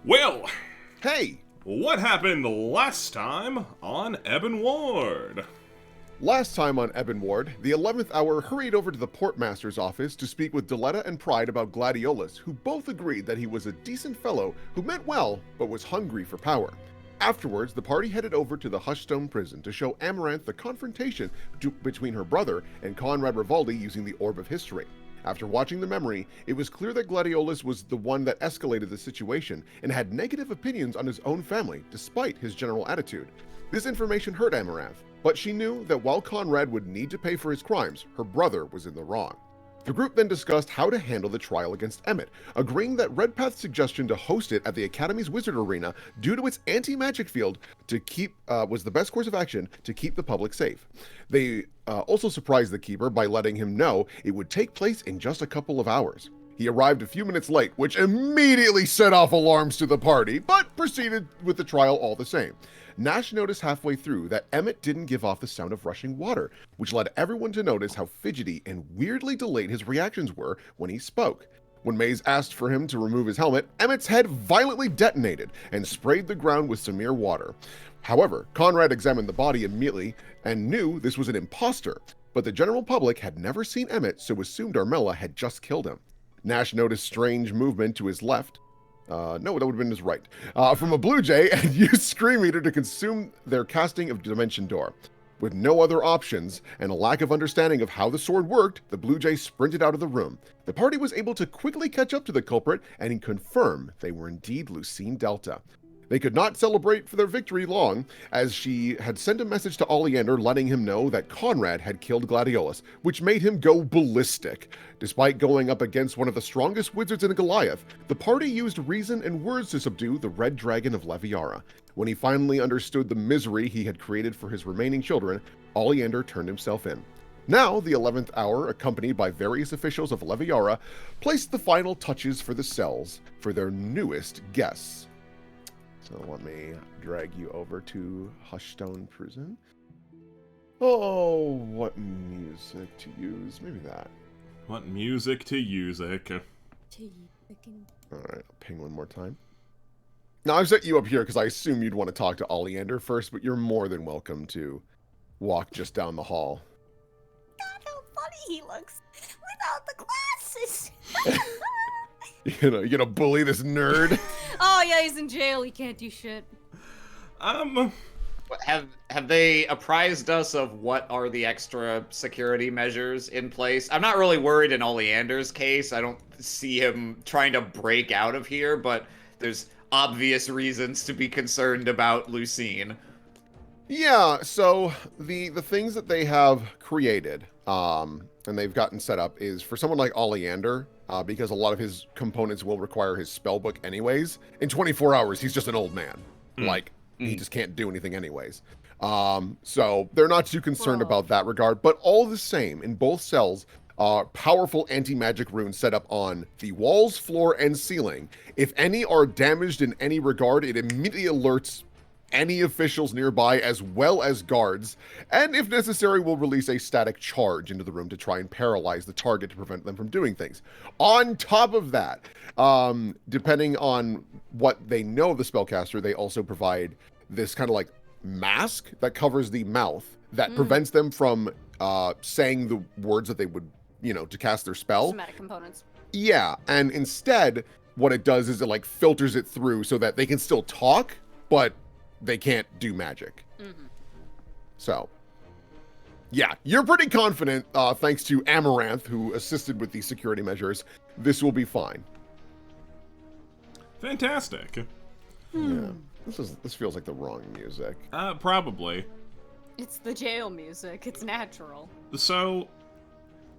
Well, Hey! what happened last time on Ebon Ward? Last time on Ebon Ward, the 11th hour hurried over to the Portmaster's office to speak with Deletta and Pride about Gladiolus, who both agreed that he was a decent fellow who meant well, but was hungry for power. Afterwards, the party headed over to the Hushstone prison to show Amaranth the confrontation between her brother and Conrad Rivaldi using the Orb of History. After watching the memory, it was clear that Gladiolus was the one that escalated the situation and had negative opinions on his own family, despite his general attitude. This information hurt Amaranth, but she knew that while Conrad would need to pay for his crimes, her brother was in the wrong. The group then discussed how to handle the trial against Emmett, agreeing that Redpath's suggestion to host it at the Academy's Wizard Arena due to its anti-magic field was the best course of action to keep the public safe. They also surprised the Keeper by letting him know it would take place in just a couple of hours. He arrived a few minutes late, which immediately set off alarms to the party, but proceeded with the trial all the same. Nash noticed halfway through that Emmett didn't give off the sound of rushing water, which led everyone to notice how fidgety and weirdly delayed his reactions were when he spoke. When Maze asked for him to remove his helmet, Emmett's head violently detonated and sprayed the ground with some mere water. However, Conrad examined the body immediately and knew this was an imposter, but the general public had never seen Emmett, so assumed Armella had just killed him. Nash noticed strange movement to his left. No, that would have been his right. From a blue jay and used Scream Eater to consume their casting of Dimension Door. With no other options and a lack of understanding of how the sword worked, the blue jay sprinted out of the room. The party was able to quickly catch up to the culprit and confirm they were indeed Lucine Delta. They could not celebrate for their victory long, as she had sent a message to Oleander letting him know that Conrad had killed Gladiolus, which made him go ballistic. Despite going up against one of the strongest wizards in Goliath, the party used reason and words to subdue the Red Dragon of Leviara. When he finally understood the misery he had created for his remaining children, Oleander turned himself in. Now, the 11th hour, accompanied by various officials of Leviara, placed the final touches for the cells for their newest guests. So let me drag you over to Hushstone Prison. Oh, what music to use? Maybe that. What music to use it? Alright, I'll ping one more time. Now, I've set you up here because I assume you'd want to talk to Oleander first, but you're more than welcome to walk just down the hall. God, how funny he looks without the glasses. You're gonna bully this nerd? Oh yeah, he's in jail. He can't do shit. Have they apprised us of what are the extra security measures in place? I'm not really worried in Oleander's case. I don't see him trying to break out of here, but there's obvious reasons to be concerned about Lucine. Yeah, so the things that they have created, and they've gotten set up is for someone like Oleander, because a lot of his components will require his spellbook anyways. In 24 hours, he's just an old man. He just can't do anything anyways. So they're not too concerned about that regard, but all the same, in both cells, powerful anti-magic runes set up on the walls, floor, and ceiling. If any are damaged in any regard, it immediately alerts any officials nearby as well as guards, and if necessary will release a static charge into the room to try and paralyze the target to prevent them from doing things. On top of that, depending on what they know of the spellcaster, they also provide this kind of like mask that covers the mouth that prevents them from saying the words that they would, to cast their spell. Somatic components. Yeah, and instead what it does is it like filters it through so that they can still talk, but they can't do magic. So, yeah, you're pretty confident, thanks to Amaranth, who assisted with these security measures, this will be fine. Fantastic. Yeah, this feels like the wrong music. Probably. It's the jail music. It's natural. So,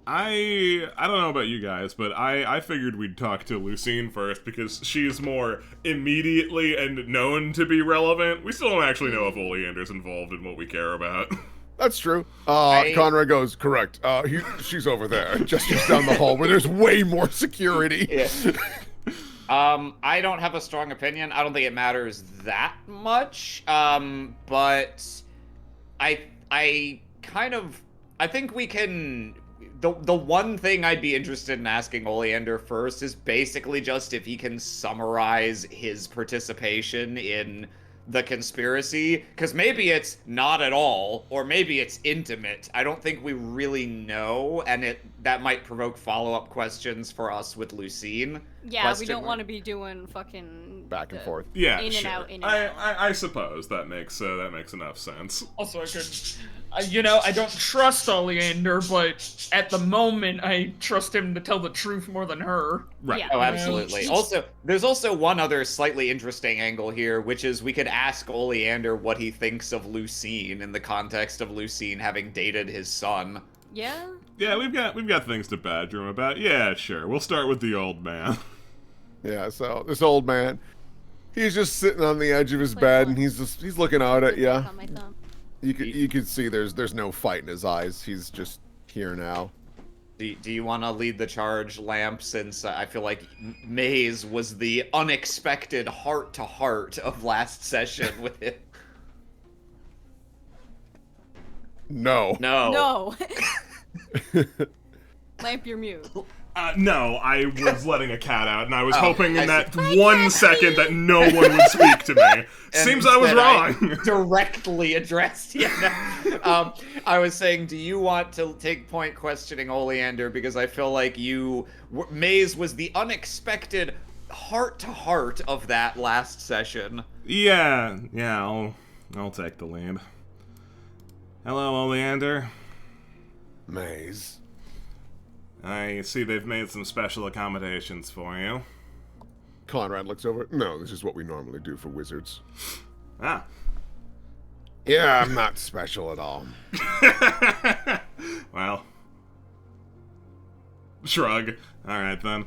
I don't know about you guys, but I figured we'd talk to Lucine first because she's more immediately and known to be relevant. We still don't actually know if Oleander's involved in what we care about. That's true. Conrad goes, correct. She's over there, just down the hall where there's way more security. Yeah. I don't have a strong opinion. I don't think it matters that much. But I think we can the one thing I'd be interested in asking Oleander first is basically just if he can summarize his participation in the conspiracy, because maybe it's not at all, or maybe it's intimate. I don't think we really know, and that might provoke follow-up questions for us with Lucine. Yeah, we don't want to be doing fucking Back and forth. Yeah, in and sure. out, in and out. I suppose that makes enough sense. Also, I don't trust Oleander, but at the moment, I trust him to tell the truth more than her. Right. Yeah. Oh, absolutely. Also, there's also one other slightly interesting angle here, which is we could ask Oleander what he thinks of Lucine in the context of Lucine having dated his son. Yeah? Yeah, we've got things to badger him about. Yeah, sure. We'll start with the old man. Yeah, so this old man, he's just sitting on the edge of his bed, and he's looking out at you. On my thumb. You could see there's no fight in his eyes. He's just here now. Do you want to lead the charge, Lamp, since I feel like Maze was the unexpected heart-to-heart of last session with it? No. No. No. Lamp, you're mute. No, I was letting a cat out, and I was hoping in I that 1 second that no one would speak to me. Seems I was wrong. Directly addressed. Yeah. No. I was saying, do you want to take point questioning Oleander, because I feel like Maze was the unexpected heart-to-heart of that last session. Yeah, I'll take the lead. Hello, Oleander. Maze. I see they've made some special accommodations for you. Conrad looks over. No, this is what we normally do for wizards. Ah. Yeah, I'm not special at all. Well. Shrug. Alright then.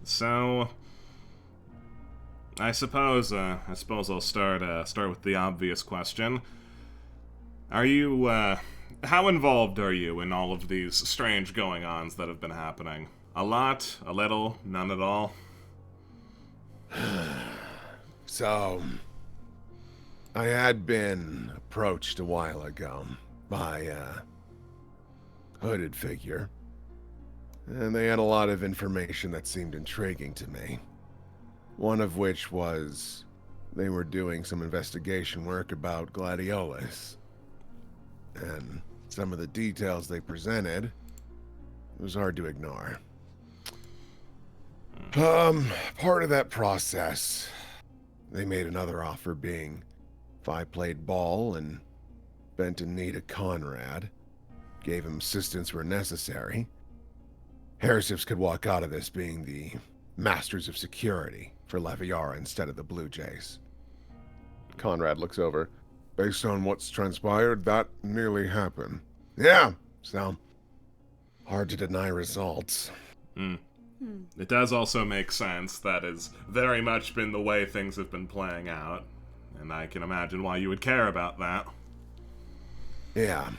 So I suppose I'll start with the obvious question. Are you how involved are you in all of these strange going-ons that have been happening? A lot? A little? None at all? So, I had been approached a while ago by a hooded figure, and they had a lot of information that seemed intriguing to me. One of which was they were doing some investigation work about Gladiolus. And some of the details they presented, it was hard to ignore. Part of that process, they made another offer, being if I played ball and bent a knee to Conrad, gave him assistance where necessary, Heresips could walk out of this being the masters of security for Leviara instead of the Blue Jays. Conrad looks over. Based on what's transpired, that nearly happened. Yeah, so hard to deny results. It does also make sense. That has very much been the way things have been playing out, and I can imagine why you would care about that. Yeah.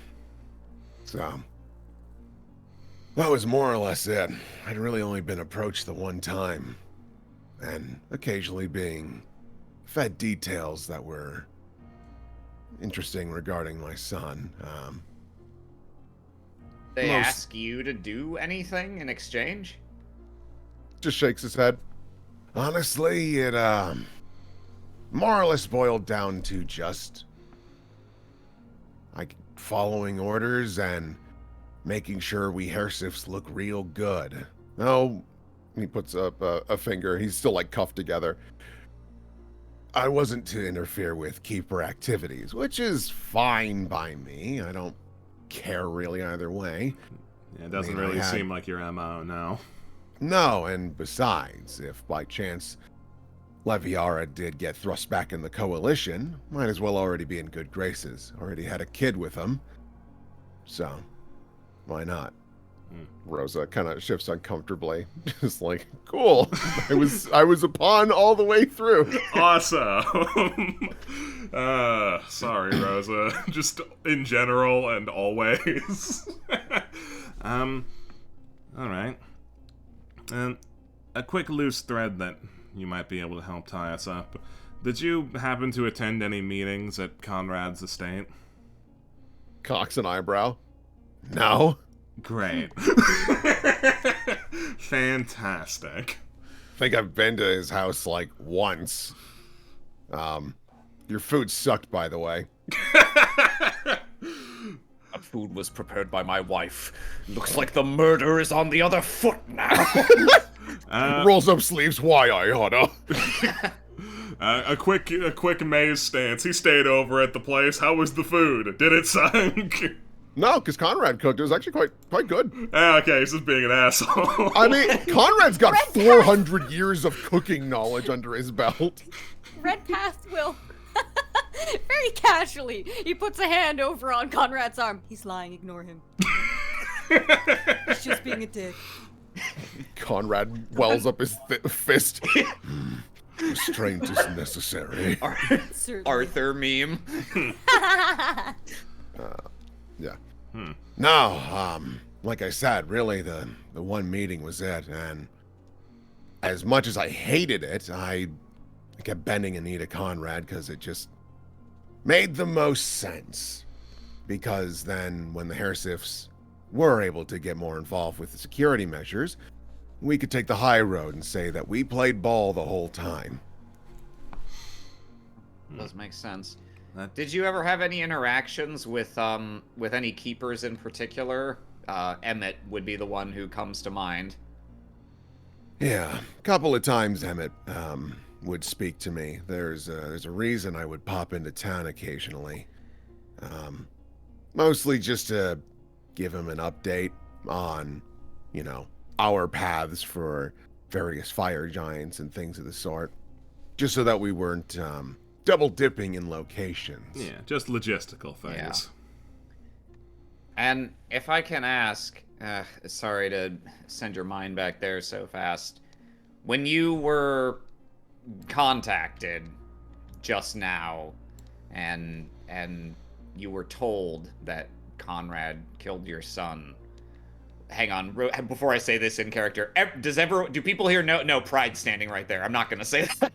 So, that was more or less it. I'd really only been approached the one time, and occasionally being fed details that were interesting regarding my son. They ask you to do anything in exchange? Just shakes his head. Honestly, it more or less boiled down to just like following orders and making sure we Heresips look real good. No, he puts up a finger. He's still like cuffed together. I wasn't to interfere with Keeper activities, which is fine by me. I don't care really either way. It doesn't really seem like your MO, no. No, and besides, if by chance Leviara did get thrust back in the Coalition, might as well already be in good graces. Already had a kid with him. So, why not? Rosa kind of shifts uncomfortably. Just like, cool. I was a pawn all the way through. Awesome. Sorry, Rosa. Just in general and always. Alright. A quick loose thread that you might be able to help tie us up. Did you happen to attend any meetings at Conrad's estate? Cocks an eyebrow. No. Great. Fantastic. I think I've been to his house like once. Your food sucked, by the way. That food was prepared by my wife. Looks like the murder is on the other foot now. Rolls up sleeves. Why, I oughta. A quick maze stance. He stayed over at the place. How was the food? Did it suck? No, because Conrad cooked. It was actually quite good. Okay, he's just being an asshole. I mean, Conrad's got 400 years of cooking knowledge under his belt. Red Path will very casually. He puts a hand over on Conrad's arm. He's lying. Ignore him. He's just being a dick. Conrad wells up his fist. Restraint is necessary. Certainly. Arthur meme. Yeah. No, like I said, really the one meeting was it, and as much as I hated it, I kept bending a knee to Conrad because it just made the most sense. Because then when the Hairsifts were able to get more involved with the security measures, we could take the high road and say that we played ball the whole time. Does make sense. Did you ever have any interactions with any keepers in particular? Emmett would be the one who comes to mind. Yeah, a couple of times Emmett would speak to me. There's a reason I would pop into town occasionally. Mostly just to give him an update on, our paths for various fire giants and things of the sort. Just so that we weren't double dipping in locations. Yeah, just logistical things. Yeah. And if I can ask, sorry to send your mind back there so fast. When you were contacted just now, and you were told that Conrad killed your son. Hang on, before I say this in character, do people here know? No, Pride's standing right there. I'm not gonna say that.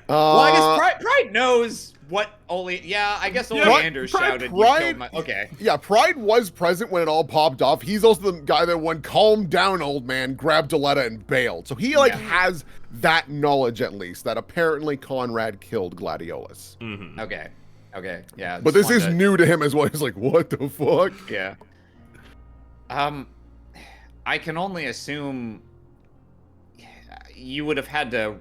Well, I guess Pride knows what I guess Oleander shouted. You killed my... Okay. Yeah, Pride was present when it all popped off. He's also the guy that went, calm down, old man, grabbed Diletta and bailed. So he has that knowledge at least, that apparently Conrad killed Gladiolus. Mm-hmm. Okay, yeah. But this is new to him as well. He's like, what the fuck? Yeah. I can only assume you would have had to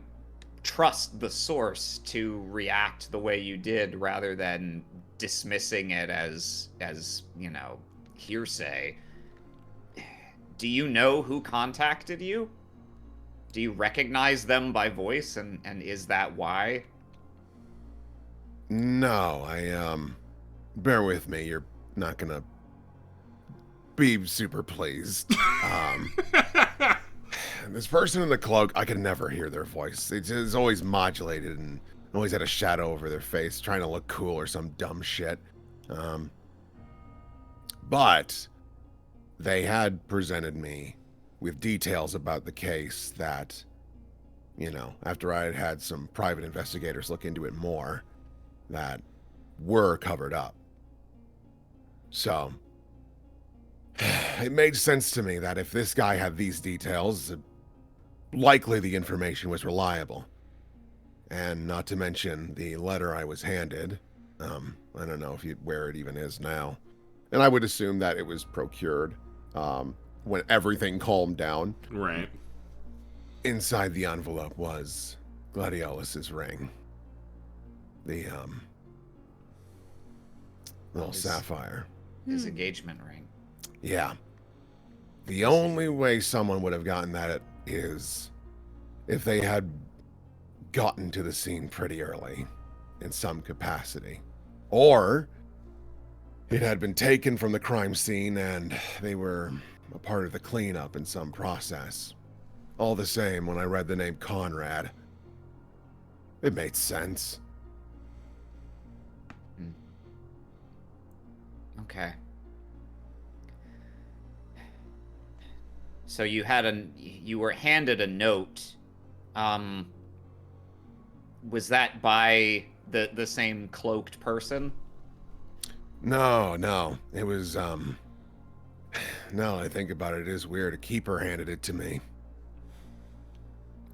trust the source to react the way you did rather than dismissing it as hearsay. Do you know who contacted you? Do you recognize them by voice, and is that why? No, bear with me. You're not gonna be super pleased. This person in the cloak, I could never hear their voice. It's always modulated and always had a shadow over their face, trying to look cool or some dumb shit. But they had presented me with details about the case that, after I had had some private investigators look into it more, that were covered up. So it made sense to me that if this guy had these details, likely the information was reliable. And not to mention the letter I was handed. I don't know where it even is now. And I would assume that it was procured when everything calmed down. Right. Inside the envelope was Gladiolus's ring. The little sapphire. His engagement ring. Yeah. The only way someone would have gotten that is if they had gotten to the scene pretty early in some capacity. Or it had been taken from the crime scene and they were a part of the cleanup in some process. All the same, when I read the name Conrad, it made sense. Okay. So you were handed a note. Was that by the same cloaked person? No. It was now that I think about it, it is weird. A keeper handed it to me.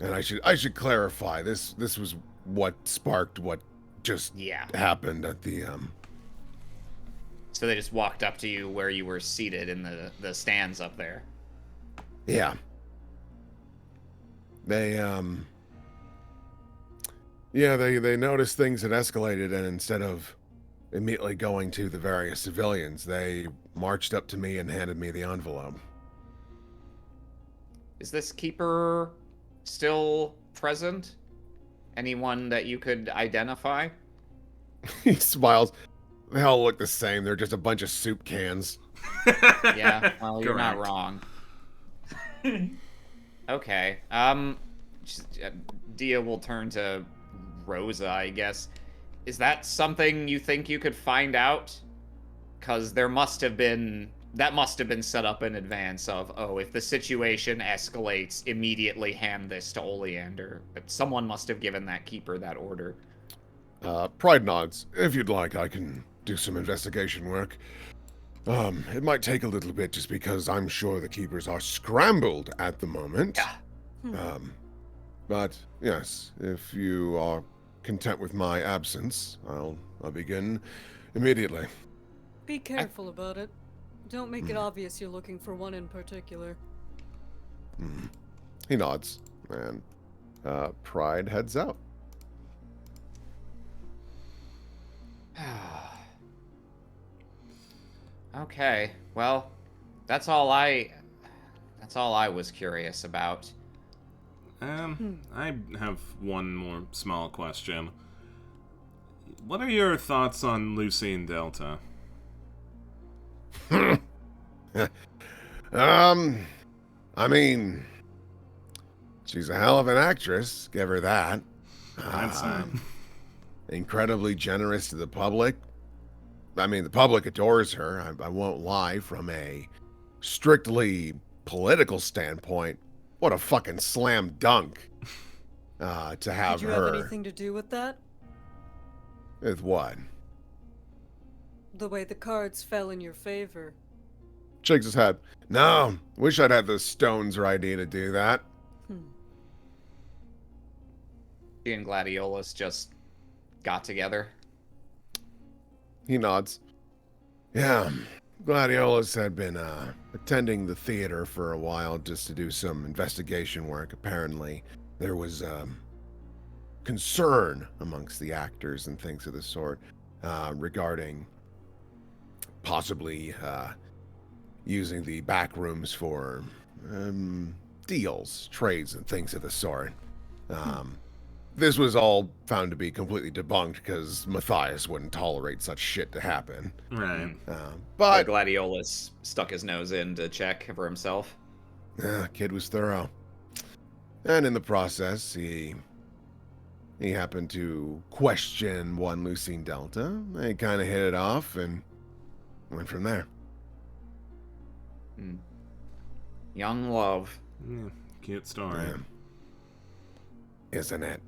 And I should clarify, this was what sparked what just happened at the So they just walked up to you where you were seated in the stands up there. Yeah. They they noticed things had escalated, and instead of immediately going to the various civilians, they marched up to me and handed me the envelope. Is this keeper still present? Anyone that you could identify? He smiles. They all look the same. They're just a bunch of soup cans. Yeah, well, you're not wrong. Okay. Dia will turn to Rosa, I guess. Is that something you think you could find out? Because that must have been set up in advance of, if the situation escalates, immediately hand this to Oleander. But someone must have given that keeper that order. Pride nods. If you'd like, I can do some investigation work. It might take a little bit just because I'm sure the keepers are scrambled at the moment. Yeah. But yes, if you are content with my absence, I'll begin immediately. Be careful about it. Don't make it obvious you're looking for one in particular. He nods, and Pride heads out. Okay, well, that's all I was curious about. I have one more small question. What are your thoughts on Lucine Delta? I mean, she's a hell of an actress, give her that. I'd say. Incredibly generous to the public. I mean, the public adores her, I won't lie. From a strictly political standpoint, what a fucking slam dunk to have Did you her. have anything to do with that? With what? The way the cards fell in your favor. Shakes his head. No, wish I'd had the stones or idea to do that. She and Gladiolus just got together. He nods. Yeah, Gladiolus had been attending the theater for a while just to do some investigation work. Apparently, there was concern amongst the actors and things of the sort regarding possibly using the back rooms for deals, trades, and things of the sort. This was all found to be completely debunked because Matthias wouldn't tolerate such shit to happen. Right. But Gladiolus stuck his nose in to check for himself. Kid was thorough. And in the process, he happened to question one Lucine Delta. They kind of hit it off and went from there. Young love. Yeah, cute story. Isn't it?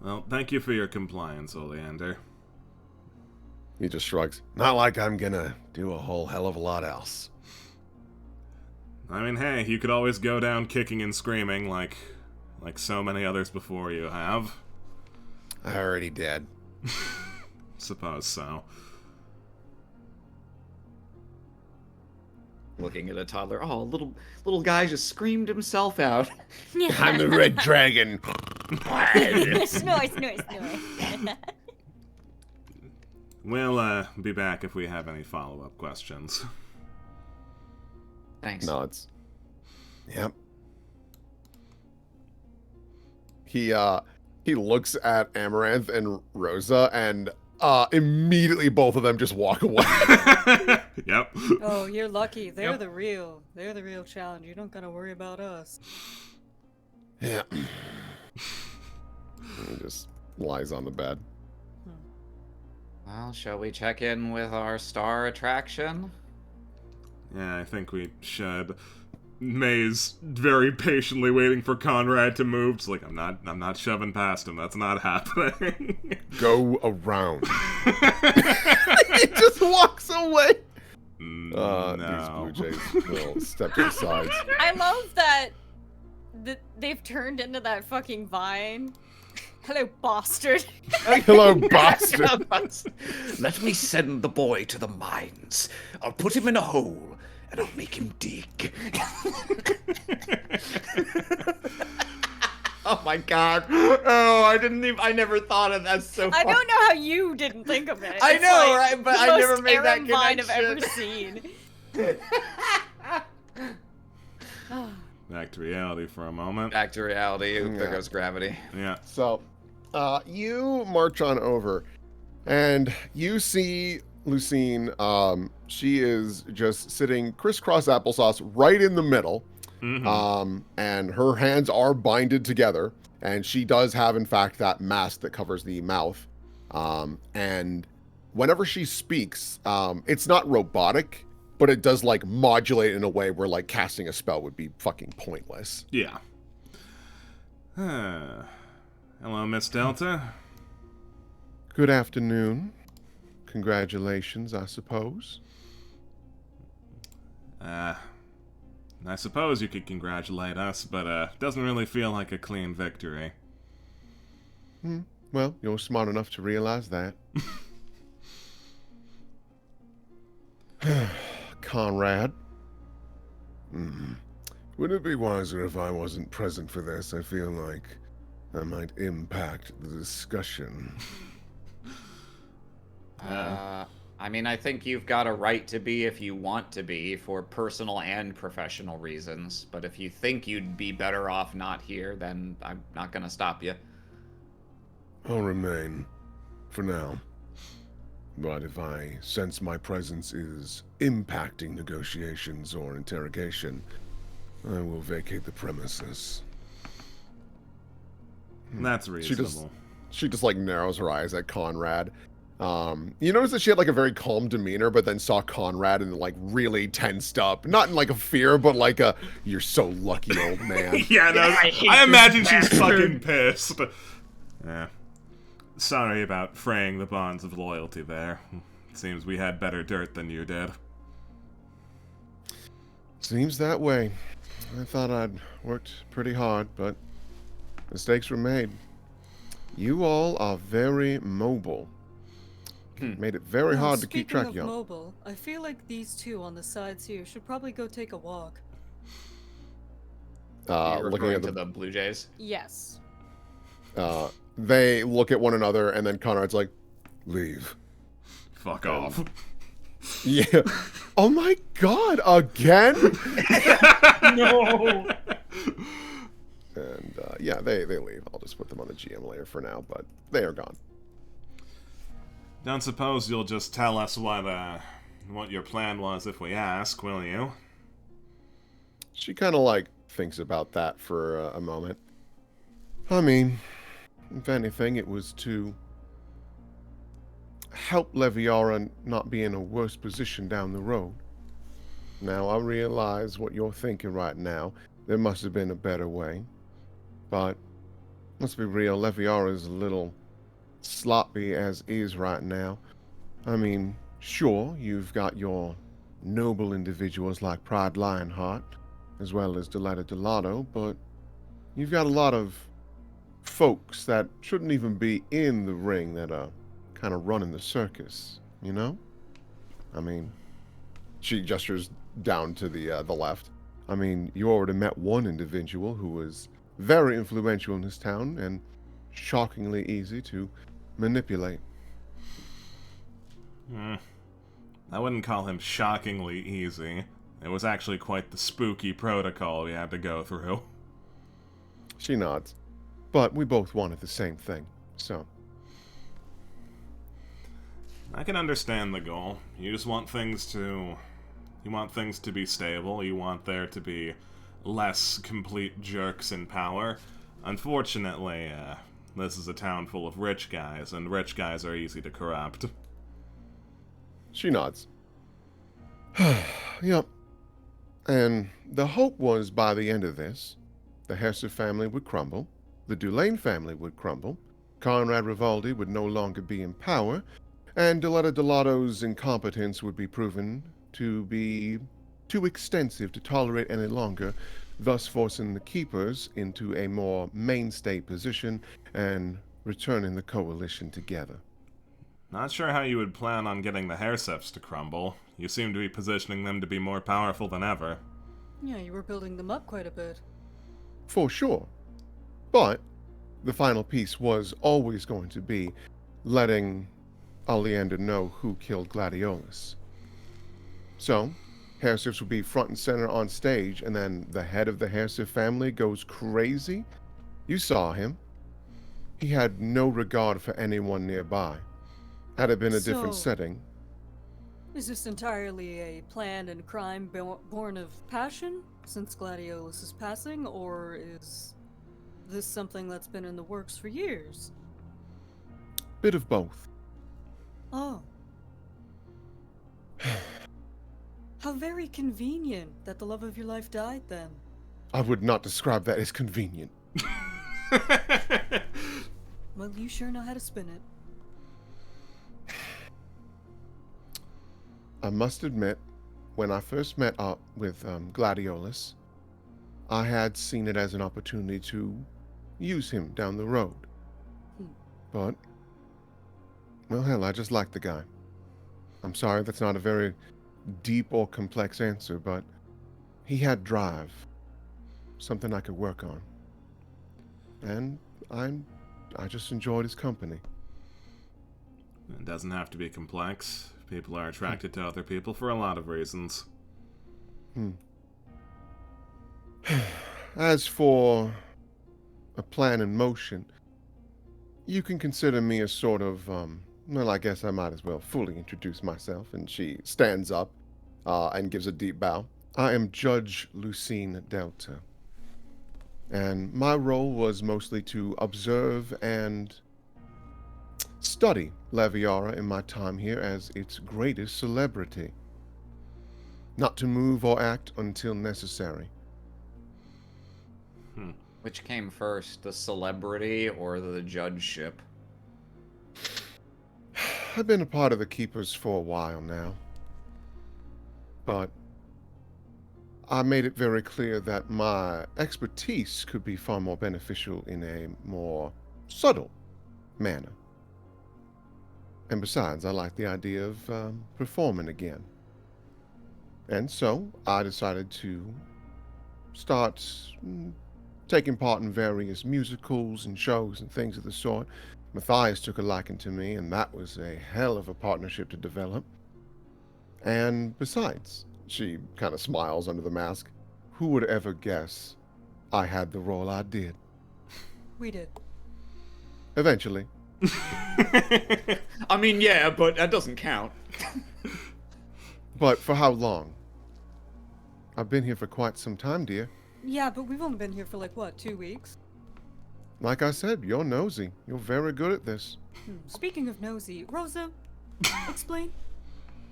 Well, thank you for your compliance, Oleander. He just shrugs. Not like I'm gonna do a whole hell of a lot else. I mean, hey, you could always go down kicking and screaming like so many others before you have. I already did. Suppose so. Looking at a toddler. Oh, little guy just screamed himself out. I'm the Red Dragon. Noise. We'll be back if we have any follow-up questions. Thanks. Nods. Yep. He looks at Amaranth and Rosa, and immediately both of them just walk away. Yep. Oh, you're lucky. They're the real challenge. You don't gotta worry about us. Yeah. He just lies on the bed. Well, shall we check in with our star attraction? Yeah, I think we should. May's very patiently waiting for Conrad to move. It's like, I'm not shoving past him. That's not happening. Go around. He just walks away. No. These blue jays will step to the sides. I love that they've turned into that fucking vine. Hello, bastard. Hello, bastard. Let me send the boy to the mines. I'll put him in a hole, and I'll make him dig. Oh my god. Oh, I never thought of that so far. I don't know how you didn't think of it. I It's know, like right? But the I most never made that Aaron vine I've connection. ever seen. Back to reality for a moment. Back to reality. Oop, there Yeah. goes gravity. Yeah. So, you march on over, and you see Lucine. She is just sitting crisscross applesauce right in the middle. Mhm. And her hands are binded together, and she does have, in fact, that mask that covers the mouth. And whenever she speaks, it's not robotic, but it does like modulate in a way where like casting a spell would be fucking pointless. Yeah. Hello, Miss Delta. Good afternoon. Congratulations, I suppose. I suppose you could congratulate us, but doesn't really feel like a clean victory. Well, you're smart enough to realize that. Conrad. Wouldn't it be wiser if I wasn't present for this? I feel like that might impact the discussion. I mean, I think you've got a right to be if you want to be for personal and professional reasons. But if you think you'd be better off not here, then I'm not going to stop you. I'll remain for now. But if I sense my presence is impacting negotiations or interrogation, I will vacate the premises. That's reasonable. She just like narrows her eyes at Conrad. You notice that she had like a very calm demeanor, but then saw Conrad and like really tensed up. Not in like a fear, but like a "you're so lucky, old man." Yeah, no, hate I imagine this she's bastard. fucking pissed. Yeah. Sorry about fraying the bonds of loyalty there. Seems we had better dirt than you did. Seems that way. I thought I'd worked pretty hard, but mistakes were made. You all are very mobile. Made it very hard to keep track of Speaking of y'all. mobile, I feel like these two on the sides here should probably go take a walk. You're Looking referring at to the Blue Jays. Yes. they look at one another, and then Conrad's like, "Leave." Fuck off. Yeah. Oh my god, again? No. And yeah, they leave. I'll just put them on the GM layer for now, but they are gone. Don't suppose you'll just tell us what your plan was if we ask, will you? She kind of like thinks about that for a moment. I mean, if anything, it was to help Leviara not be in a worse position down the road. Now, I realize what you're thinking right now. There must have been a better way. But let's be real, Leviara is a little sloppy as is right now. I mean, sure, you've got your noble individuals like Pride Lionheart, as well as Deletta Delato, but you've got a lot of folks that shouldn't even be in the ring that are kind of running the circus, you know? I mean, she gestures down to the left. I mean, you already met one individual who was very influential in this town and shockingly easy to manipulate. I wouldn't call him shockingly easy. It was actually quite the spooky protocol we had to go through. She nods. But we both wanted the same thing, so. I can understand the goal. You just want things to... You want things to be stable. You want there to be less complete jerks in power. Unfortunately, this is a town full of rich guys, and rich guys are easy to corrupt. She nods. Yep. And the hope was by the end of this, the Hesse family would crumble, the Dulaine family would crumble, Conrad Rivaldi would no longer be in power, and Deletta Delato's incompetence would be proven to be too extensive to tolerate any longer, thus forcing the Keepers into a more mainstay position and returning the coalition together. Not sure how you would plan on getting the Herseps to crumble. You seem to be positioning them to be more powerful than ever. Yeah, you were building them up quite a bit. For sure. But the final piece was always going to be letting Oleander know who killed Gladiolus. So, Herseps would be front and center on stage, and then the head of the Hersef family goes crazy. You saw him. He had no regard for anyone nearby. Had it been a different So- setting, Is this entirely a plan and crime born of passion since Gladiolus is passing, or is this something that's been in the works for years? bit of both. Oh. How very convenient that the love of your life died then. I would not describe that as convenient. Well, you sure know how to spin it. I must admit, when I first met up with Gladiolus, I had seen it as an opportunity to use him down the road. But, well, hell, I just like the guy. I'm sorry, that's not a very deep or complex answer, but he had drive. Something I could work on. And I just enjoyed his company. It doesn't have to be complex. People are attracted to other people for a lot of reasons. As for a plan in motion, you can consider me a sort of, well, I guess I might as well fully introduce myself. And she stands up and gives a deep bow. I am Judge Lucine Delta. And my role was mostly to observe and study Leviara in my time here as its greatest celebrity. Not to move or act until necessary. Which came first, the celebrity or the judgeship? I've been a part of the Keepers for a while now. But I made it very clear that my expertise could be far more beneficial in a more subtle manner. And besides, I like the idea of performing again. And so I decided to start taking part in various musicals and shows and things of the sort. Matthias took a liking to me, and that was a hell of a partnership to develop. And besides, she kind of smiles under the mask, who would ever guess I had the role I did? We did. Eventually. I mean, yeah, but that doesn't count. But for how long? I've been here for quite some time, dear. Yeah, but we've only been here for like, what, 2 weeks? Like I said, you're nosy. You're very good at this. Speaking of nosy, Rosa, explain.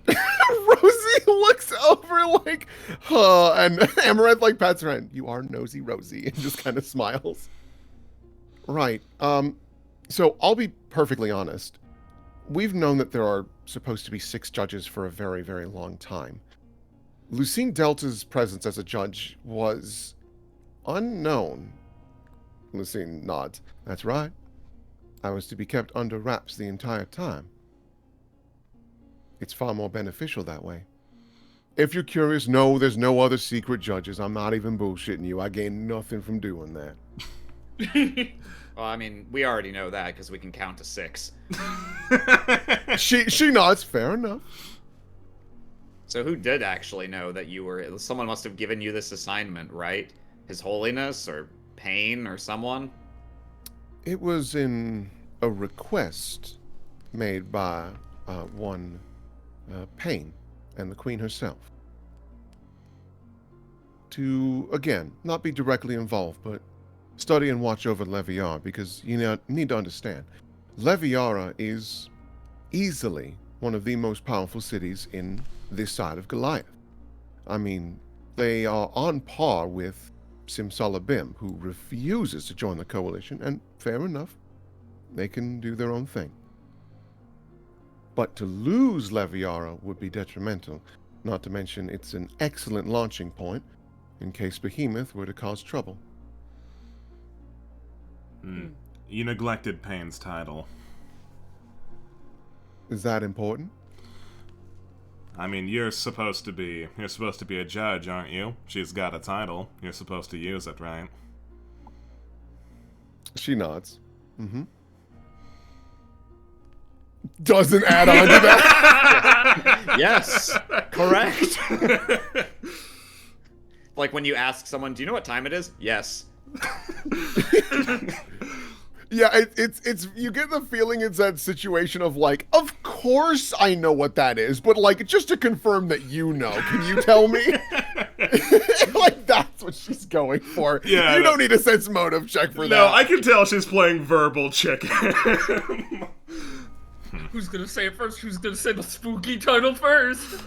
Rosie looks over like, huh, and Amaranth like pats her hand. You are nosy, Rosie, and just kind of smiles. Right. So I'll be perfectly honest. We've known that there are supposed to be 6 judges for a very, very long time. Lucine Delta's presence as a judge was unknown. Lucine nods. That's right. I was to be kept under wraps the entire time. It's far more beneficial that way. If you're curious, no, there's no other secret judges. I'm not even bullshitting you. I gain nothing from doing that. Well, I mean, we already know that because we can count to 6. She nods. Fair enough. So who did actually know that you were... Someone must have given you this assignment, right? His Holiness or Pain or someone? It was in a request made by one Pain and the Queen herself. To, again, not be directly involved, but study and watch over Leviara, because you need to understand, Leviara is easily one of the most powerful cities in this side of Goliath. I mean, they are on par with Simsalabim, who refuses to join the coalition, and fair enough, they can do their own thing. But to lose Leviara would be detrimental. Not to mention, it's an excellent launching point in case Behemoth were to cause trouble. You neglected Payne's title. Is that important? I mean, you're supposed to be a judge, aren't you? She's got a title. You're supposed to use it, right? She nods. Doesn't add on to that. Yes, correct. Like when you ask someone, "Do you know what time it is?" Yes. Yeah, it's you get the feeling it's that situation of like, of course I know what that is, but like just to confirm that you know, can you tell me? Like that's what she's going for. Yeah, you don't need a sense motive check for that. No, I can tell she's playing verbal chicken. Who's gonna say it first? Who's gonna say the spooky title first?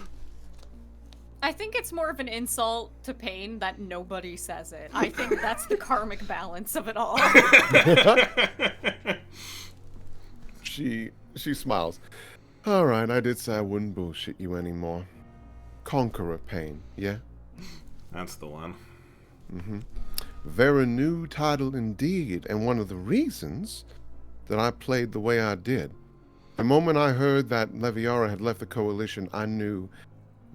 I think it's more of an insult to Pain that nobody says it. I think that's the karmic balance of it all. She smiles. All right, I did say I wouldn't bullshit you anymore. Conqueror Pain, yeah? That's the one. Very new title indeed, and one of the reasons that I played the way I did. The moment I heard that Leviara had left the Coalition, I knew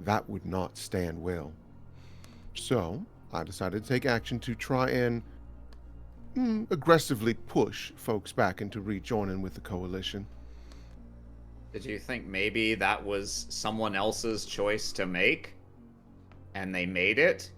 that would not stand well. So, I decided to take action to try and aggressively push folks back into rejoining with the Coalition. Did you think maybe that was someone else's choice to make? And they made it?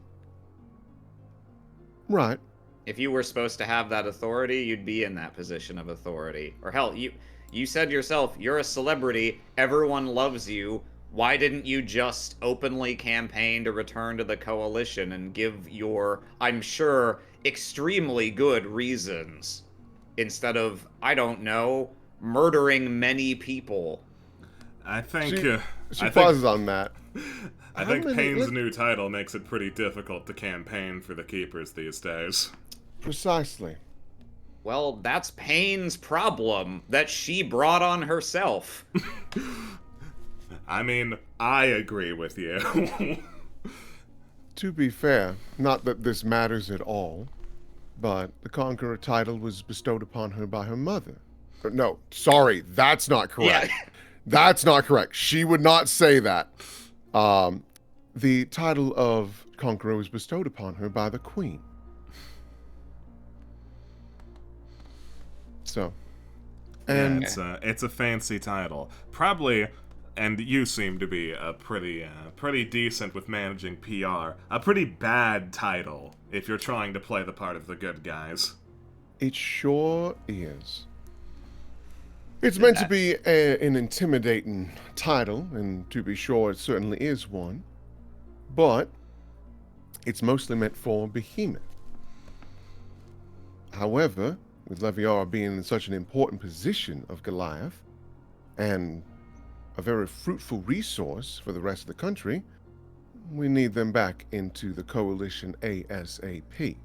Right. If you were supposed to have that authority, you'd be in that position of authority. Or hell, you said yourself, you're a celebrity, everyone loves you. Why didn't you just openly campaign to return to the Coalition and give your, I'm sure, extremely good reasons, instead of, I don't know, murdering many people? I think She pauses on that. I think Payne's new title makes it pretty difficult to campaign for the Keepers these days. Precisely. Well, that's Payne's problem that she brought on herself. I mean, I agree with you. To be fair, not that this matters at all, but the Conqueror title was bestowed upon her by her mother. No, sorry, that's not correct. Yeah. That's not correct. She would not say that. The title of Conqueror was bestowed upon her by the Queen. So, and it's a fancy title. Probably, and you seem to be a pretty decent with managing PR. A pretty bad title if you're trying to play the part of the good guys. it sure is. It's meant to be an intimidating title, and to be sure, it certainly is one. But it's mostly meant for Behemoth. However, with Leviara being in such an important position of Goliath, and a very fruitful resource for the rest of the country, we need them back into the Coalition ASAP.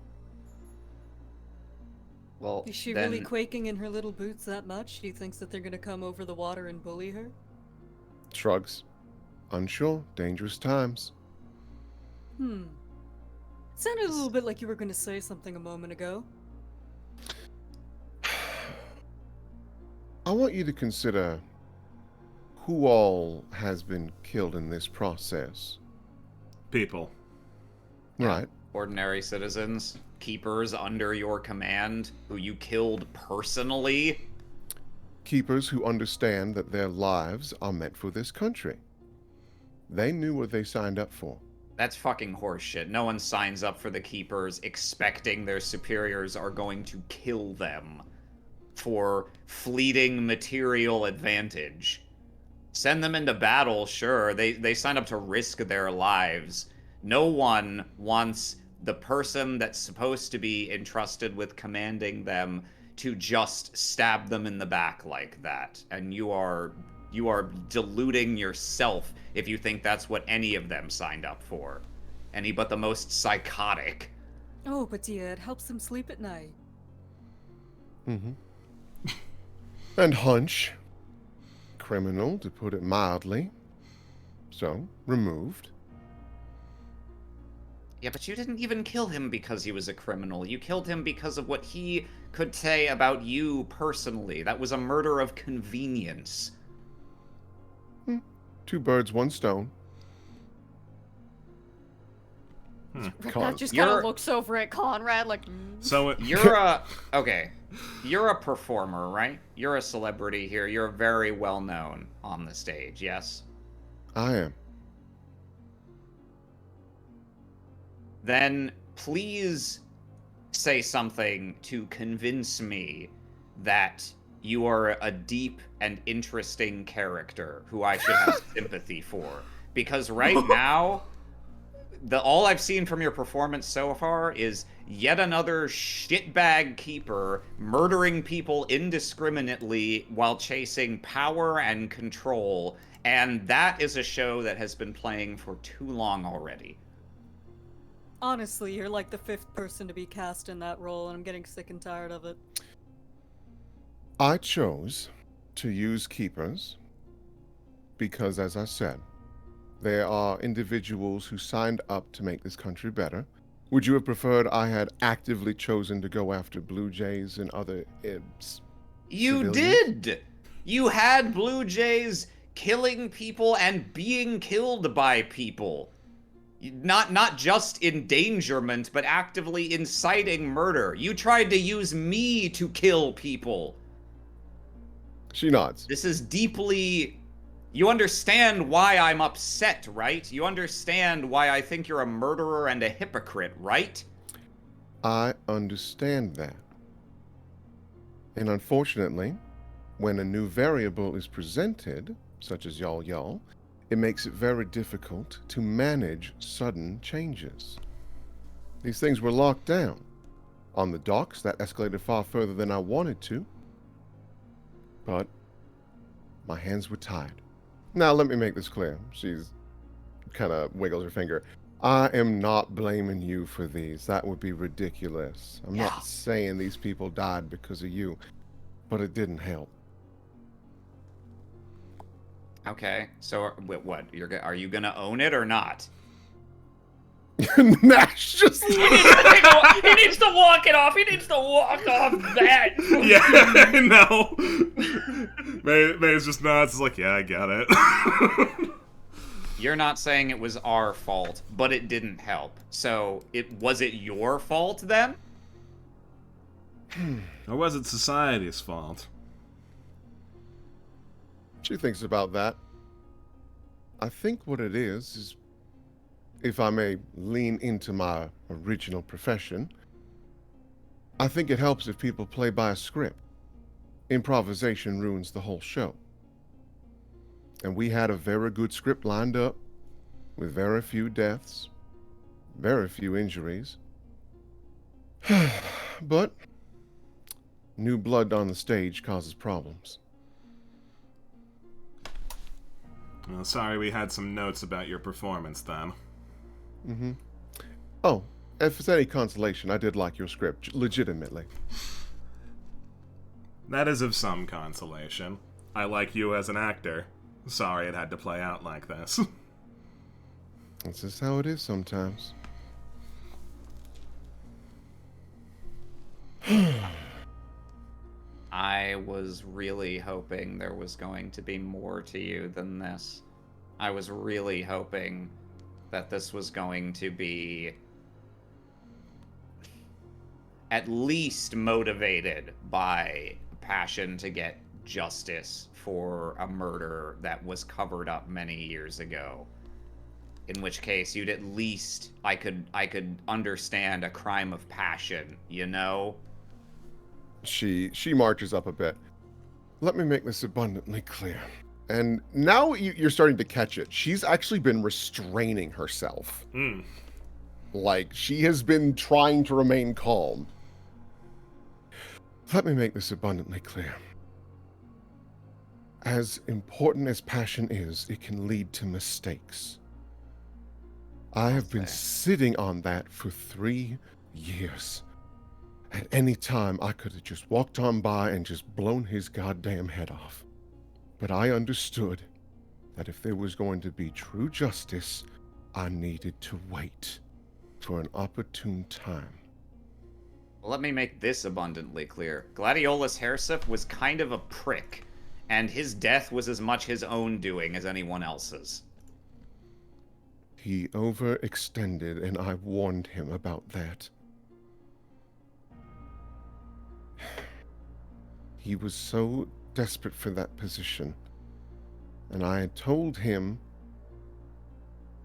Well, Is she then, really quaking in her little boots that much? She thinks that they're gonna come over the water and bully her? Shrugs. Unsure. Dangerous times. It sounded a little bit like you were gonna say something a moment ago. I want you to consider who all has been killed in this process. People. Right. ordinary citizens, keepers under your command, who you killed personally. Keepers who understand that their lives are meant for this country. They knew what they signed up for. That's fucking horseshit. No one signs up for the Keepers expecting their superiors are going to kill them for fleeting material advantage. Send them into battle, sure. They sign up to risk their lives. No one wants the person that's supposed to be entrusted with commanding them to just stab them in the back like that. And you are deluding yourself if you think that's what any of them signed up for. Any but the most psychotic. Oh, but yeah, it helps them sleep at night. Mm-hmm. And hunch. Criminal, to put it mildly. So, removed. Yeah, but you didn't even kill him because he was a criminal. You killed him because of what he could say about you personally. That was a murder of convenience. Two birds, one stone. That just kind of looks over at Conrad like. So You're a performer, right? You're a celebrity here. You're very well known on the stage, yes? I am. Then please say something to convince me that you are a deep and interesting character who I should have sympathy for. Because right now, all I've seen from your performance so far is yet another shitbag keeper murdering people indiscriminately while chasing power and control, and that is a show that has been playing for too long already. Honestly, you're like the 5th person to be cast in that role, and I'm getting sick and tired of it. I chose to use keepers because, as I said, there are individuals who signed up to make this country better. Would you have preferred I had actively chosen to go after Blue Jays and other You civilians? did! You had Blue Jays killing people and being killed by people. Not just endangerment, but actively inciting murder. You tried to use me to kill people. She nods. This is deeply... You understand why I'm upset, right? You understand why I think you're a murderer and a hypocrite, right? I understand that. And unfortunately, when a new variable is presented, such as y'all, it makes it very difficult to manage sudden changes. These things were locked down. On the docks, that escalated far further than I wanted to. But my hands were tied. Now, let me make this clear. She's kind of wiggles her finger. I am not blaming you for these. That would be ridiculous. I'm not saying these people died because of you, but it didn't help. Okay, so what? Are you gonna own it or not? Nash just... He needs to walk it off. He needs to walk off that. Yeah, no. May's just nods. It's like, yeah, I got it. You're not saying it was our fault, but it didn't help. So, was it your fault then? Or was it society's fault? She thinks about that. I think what it is, if I may lean into my original profession, I think it helps if people play by a script. Improvisation ruins the whole show. And we had a very good script lined up, with very few deaths, very few injuries. But new blood on the stage causes problems. Well, sorry we had some notes about your performance then. Mm-hmm. Oh, if it's any consolation, I did like your script, legitimately. That is of some consolation. I like you as an actor. Sorry it had to play out like this. That's just how it is sometimes. I was really hoping there was going to be more to you than this. I was really hoping that this was going to be at least motivated by passion to get justice for a murder that was covered up many years ago. In which case, you'd at least, I could understand a crime of passion, you know? She marches up a bit. Let me make this abundantly clear. And now you're starting to catch it. She's actually been restraining herself. Like, she has been trying to remain calm. Let me make this abundantly clear. As important as passion is, it can lead to mistakes. I have been sitting on that for 3 years. At any time, I could have just walked on by and just blown his goddamn head off. But I understood that if there was going to be true justice, I needed to wait. for an opportune time. Let me make this abundantly clear. Gladiolus Hersif was kind of a prick, and his death was as much his own doing as anyone else's. He overextended, and I warned him about that. He was so desperate for that position, and I had told him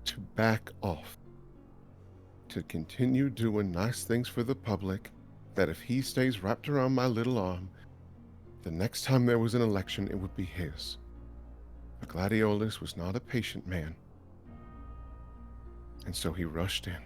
to back off, to continue doing nice things for the public, that if he stays wrapped around my little arm, the next time there was an election, it would be his. But Gladiolus was not a patient man, and so he rushed in.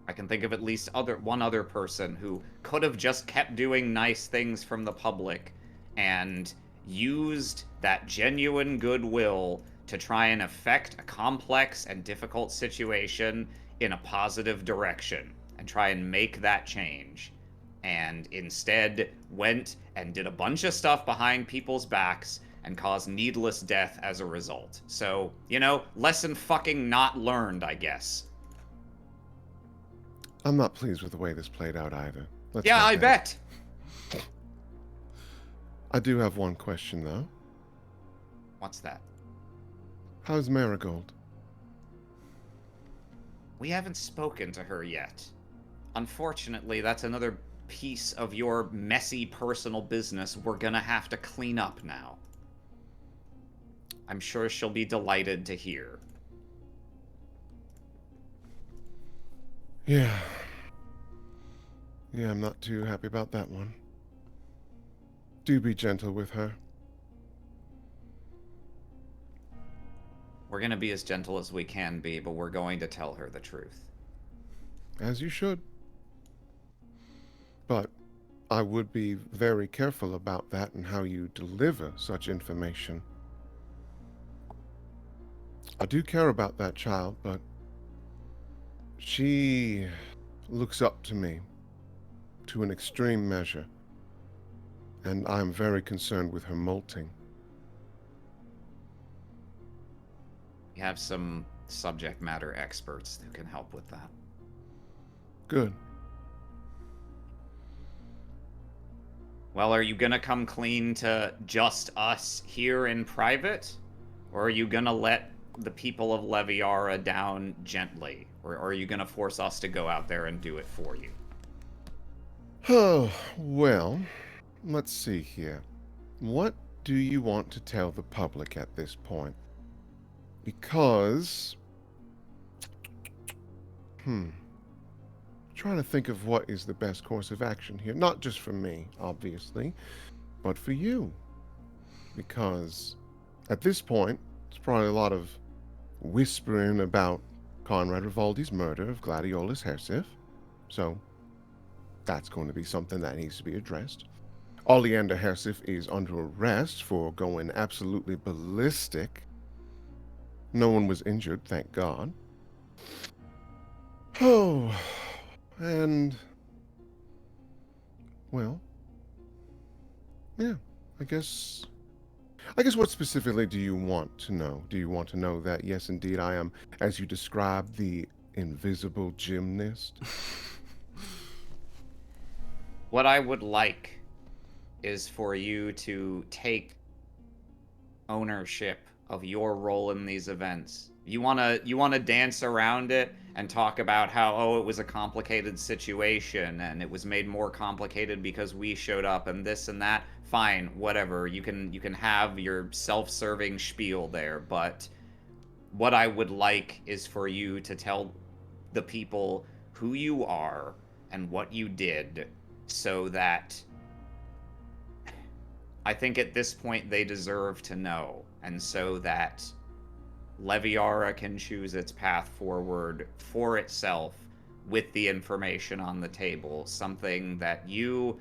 I can think of at least one other person who could have just kept doing nice things from the public and used that genuine goodwill to try and affect a complex and difficult situation in a positive direction and try and make that change. And instead went and did a bunch of stuff behind people's backs and caused needless death as a result. So, lesson fucking not learned, I guess. I'm not pleased with the way this played out either. Yeah, I bet. I do have one question, though. What's that? How's Marigold? We haven't spoken to her yet. Unfortunately, that's another piece of your messy personal business we're gonna have to clean up now. I'm sure she'll be delighted to hear. Yeah. Yeah, I'm not too happy about that one. Do be gentle with her. We're gonna be as gentle as we can be, but we're going to tell her the truth. As you should. But I would be very careful about that and how you deliver such information. I do care about that child, but she looks up to me to an extreme measure, and I'm very concerned with her molting. We have some subject matter experts who can help with that. Good. Well, are you gonna come clean to just us here in private? Or are you gonna let the people of Leviara down gently? Or are you gonna force us to go out there and do it for you? Oh, well, let's see here. What do you want to tell the public at this point? Because... trying to think of what is the best course of action here. Not just for me, obviously, but for you. Because at this point, it's probably a lot of whispering about Conrad Rivaldi's murder of Gladiolus Hersif. So that's going to be something that needs to be addressed. Oleander Hersif is under arrest for going absolutely ballistic. No one was injured, thank God. Oh, and, well, yeah, I guess what specifically do you want to know? Do you want to know that, yes, indeed, I am, as you described, the invisible gymnast? What I would like is for you to take ownership of your role in these events. You wanna dance around it and talk about how, it was a complicated situation and it was made more complicated because we showed up and this and that. Fine, whatever. You can have your self-serving spiel there, but what I would like is for you to tell the people who you are and what you did, so that I think at this point they deserve to know, and so that Leviara can choose its path forward for itself with the information on the table. Something that you,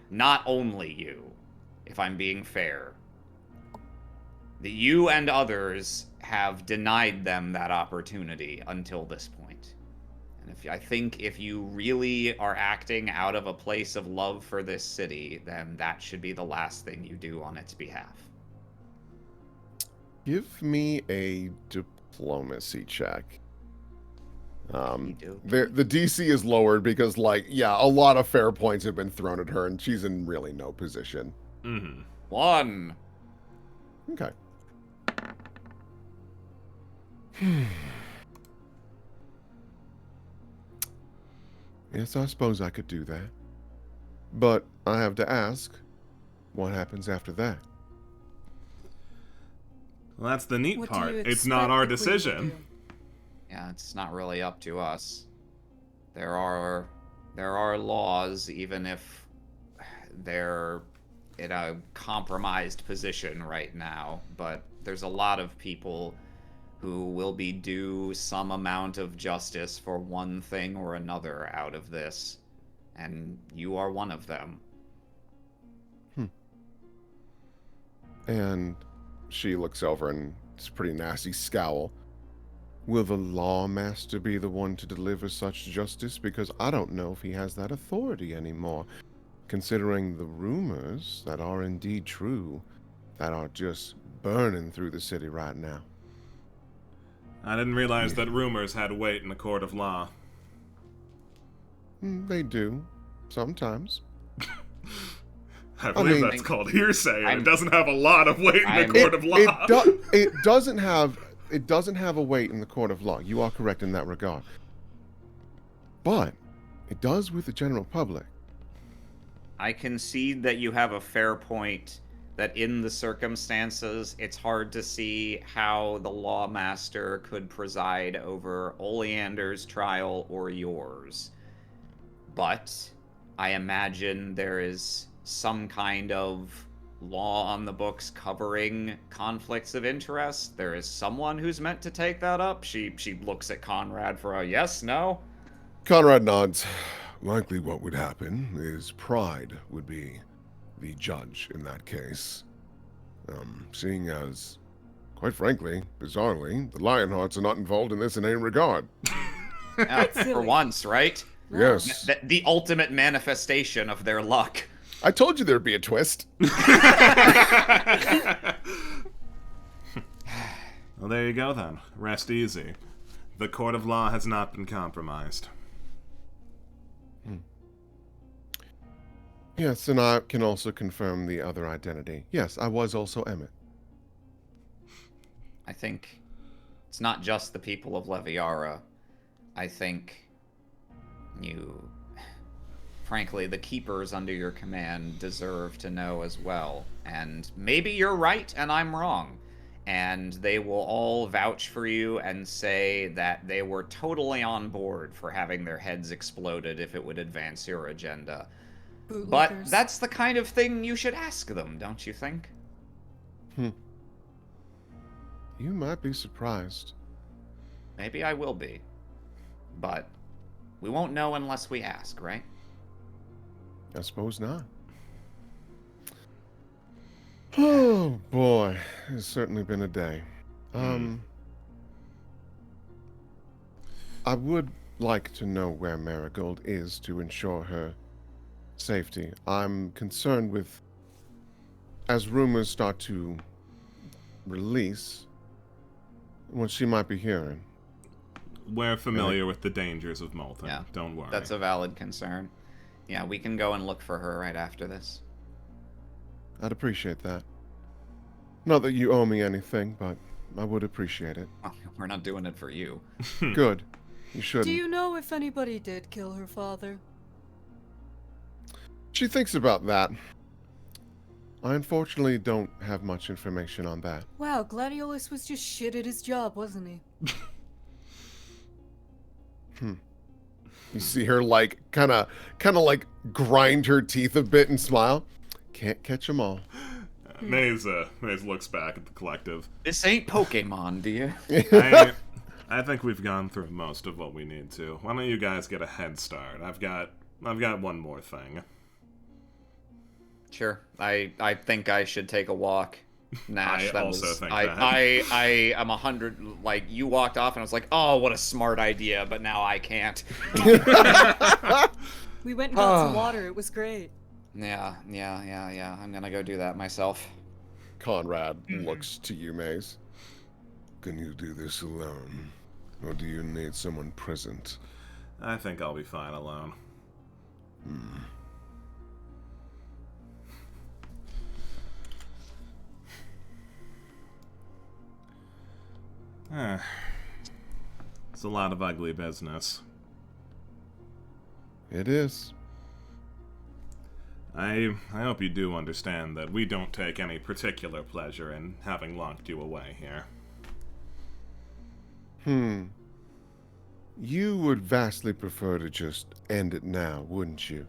not only you, if I'm being fair, that you and others have denied them that opportunity until this point. And I think if you really are acting out of a place of love for this city, then that should be the last thing you do on its behalf. Give me a diplomacy check. Okey-dokey. The DC is lowered because, like, yeah, a lot of fair points have been thrown at her, and she's in really no position. Mm-hmm. 1. Okay. Yes, I suppose I could do that. But I have to ask, what happens after that? Well, that's the neat What do part. you It's not expect our the queen to decision. do? Yeah, it's not really up to us. There are laws, even if they're in a compromised position right now, but there's a lot of people who will be due some amount of justice for one thing or another out of this, and you are one of them. And she looks over and it's a pretty nasty scowl. Will the lawmaster be the one to deliver such justice? Because I don't know if he has that authority anymore, considering the rumors that are indeed true that are just burning through the city right now. I didn't realize that rumors had weight in a court of law. They do, sometimes. I believe mean- that's called hearsay, and I'm- it doesn't have a lot of weight in I'm- a court of law. It doesn't have a weight in the court of law. You are correct in that regard. But it does with the general public. I concede that you have a fair point, that in the circumstances, it's hard to see how the lawmaster could preside over Oleander's trial or yours. But I imagine there is some kind of law on the books covering conflicts of interest. There is someone who's meant to take that up. She looks at Conrad for a yes, no? Conrad nods. Likely what would happen is Pride would be the judge in that case. Seeing as, quite frankly, bizarrely, the Lionhearts are not involved in this in any regard. Yeah, for silly. once, right? Yes. The ultimate manifestation of their luck. I told you there'd be a twist. Well, there you go then. Rest easy. The court of law has not been compromised. Yes, and I can also confirm the other identity. Yes, I was also Emmett. I think it's not just the people of Leviara. I think you... Frankly, the keepers under your command deserve to know as well. And maybe you're right and I'm wrong. And they will all vouch for you and say that they were totally on board for having their heads exploded if it would advance your agenda. But Bootlickers. that's the kind of thing you should ask them, don't you think? You might be surprised. Maybe I will be. But we won't know unless we ask, right? I suppose not. Oh boy, it's certainly been a day. I would like to know where Marigold is to ensure her safety. I'm concerned with, as rumors start to release, what she might be hearing. We're familiar with the dangers of Molten. Yeah, Don't worry. That's a valid concern. Yeah, we can go and look for her right after this. I'd appreciate that. Not that you owe me anything, but I would appreciate it. Well, we're not doing it for you. Good. You shouldn't. Do you know if anybody did kill her father? She thinks about that. I unfortunately don't have much information on that. Wow, Gladiolus was just shit at his job, wasn't he? You see her like kind of like grind her teeth a bit and smile. Can't catch them all. Maze looks back at the collective. This ain't Pokemon, dear. I think we've gone through most of what we need to. Why don't you guys get a head start? I've got one more thing. Sure. I think I should take a walk. Nash, I also think I, that. I am 100. Like, you walked off and I was like, oh, what a smart idea, but now I can't. We went and got some water. It was great. Yeah. I'm gonna go do that myself. Conrad looks to you, Maze. Can you do this alone? Or do you need someone present? I think I'll be fine alone. It's a lot of ugly business. It is. I hope you do understand that we don't take any particular pleasure in having locked you away here. You would vastly prefer to just end it now, wouldn't you?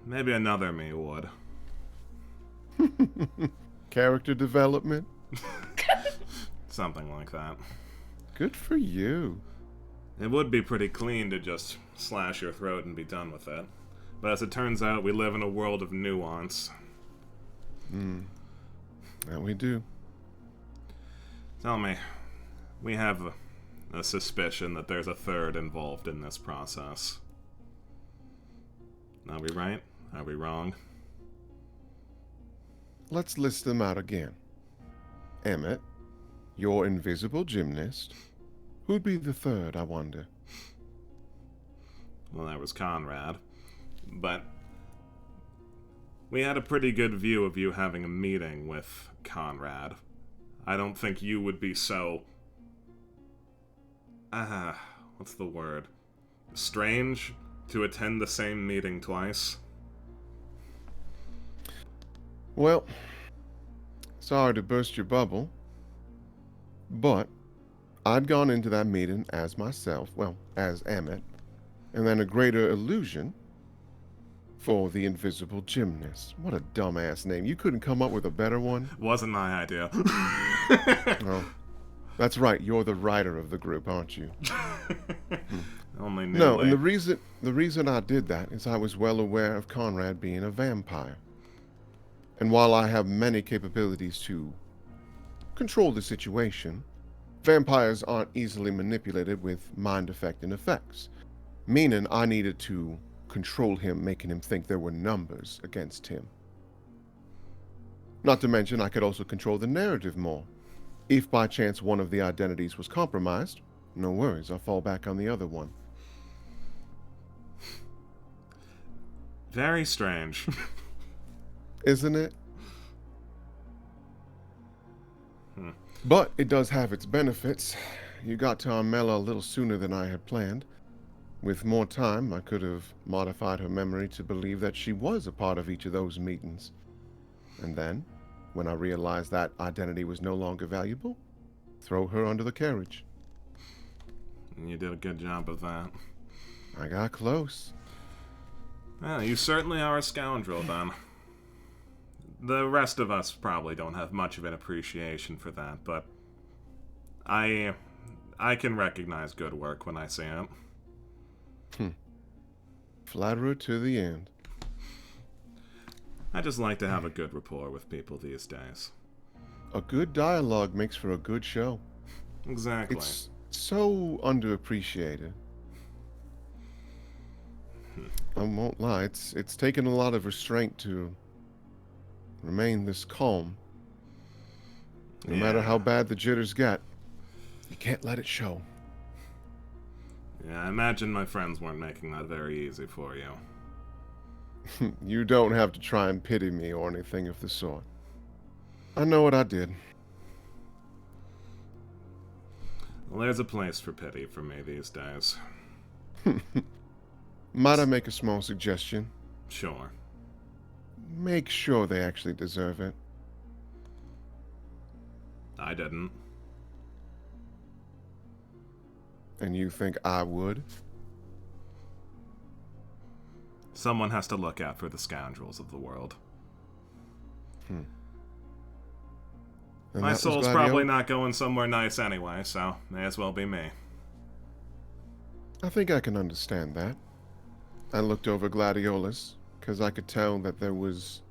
Maybe another me would. Character development? Something like that. Good for you. It would be pretty clean to just slash your throat and be done with it. But as it turns out, we live in a world of nuance. That we do. Tell me, we have a suspicion that there's a third involved in this process. Are we right? Are we wrong? Let's list them out again. Emmett, your invisible gymnast. Who'd be the third, I wonder? Well, that was Conrad. But we had a pretty good view of you having a meeting with Conrad. I don't think you would be so... what's the word? Strange to attend the same meeting twice? Well, sorry to burst your bubble, but I'd gone into that meeting as myself, well, as Emmett, and then a greater illusion for the invisible gymnast. What a dumbass name. You couldn't come up with a better one? Wasn't my idea. Oh, that's right. You're the writer of the group, aren't you? Only knew No, and late. the reason I did that is I was well aware of Conrad being a vampire. And while I have many capabilities to control the situation, vampires aren't easily manipulated with mind-affecting effects, meaning I needed to control him, making him think there were numbers against him. Not to mention, I could also control the narrative more. If by chance one of the identities was compromised, no worries, I'll fall back on the other one. Very strange. Isn't it? But it does have its benefits. You got to Armella a little sooner than I had planned. With more time, I could have modified her memory to believe that she was a part of each of those meetings. And then, when I realized that identity was no longer valuable, throw her under the carriage. You did a good job of that. I got close. Well, you certainly are a scoundrel, then. The rest of us probably don't have much of an appreciation for that, but I can recognize good work when I see it. Flatterer to the end. I just like to have a good rapport with people these days. A good dialogue makes for a good show. Exactly. It's so underappreciated. I won't lie, it's taken a lot of restraint to remain this calm. No matter how bad the jitters get, you can't let it show. Yeah, I imagine my friends weren't making that very easy for you. You don't have to try and pity me or anything of the sort. I know what I did. Well, there's a place for pity for me these days. Might I make a small suggestion? Sure. Make sure they actually deserve it. I didn't. And you think I would? Someone has to look out for the scoundrels of the world. And My that was soul's Gladio? probably not going somewhere nice anyway, so may as well be me. I think I can understand that. I looked over Gladiolus, because I could tell that there's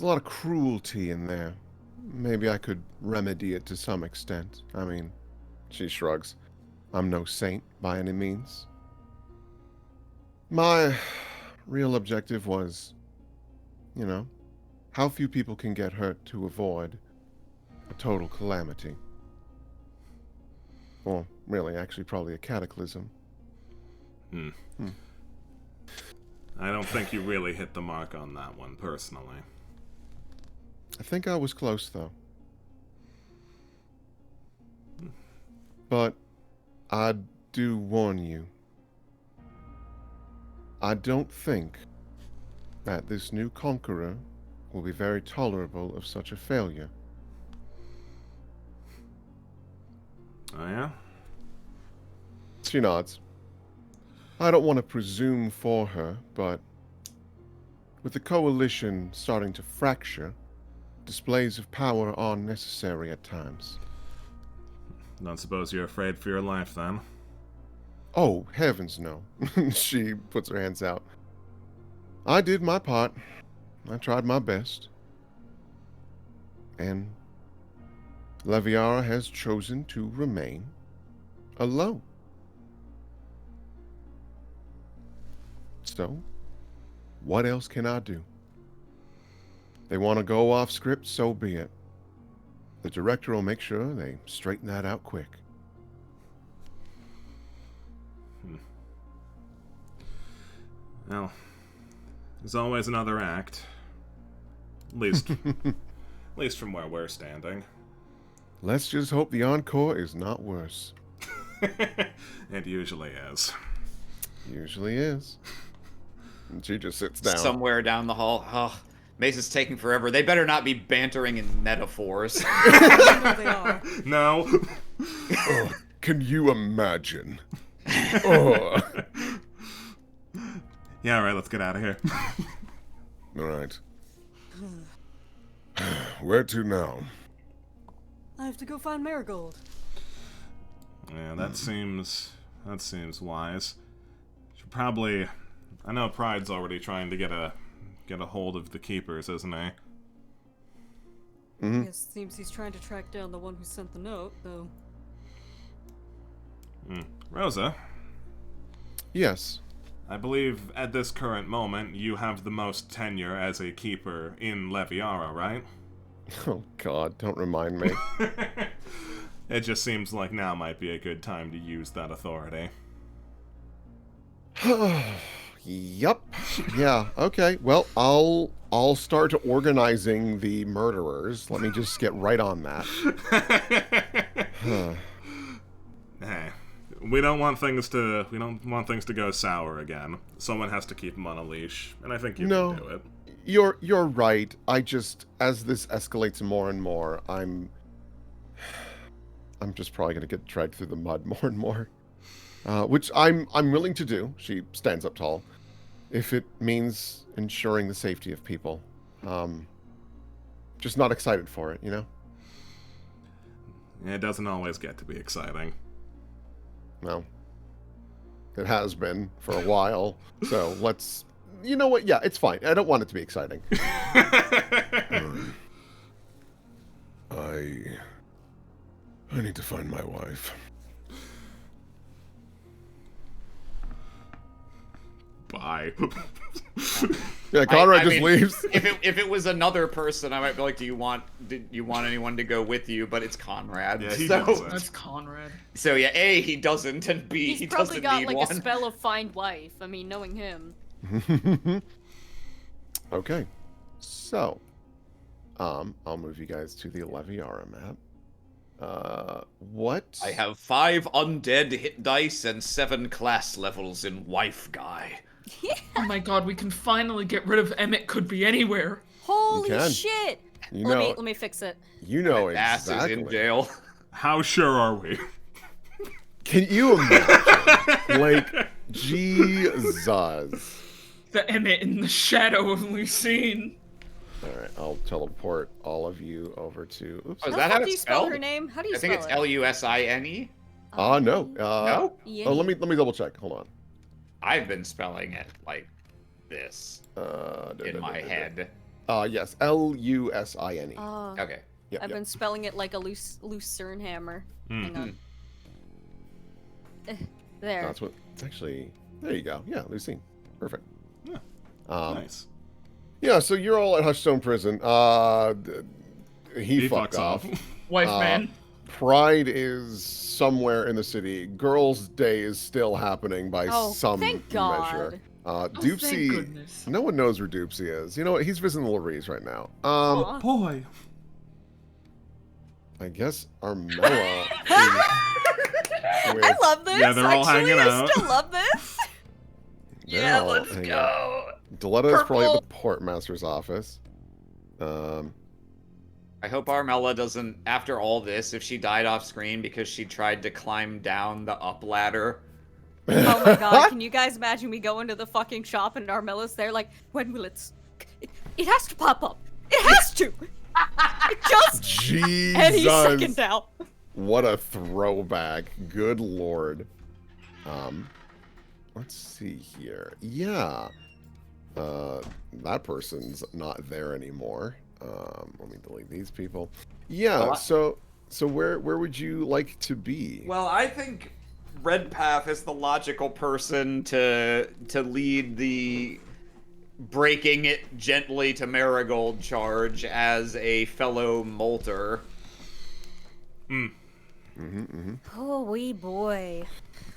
a lot of cruelty in there. Maybe I could remedy it to some extent. I mean, she shrugs. I'm no saint by any means. My real objective was, how few people can get hurt to avoid a total calamity. Or really, actually, probably a cataclysm. I don't think you really hit the mark on that one, personally. I think I was close, though. But I do warn you. I don't think that this new conqueror will be very tolerable of such a failure. Oh, yeah? She nods. I don't want to presume for her, but with the coalition starting to fracture, displays of power are necessary at times. Don't suppose you're afraid for your life, then? Oh, heavens no. She puts her hands out. I did my part. I tried my best. And Leviara has chosen to remain alone. So, what else can I do? They want to go off script, so be it. The director will make sure they straighten that out quick. Well, there's always another act. At least, at least from where we're standing. Let's just hope the encore is not worse. It usually is. Usually is. And she just sits down. Somewhere down the hall. Oh, Mace is taking forever. They better not be bantering in metaphors. No, they are. No. Oh, can you imagine? Oh. Yeah, alright, let's get out of here. All right. Where to now? I have to go find Marigold. Yeah, that seems wise. Should probably. I know Pride's already trying to get a hold of the keepers, isn't he? Mm-hmm. Yes, seems he's trying to track down the one who sent the note, though. Rosa, Yes. I believe at this current moment you have the most tenure as a keeper in Leviara, right? Oh, God, don't remind me. It just seems like now might be a good time to use that authority. Yup. Yeah, okay. Well, I'll start organizing the murderers. Let me just get right on that. Hey, we don't want things to go sour again. Someone has to keep them on a leash, and I think you can do it. You're right. I just, as this escalates more and more, I'm just probably gonna get dragged through the mud more and more, which I'm willing to do. She stands up tall, if it means ensuring the safety of people. Just not excited for it, you know. It doesn't always get to be exciting. No, it has been for a while. So let's. You know what? Yeah, it's fine. I don't want it to be exciting. I need to find my wife. Bye. Yeah, Conrad I just mean, leaves. If it was another person, I might be like, do you want anyone to go with you? But it's Conrad. Yeah, he so, doesn't. That's Conrad. so yeah, A, he doesn't, and B, He's he probably doesn't got need like one. a spell of find wife. I mean, knowing him. Okay, so I'll move you guys to the Leviara map. What? I have 5 undead hit dice and 7 class levels in wife guy. Oh my god, we can finally get rid of Emmett Could Be Anywhere. Holy can. shit! You let know, me fix it. you know Ass is in exactly. jail. How sure are we? Can you imagine? Like, Jesus. The Emmett in the shadow of Lucine. All right, I'll teleport all of you over to. Oops. Oh, is How that the how fuck do you it's spell spelled? her name? How do you I spell think it's it? Lusine. No. No? Oh, let me double check. Hold on. I've been spelling it like this in my head. Yes, Lusine. Okay. Yep, I've yep. been spelling it like a loose hammer. Hang on. There. That's what. It's actually. There you go. Yeah, Lucine. Perfect. Yeah. Nice. Yeah. So you're all at Hushstone Prison. He fucked fucks off. Wife man. Pride is somewhere in the city. Girls' Day is still happening by Oh, some thank God. measure. Thank Doopsie, goodness. no one knows where Doopsie is. You know what? He's visiting Lorries right now. Aw. Boy. I guess Armella is with... I love this. Yeah, they're all Actually, hanging I out. still love this. they're Yeah, all let's hanging out. go. Deletta is probably at Purple. the Portmaster's office. I hope Armella doesn't, after all this, if she died off screen because she tried to climb down the up ladder. Oh my God! Can you guys imagine we go into the fucking shop and Armella's there? Like, when will it has to pop up. It has to. It just any second Jesus. now. What a throwback. Good lord. Let's see here. Yeah. That person's not there anymore. Let me delete these people. Yeah, so where would you like to be? Well, I think Redpath is the logical person to lead the breaking it gently to Marigold charge as a fellow molter. Oh, wee boy.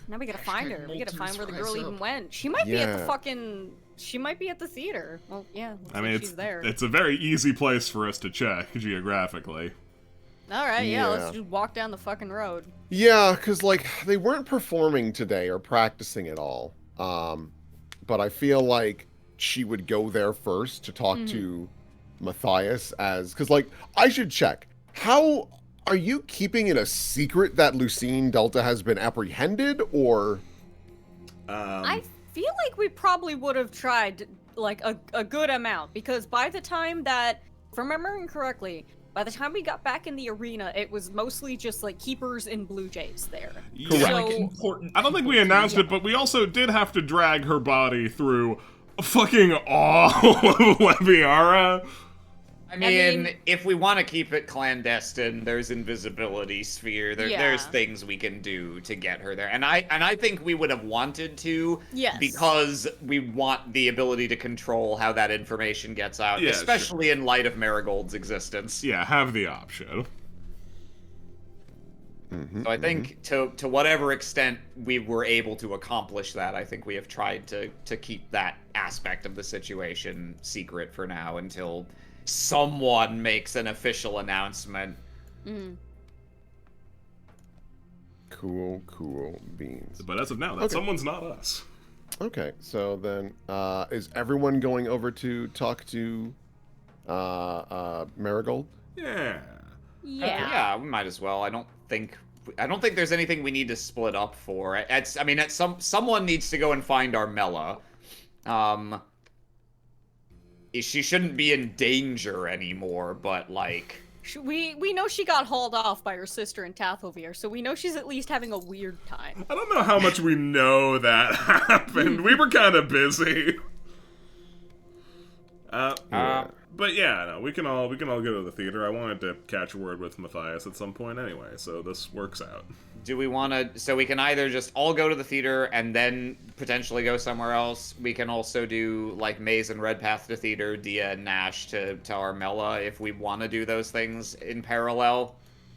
Now we gotta find her. We gotta find where the girl even went. She might be at the Yeah. fucking. She might be at the theater. Well, yeah. Looks I mean, like it's she's there. it's a very easy place for us to check geographically. All right, yeah. Let's Yeah. just walk down the fucking road. Yeah, because, like, they weren't performing today or practicing at all. But I feel like she would go there first to talk to Matthias because, like, I should check. How are you keeping it a secret that Lucine Delta has been apprehended, or... I feel like we probably would have tried like a good amount because by the time that, if I'm remembering correctly, by the time we got back in the arena, it was mostly just like keepers and Blue Jays there. Yeah. Like So- important. I don't think we announced it, but we also did have to drag her body through fucking all of Leviara. I mean, if we want to keep it clandestine, there's invisibility sphere. There's Yeah. things we can do to get her there, and I think we would have wanted to, Yes. because we want the ability to control how that information gets out, Yeah, especially in light of Marigold's existence. Yeah, have the option. So I think to whatever extent we were able to accomplish that, I think we have tried to keep that aspect of the situation secret for now until someone makes an official announcement. Cool beans. But as of now, that someone's not us. Okay, so then, is everyone going over to talk to Marigold? Yeah. Yeah. We might as well. I don't think there's anything we need to split up for. Someone needs to go and find Armella. She shouldn't be in danger anymore, but like, We know she got hauled off by her sister in Tathovir, so we know she's at least having a weird time. I don't know how much we know that happened. We were kind of busy. But yeah, no, we can all go to the theater. I wanted to catch a word with Matthias at some point anyway, so this works out. do we want to? So we can either just all go to the theater and then potentially go somewhere else. We can also do like Maze and Redpath to theater, Dia and Nash to Armella if we want to do those things in parallel.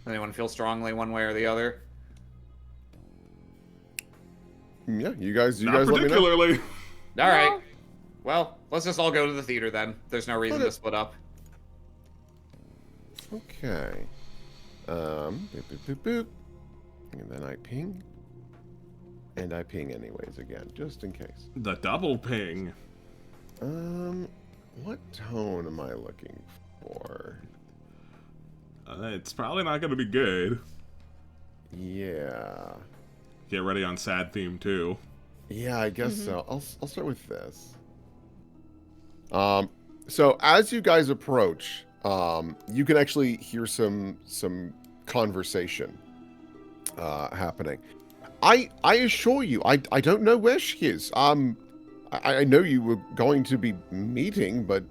Anyone feel strongly one way or the other? Yeah, you guys Not let me know. particularly. All right. Well, let's just all go to the theater then. There's no reason to split up. Okay. Boop, boop, boop, boop. And then I ping. And I ping anyways again, just in case. The double ping. What tone am I looking for? It's probably not going to be good. Yeah. Get ready on sad theme too. Yeah, I guess so. I'll start with this. So as you guys approach, you can actually hear some conversation happening. I assure you, I don't know where she is. I know you were going to be meeting, but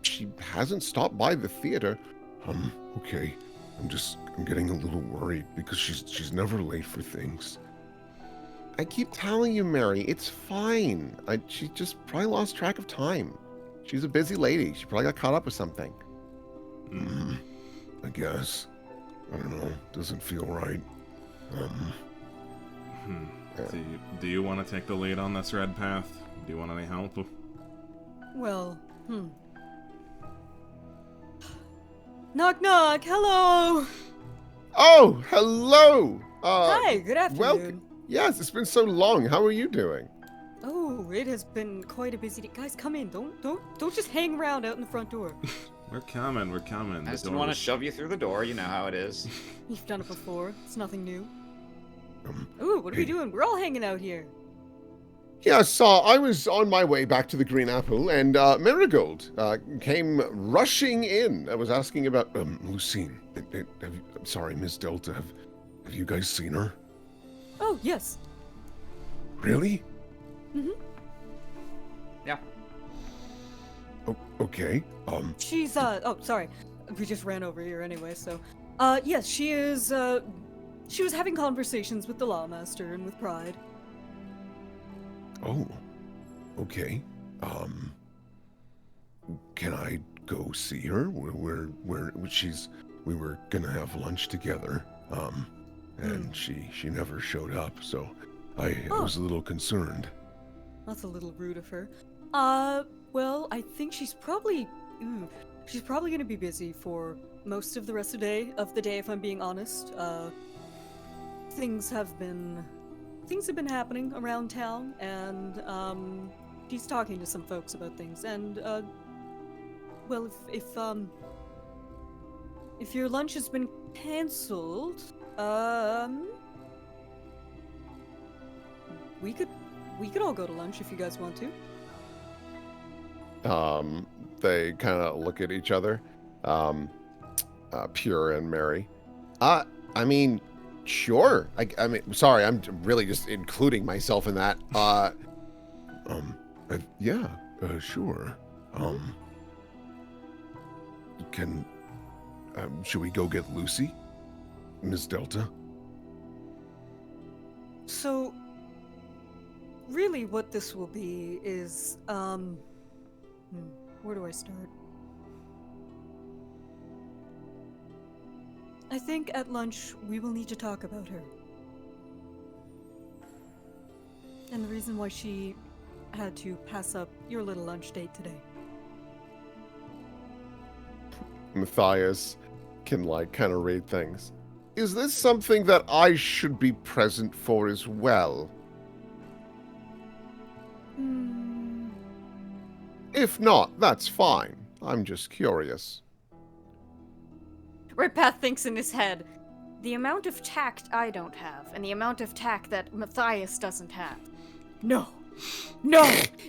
she hasn't stopped by the theater. Okay. I'm getting a little worried because she's never late for things. I keep telling you, Mary, it's fine. She just probably lost track of time. She's a busy lady. She probably got caught up with something. I guess. I don't know. Doesn't feel right. Do you want to take the lead on this red path? Do you want any help? Well, Knock knock, hello! Oh, hello! Hi, good afternoon. Welcome. Yes, it's been so long. How are you doing? Oh, it has been quite a busy day. Guys, come in. Don't just hang around out in the front door. We're coming. I just want to shove you through the door. You know how it is. You've done it before. It's nothing new. Ooh, what are we doing? We're all hanging out here. Yeah, so I was on my way back to the Green Apple, and Marigold came rushing in. I was asking about Lucine. I'm sorry, Miss Delta. Have you guys seen her? Oh, yes. Really? Mm-hmm. Yeah. Oh, okay. She's oh, sorry. We just ran over here anyway, so yes, she is she was having conversations with the Lawmaster and with Pride. Oh. Okay. Can I go see her? We were gonna have lunch together. And she never showed up, so I was a little concerned. That's a little rude of her. Well, I think she's probably gonna be busy for most of the rest of the day, if I'm being honest. Things have been happening around town, and she's talking to some folks about things. And well, if your lunch has been cancelled, we could all go to lunch if you guys want to. They kind of look at each other, Pure and Mary. I mean, sure. I mean, sorry, I'm really just including myself in that. Yeah, sure. Should we go get Lucy, Miss Delta? So, really what this will be is, where do I start? I think at lunch we will need to talk about her. And the reason why she had to pass up your little lunch date today. Matthias can, like, kind of read things. Is this something that I should be present for as well? If not, that's fine. I'm just curious. Redpath thinks in his head, the amount of tact I don't have, and the amount of tact that Matthias doesn't have. No,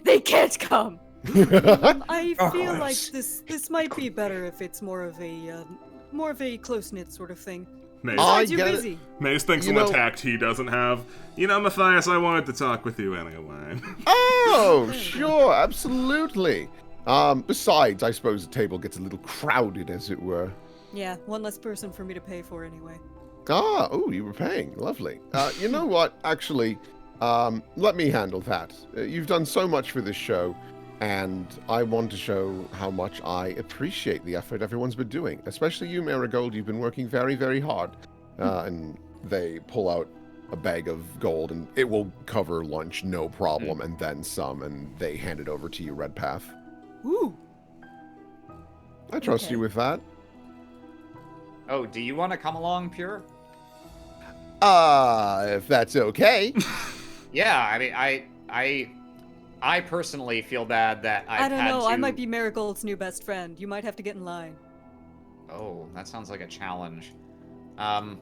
they can't come. I feel like this might be better if it's more of a close-knit sort of thing. Besides, you're busy. Mace thinks of the tact he doesn't have. You know, Matthias, I wanted to talk with you anyway. Oh, sure, absolutely. Besides, I suppose the table gets a little crowded, as it were. Yeah, one less person for me to pay for anyway. Oh, you were paying. Lovely. You know what? Actually, let me handle that. You've done so much for this show, and I want to show how much I appreciate the effort everyone's been doing. Especially you, Marigold. You've been working very, very hard. And they pull out a bag of gold, and it will cover lunch, no problem, and then some, and they hand it over to you, Redpath. Ooh. I trust you with that. Oh, do you want to come along, Pure? If that's okay. Yeah, I mean, I personally feel bad that I don't know. I might be Marigold's new best friend. You might have to get in line. Oh, that sounds like a challenge. That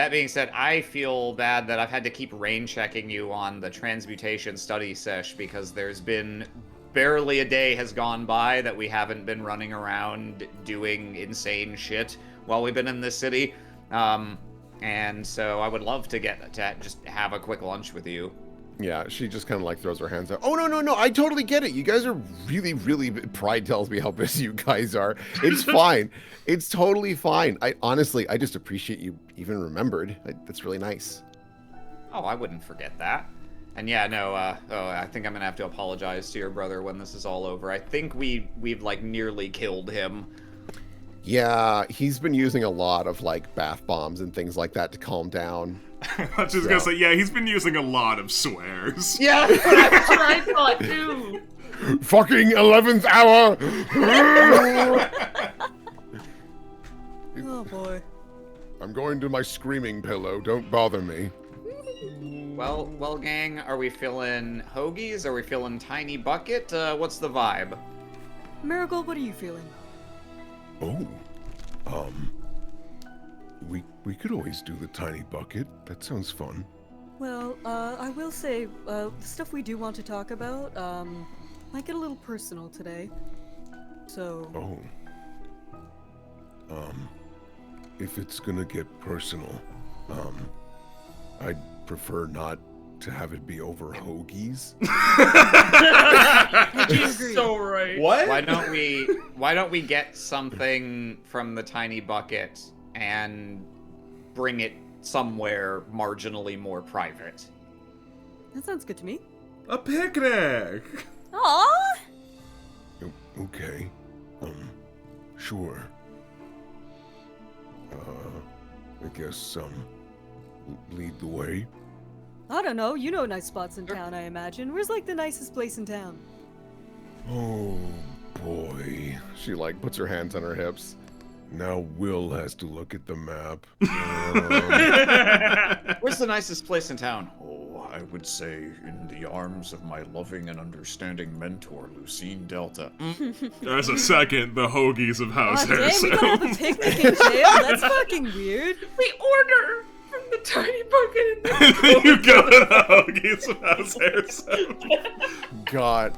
being said, I feel bad that I've had to keep rain checking you on the transmutation study sesh because there's been barely a day has gone by that we haven't been running around doing insane shit while we've been in this city. And so I would love to get to just have a quick lunch with you. Yeah, she just kind of like throws her hands up. Oh, no, I totally get it. You guys are really, really, Pride tells me how busy you guys are. It's fine. It's totally fine. I just appreciate you even remembered. That's really nice. Oh, I wouldn't forget that. And yeah, no, I think I'm gonna have to apologize to your brother when this is all over. I think we've like nearly killed him. Yeah, he's been using a lot of like bath bombs and things like that to calm down. I was just gonna say, yeah, he's been using a lot of swears. Yeah, That's what I thought too. Fucking 11th hour! Oh boy. I'm going to my screaming pillow. Don't bother me. Well, gang, are we feeling hoagies? Are we feeling tiny bucket? What's the vibe? Marigold, what are you feeling? Oh, we could always do the tiny bucket. That sounds fun. Well, I will say, the stuff we do want to talk about, might get a little personal today. So... Oh. If it's gonna get personal, I'd prefer not to have it be over hoagies. I do agree. So right. What? Why don't we get something from the tiny bucket and bring it somewhere marginally more private? That sounds good to me. A picnic! Aww. Okay. Sure. I guess, lead the way. I don't know, you know nice spots in town, I imagine. Where's like the nicest place in town? Oh, boy. She, like, puts her hands on her hips. Now Will has to look at the map. Where's the nicest place in town? Oh, I would say in the arms of my loving and understanding mentor, Lucine Delta. There's a second, the hoagies of House Dang, we Harrison. gotta have a picnic in jail? That's fucking weird. We order from the tiny bucket and And then you go to the hoagies of House Harrison. God.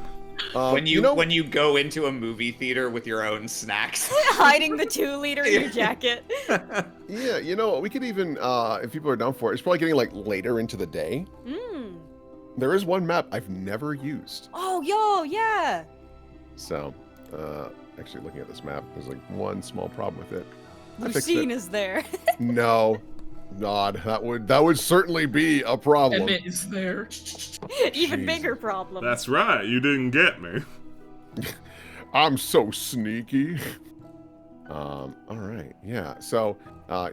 When you know, when you go into a movie theater with your own snacks. Hiding the 2-liter in your jacket. yeah, you know, we could even, if people are down for it, it's probably getting, like, later into the day. Mm. There is one map I've never used. Oh, yo, yeah. So, actually looking at this map, there's, like, one small problem with it. I fixed Lucine it. is there. No. God, that would certainly be a problem. and it is there. Even Jeez. bigger problem. That's right, you didn't get me. I'm so sneaky. All right, yeah. So,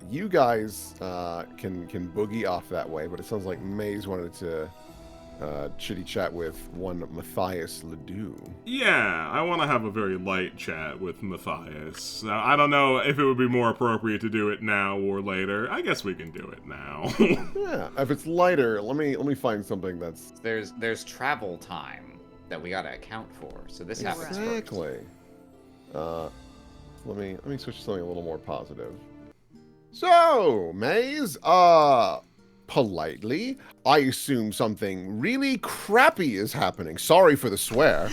you guys can boogie off that way, but it sounds like Maze wanted to chitty chat with one Matthias Ledoux. Yeah, I want to have a very light chat with Matthias. Now, I don't know if it would be more appropriate to do it now or later. I guess we can do it now. Yeah, if it's lighter, let me find something that's There's travel time that we gotta account for. So this happens first. exactly. Let me switch to something a little more positive. So, Maze, politely, I assume something really crappy is happening. Sorry for the swear.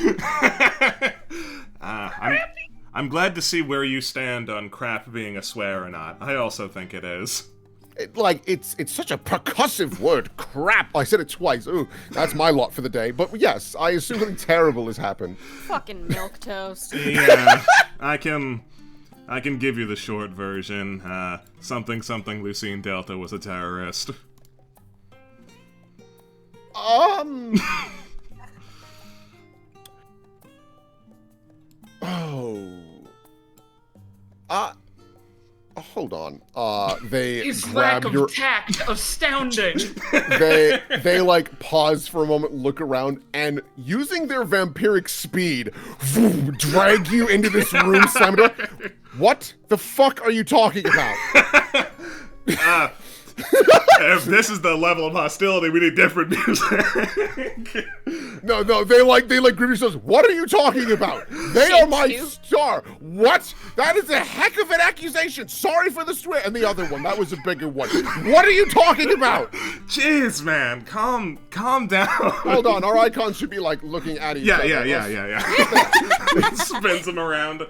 I'm glad to see where you stand on crap being a swear or not. I also think it is. It's such a percussive word, crap. I said it twice. Ooh, that's my lot for the day. But yes, I assume something terrible has happened. Fucking milquetoast. Yeah, I can give you the short version. Something Lucine Delta was a terrorist. Hold on. They His lack grab of your... tact astounding. They like pause for a moment, look around, and using their vampiric speed, drag you into this room, slam the door. What the fuck are you talking about? If this is the level of hostility, we need different music. No, they grip yourselves. What are you talking about? They are my star. What? That is a heck of an accusation. Sorry for the swear. And the other one, that was a bigger one. What are you talking about? Jeez, man, calm down. Hold on, our icons should be like looking at each other. Yeah. Spins them around.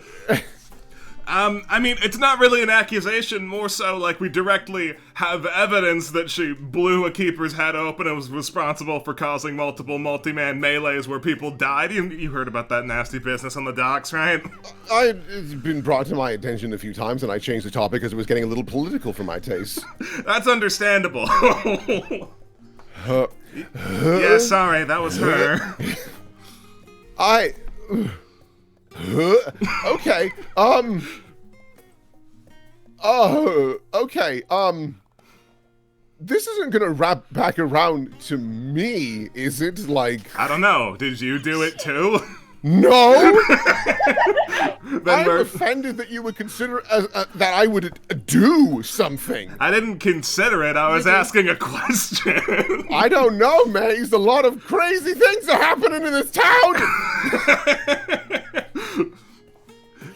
I mean, it's not really an accusation, more so like we directly have evidence that she blew a keeper's head open and was responsible for causing multiple multi-man melees where people died. You heard about that nasty business on the docks, right? It's been brought to my attention a few times, and I changed the topic because it was getting a little political for my taste. That's understandable. Yeah, sorry, that was her. Okay, Oh, okay. This isn't gonna wrap back around to me, is it? Like, I don't know. Did you do it too? no. Then I'm we're- offended that you would consider that I would do something. I didn't consider it. I was asking a question. I don't know, Maze. A lot of crazy things are happening in this town.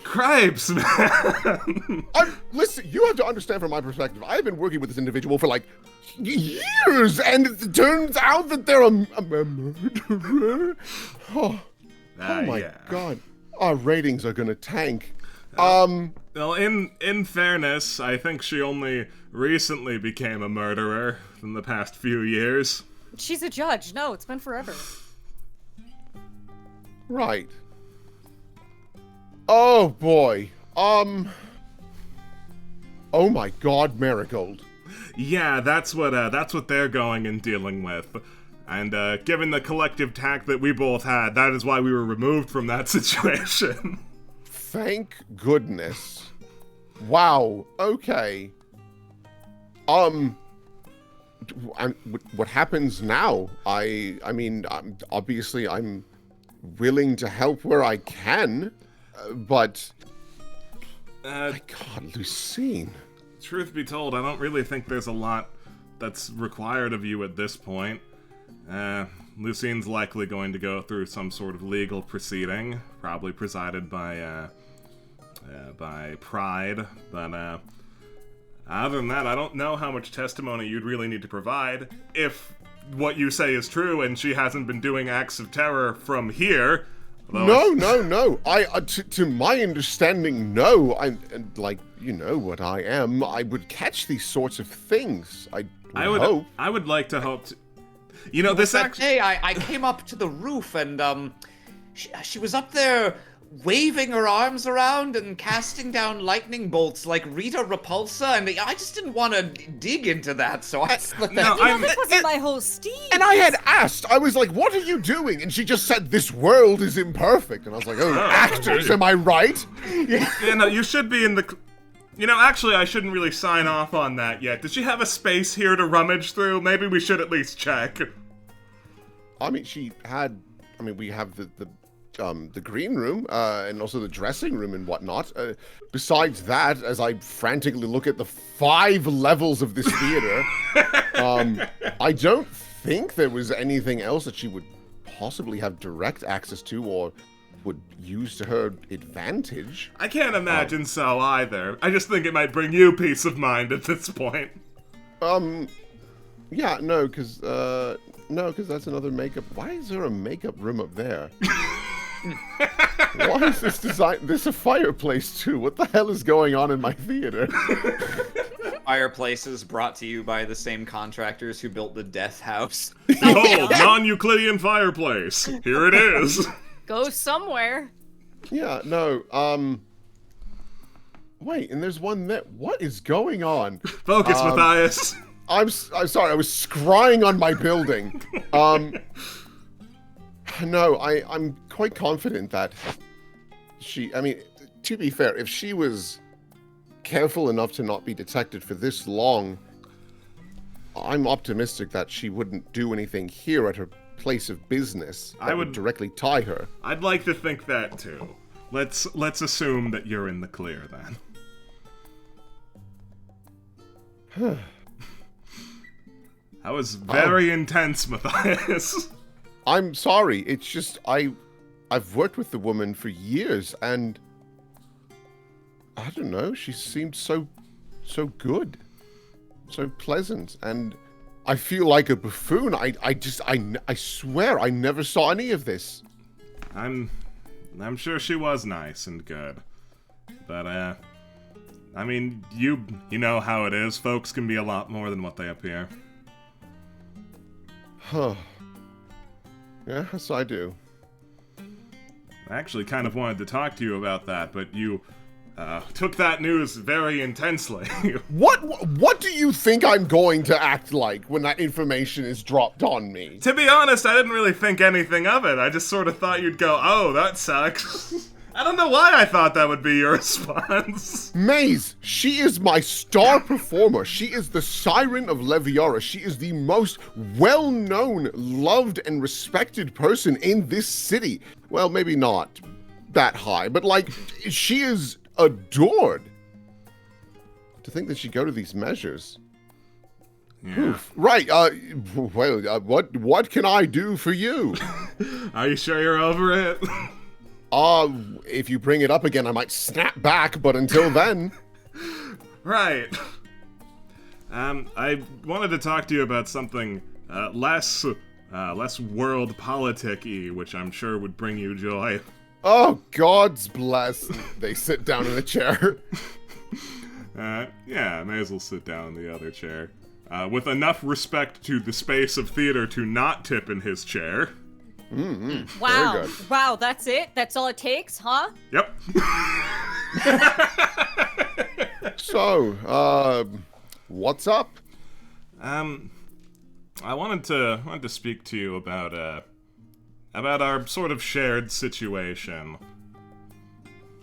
Cripes, man. Listen, you have to understand from my perspective. I've been working with this individual for like years, and it turns out that they're a murderer. Oh my yeah. god, our ratings are gonna tank. Well, in fairness, I think she only recently became a murderer in the past few years. She's a judge. No, it's been forever. Right. Oh boy. Oh my god, Marigold. Yeah, that's what they're going and dealing with. And given the collective tact that we both had, that is why we were removed from that situation. Thank goodness. Wow. Okay. What happens now? I mean, obviously I'm willing to help where I can, but my God, Lucine. Truth be told, I don't really think there's a lot that's required of you at this point. Lucine's likely going to go through some sort of legal proceeding, probably presided by Pride, but other than that, I don't know how much testimony you'd really need to provide if what you say is true and she hasn't been doing acts of terror from here. No. To my understanding, no. I'm like, you know what I am. I would catch these sorts of things. I would hope. I would like to hope to. You know, this actually. Hey, I came up to the roof and she was up there waving her arms around and casting down lightning bolts like Rita Repulsa, and I just didn't want to dig into that, so I split that. This wasn't my whole steam. And I had asked, I was like, what are you doing? And she just said, this world is imperfect. And I was like, oh, actors, am I right? Yeah, no, you should be in the. You know, actually, I shouldn't really sign off on that yet. Does she have a space here to rummage through? Maybe we should at least check. I mean, we have the green room, and also the dressing room and whatnot. Besides that, as I frantically look at the 5 levels of this theater, I don't think there was anything else that she would possibly have direct access to or would use to her advantage. I can't imagine so either. I just think it might bring you peace of mind at this point. Yeah, no, because that's another makeup. Why is there a makeup room up there? Why is this design? There's a fireplace too. What the hell is going on in my theater? Fireplaces brought to you by the same contractors who built the Death House. Behold, non-Euclidean fireplace. Here it is. Go somewhere. Yeah, no, wait, and there's one there. What is going on? Focus, Matthias. I'm sorry, I was scrying on my building. No, I'm quite confident that I mean, to be fair, if she was careful enough to not be detected for this long, I'm optimistic that she wouldn't do anything here at her place of business that would directly tie her. I'd like to think that too. Let's assume that you're in the clear then. That was very intense, Matthias. I'm sorry. It's just I've worked with the woman for years, and I don't know. She seemed so good, so pleasant, and I feel like a buffoon. I swear I never saw any of this. I'm sure she was nice and good, but I mean, you know how it is. Folks can be a lot more than what they appear. Huh. Yes, I do. I actually kind of wanted to talk to you about that, but you took that news very intensely. What do you think I'm going to act like when that information is dropped on me? To be honest, I didn't really think anything of it. I just sort of thought you'd go, oh, that sucks. I don't know why I thought that would be your response. Maze, she is my star performer. She is the Siren of Leviara. She is the most well-known, loved, and respected person in this city. Well, maybe not that high, but like, she is adored. To think that she'd go to these measures. Yeah. Oof. Right, what can I do for you? Are you sure you're over it? If you bring it up again, I might snap back, but until then... Right. I wanted to talk to you about something less world politic-y, which I'm sure would bring you joy. Oh, God's bless. They sit down in a chair. Yeah, may as well sit down in the other chair. With enough respect to the space of theater to not tip in his chair. Mm-hmm. Wow. Very good. Wow, that's it? That's all it takes, huh? Yep. So, what's up? I wanted to speak to you about our sort of shared situation.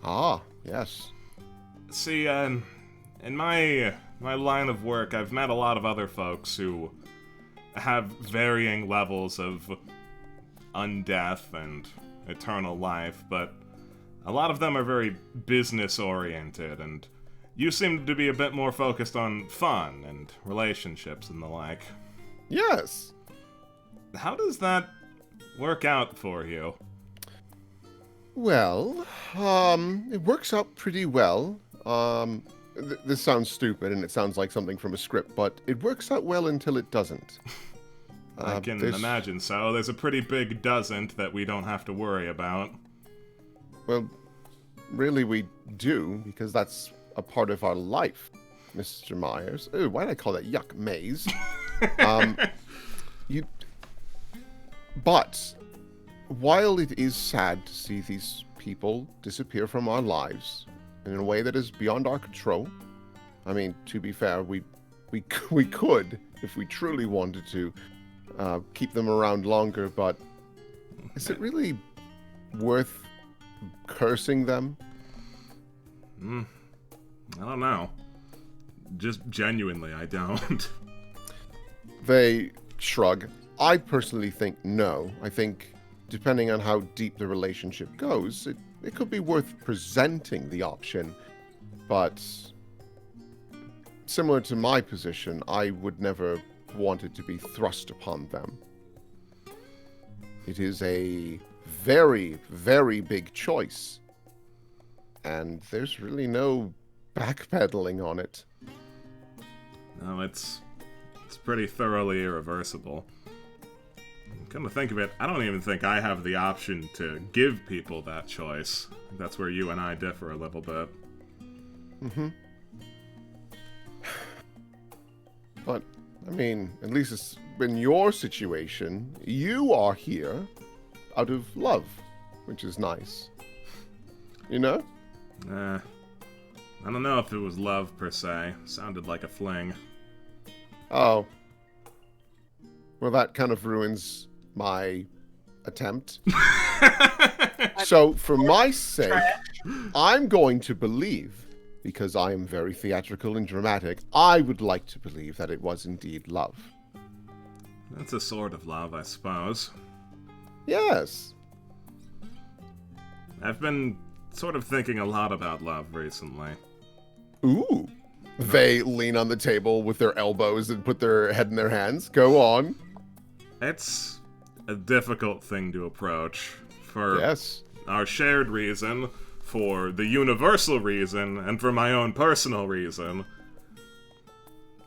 Ah, yes. See, in my line of work, I've met a lot of other folks who have varying levels of undeath and eternal life, but a lot of them are very business-oriented, and you seem to be a bit more focused on fun and relationships and the like. Yes. How does that work out for you? Well, it works out pretty well. This sounds stupid, and it sounds like something from a script, but it works out well until it doesn't. I can imagine so. There's a pretty big doesn't that we don't have to worry about. Well, really we do, because that's a part of our life, Mr. Myers. Oh, why did I call that yuck, Maze? But, while it is sad to see these people disappear from our lives in a way that is beyond our control, I mean, to be fair, we could, if we truly wanted to, keep them around longer, but is it really worth cursing them? I don't know. Just genuinely, I don't. They shrug. I personally think no. I think, depending on how deep the relationship goes, it could be worth presenting the option, but similar to my position, I would never want it to be thrust upon them. It is a very, very big choice, and there's really no backpedaling on it. No, it's pretty thoroughly irreversible. Come to think of it, I don't even think I have the option to give people that choice. That's where you and I differ a little bit. Mm-hmm. But, I mean, at least it's in your situation, you are here out of love, which is nice. You know? I don't know if it was love, per se. Sounded like a fling. Oh. Well, that kind of ruins my attempt. So, for my sake, I'm going to believe, because I am very theatrical and dramatic, I would like to believe that it was indeed love. That's a sort of love, I suppose. Yes. I've been sort of thinking a lot about love recently. Ooh. They lean on the table with their elbows and put their head in their hands. Go on. It's a difficult thing to approach for Yes. our shared reason, for the universal reason, and for my own personal reason.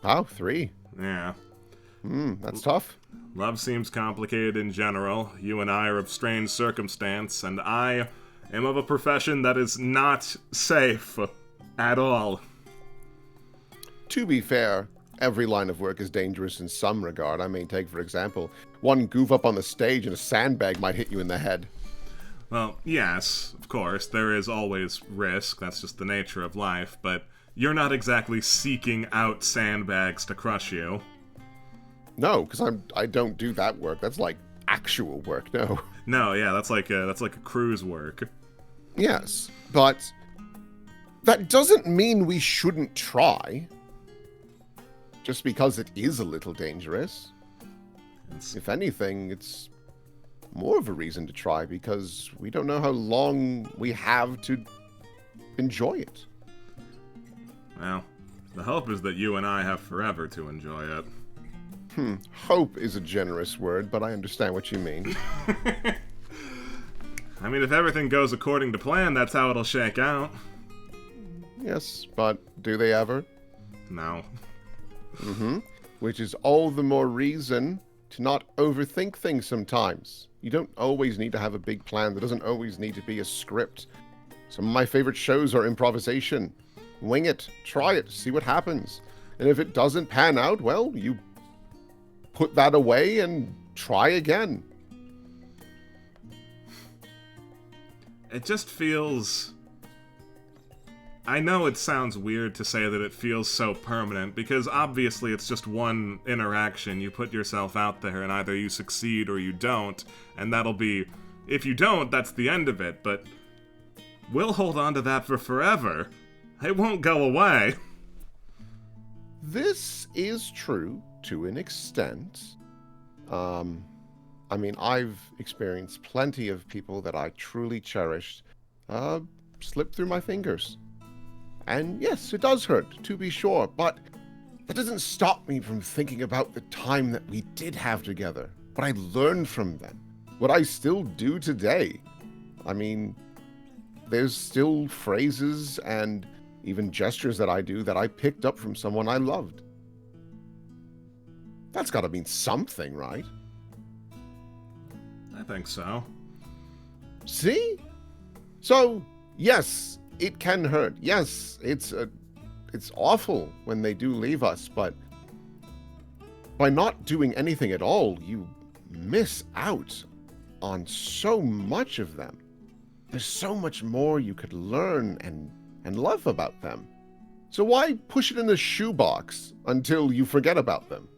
Wow, 3. Yeah. That's tough. Love seems complicated in general. You and I are of strange circumstance, and I am of a profession that is not safe at all. To be fair, every line of work is dangerous in some regard. I mean, take for example, one goof up on the stage and a sandbag might hit you in the head. Well, yes, of course, there is always risk. That's just the nature of life, but you're not exactly seeking out sandbags to crush you. No, because I don't do that work. That's like actual work. No. No, yeah, that's like a cruise work. Yes, but that doesn't mean we shouldn't try. Just because it is a little dangerous. If anything, it's more of a reason to try because we don't know how long we have to enjoy it. Well, the hope is that you and I have forever to enjoy it. Hope is a generous word, but I understand what you mean. I mean, if everything goes according to plan, that's how it'll shake out. Yes, but do they ever? No. Which is all the more reason to not overthink things sometimes. You don't always need to have a big plan. There doesn't always need to be a script. Some of my favorite shows are improvisation. Wing it, try it, see what happens. And if it doesn't pan out, well, you put that away and try again. It just feels... I know it sounds weird to say that it feels so permanent, because obviously it's just one interaction. You put yourself out there, and either you succeed or you don't, and that'll be... If you don't, that's the end of it, but we'll hold on to that for forever. It won't go away. This is true to an extent. I mean, I've experienced plenty of people that I truly cherished slip through my fingers. And yes, it does hurt, to be sure, but that doesn't stop me from thinking about the time that we did have together, what I learned from them, what I still do today. I mean, there's still phrases and even gestures that I do that I picked up from someone I loved. That's gotta mean something, right? I think so. See? So, yes, it can hurt. Yes, it's awful when they do leave us, but by not doing anything at all, you miss out on so much of them. There's so much more you could learn and love about them. So why push it in a shoebox until you forget about them?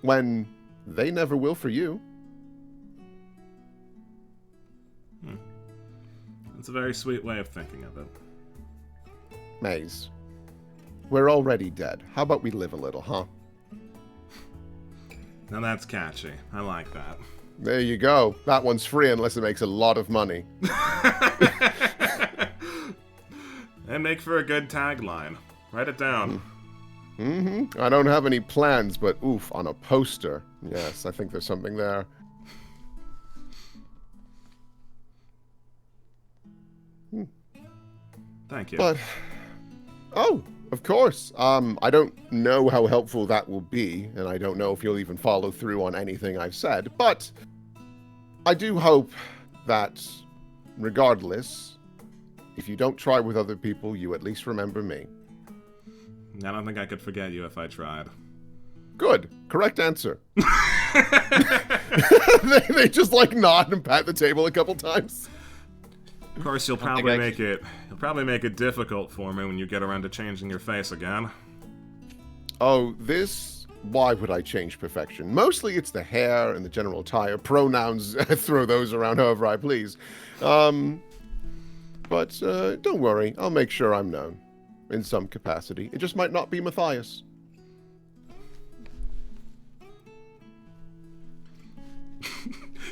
When they never will for you. It's a very sweet way of thinking of it. Maze, we're already dead. How about we live a little, huh? Now that's catchy. I like that. There you go. That one's free unless it makes a lot of money. And make for a good tagline. Write it down. I don't have any plans, but oof, on a poster. Yes, I think there's something there. Thank you. But, oh, of course. I don't know how helpful that will be, and I don't know if you'll even follow through on anything I've said, but I do hope that, regardless, if you don't try with other people, you at least remember me. I don't think I could forget you if I tried. Good. Correct answer. they just like nod and pat the table a couple times. Of course, you'll probably make it difficult for me when you get around to changing your face again. Oh, why would I change perfection? Mostly it's the hair and the general attire. Pronouns, throw those around however I please. But don't worry, I'll make sure I'm known. In some capacity. It just might not be Matthias.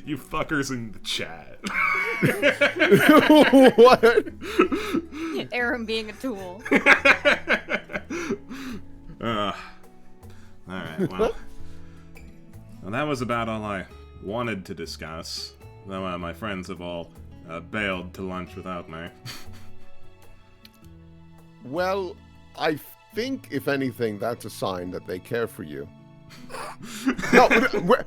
You fuckers in the chat. What? Aaron being a tool. Alright, well, that was about all I wanted to discuss. Though my friends have all bailed to lunch without me. Well, I think, if anything, that's a sign that they care for you.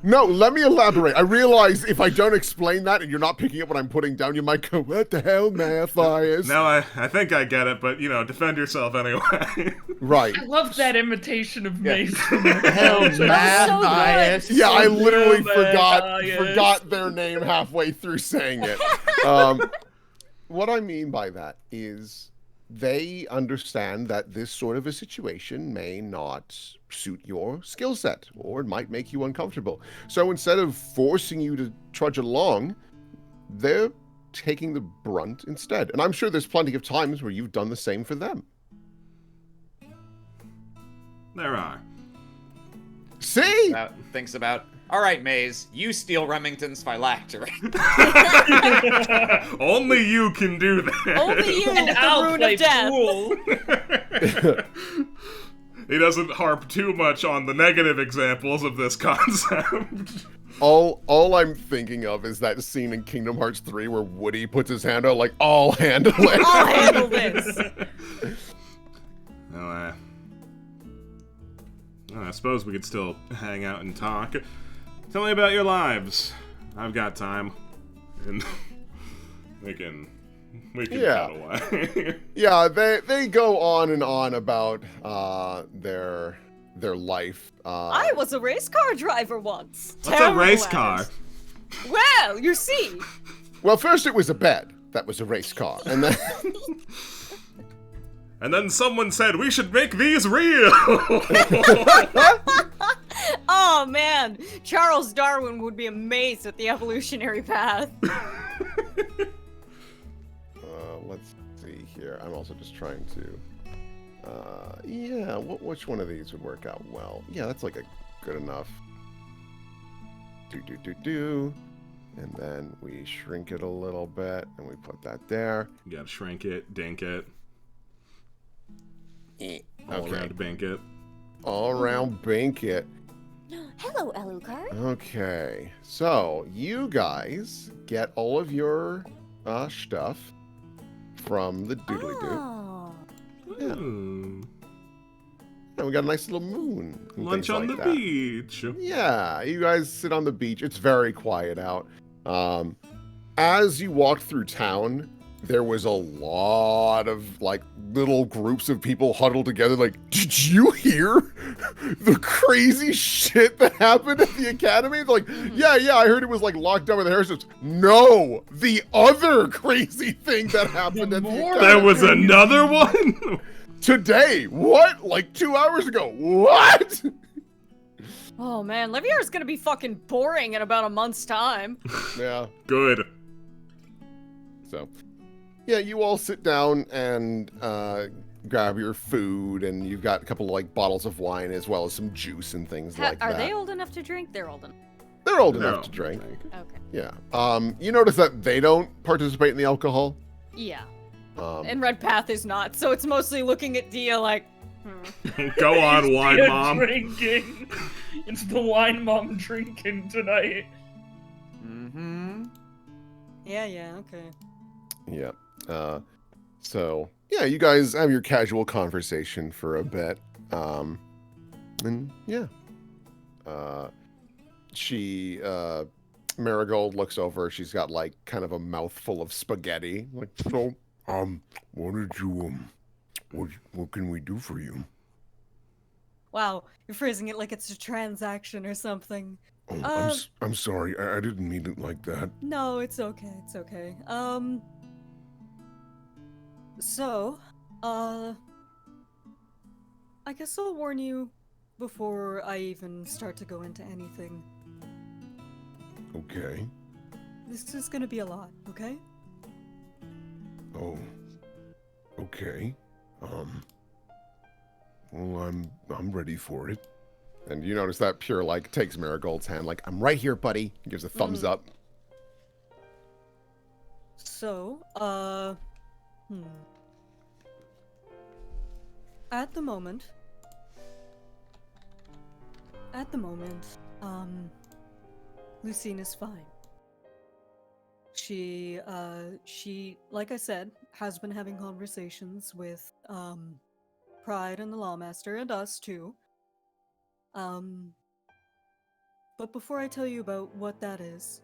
No, let me elaborate. I realize if I don't explain that and you're not picking up what I'm putting down, you might go, what the hell, Matthias? No, I think I get it, but, defend yourself anyway. Right. I love that imitation of Mason. Hell, Matthias. Yeah, I literally Matthias. forgot their name halfway through saying it. What I mean by that is they understand that this sort of a situation may not suit your skill set, or it might make you uncomfortable. So instead of forcing you to trudge along, they're taking the brunt instead. And I'm sure there's plenty of times where you've done the same for them. There are. See? Thinks about, all right, Maze, you steal Remington's phylactery. Only you can do that. Only you, And the I'll rune play of death. pool. He doesn't harp too much on the negative examples of this concept. All I'm thinking of is that scene in Kingdom Hearts 3 where Woody puts his hand out like, I'll handle it. I'll handle this. Well, I suppose we could still hang out and talk. Tell me about your lives. I've got time. And we can cut away. Yeah, they go on and on about their life. I was a race car driver once. What's a Terrible race at car? it. Well, you see. Well, first it was a bed. That was a race car. And then And then someone said we should make these real. Oh man, Charles Darwin would be amazed at the evolutionary path. let's see here. I'm also just trying to yeah, which one of these would work out well? Yeah, that's like a good enough. Do. And then we shrink it a little bit, and we put that there. You gotta shrink it, dink it. All Okay. around bank it. All around bank it. Hello, Alucard. Okay, so you guys get all of your stuff from the doodly doo. Oh. Yeah. Hmm. And we got a nice little moon. and Lunch things on like the that. beach. Yeah, you guys sit on the beach. It's very quiet out. As you walked through town, there was a lot of like little groups of people huddled together. Like, did you hear the crazy shit that happened at the academy? They're like, yeah, I heard it was like locked down with the Harrisons. No, the other crazy thing that happened at the academy. There was another one? Today. What? Like 2 hours ago. What? Oh man, Livier's gonna be fucking boring in about a month's time. Yeah. Good. So, yeah, you all sit down and grab your food, and you've got a couple of like bottles of wine as well as some juice and things like Are that. they old enough to drink? They're old enough. They're old No. enough to drink. Okay. Yeah. You notice that they don't participate in the alcohol. Yeah. Um, And Red Path is not, so it's mostly looking at Dia like, Go on, wine Dia mom. Drinking. It's the wine mom drinking tonight. Mm-hmm. yeah, okay. yeah. So yeah, you guys have your casual conversation for a bit. And yeah. She Marigold looks over. She's got like kind of a mouthful of spaghetti. Like, so, what did you what can we do for you? Wow, you're phrasing it like it's a transaction or something. Oh, I'm sorry. I didn't mean it like that. No, it's okay. It's okay. So, I guess I'll warn you before I even start to go into anything. Okay. This is gonna be a lot, okay? Oh. Okay. Well, I'm ready for it. And you notice that Pure like takes Marigold's hand, like, I'm right here, buddy. He gives a thumbs up. So, At the moment, Lucine is fine. She, like I said, has been having conversations with, Pride and the Lawmaster and us too. But before I tell you about what that is,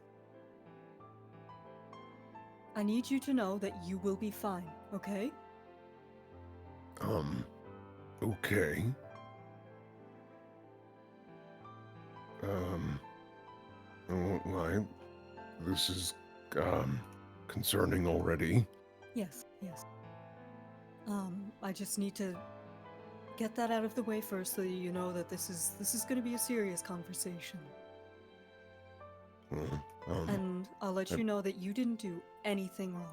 I need you to know that you will be fine, okay? Okay. I won't lie. This is, concerning already. Yes. I just need to get that out of the way first so that you know that this is gonna be a serious conversation. And I'll let you know that you didn't do anything wrong.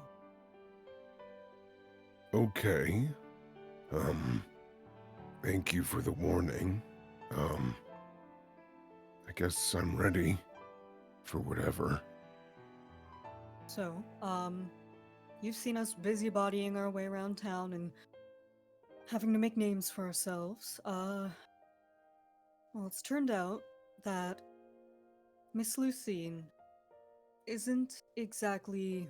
Okay. Thank you for the warning. I guess I'm ready for whatever. So, you've seen us busybodying our way around town and having to make names for ourselves. Well, it's turned out that Miss Lucine isn't exactly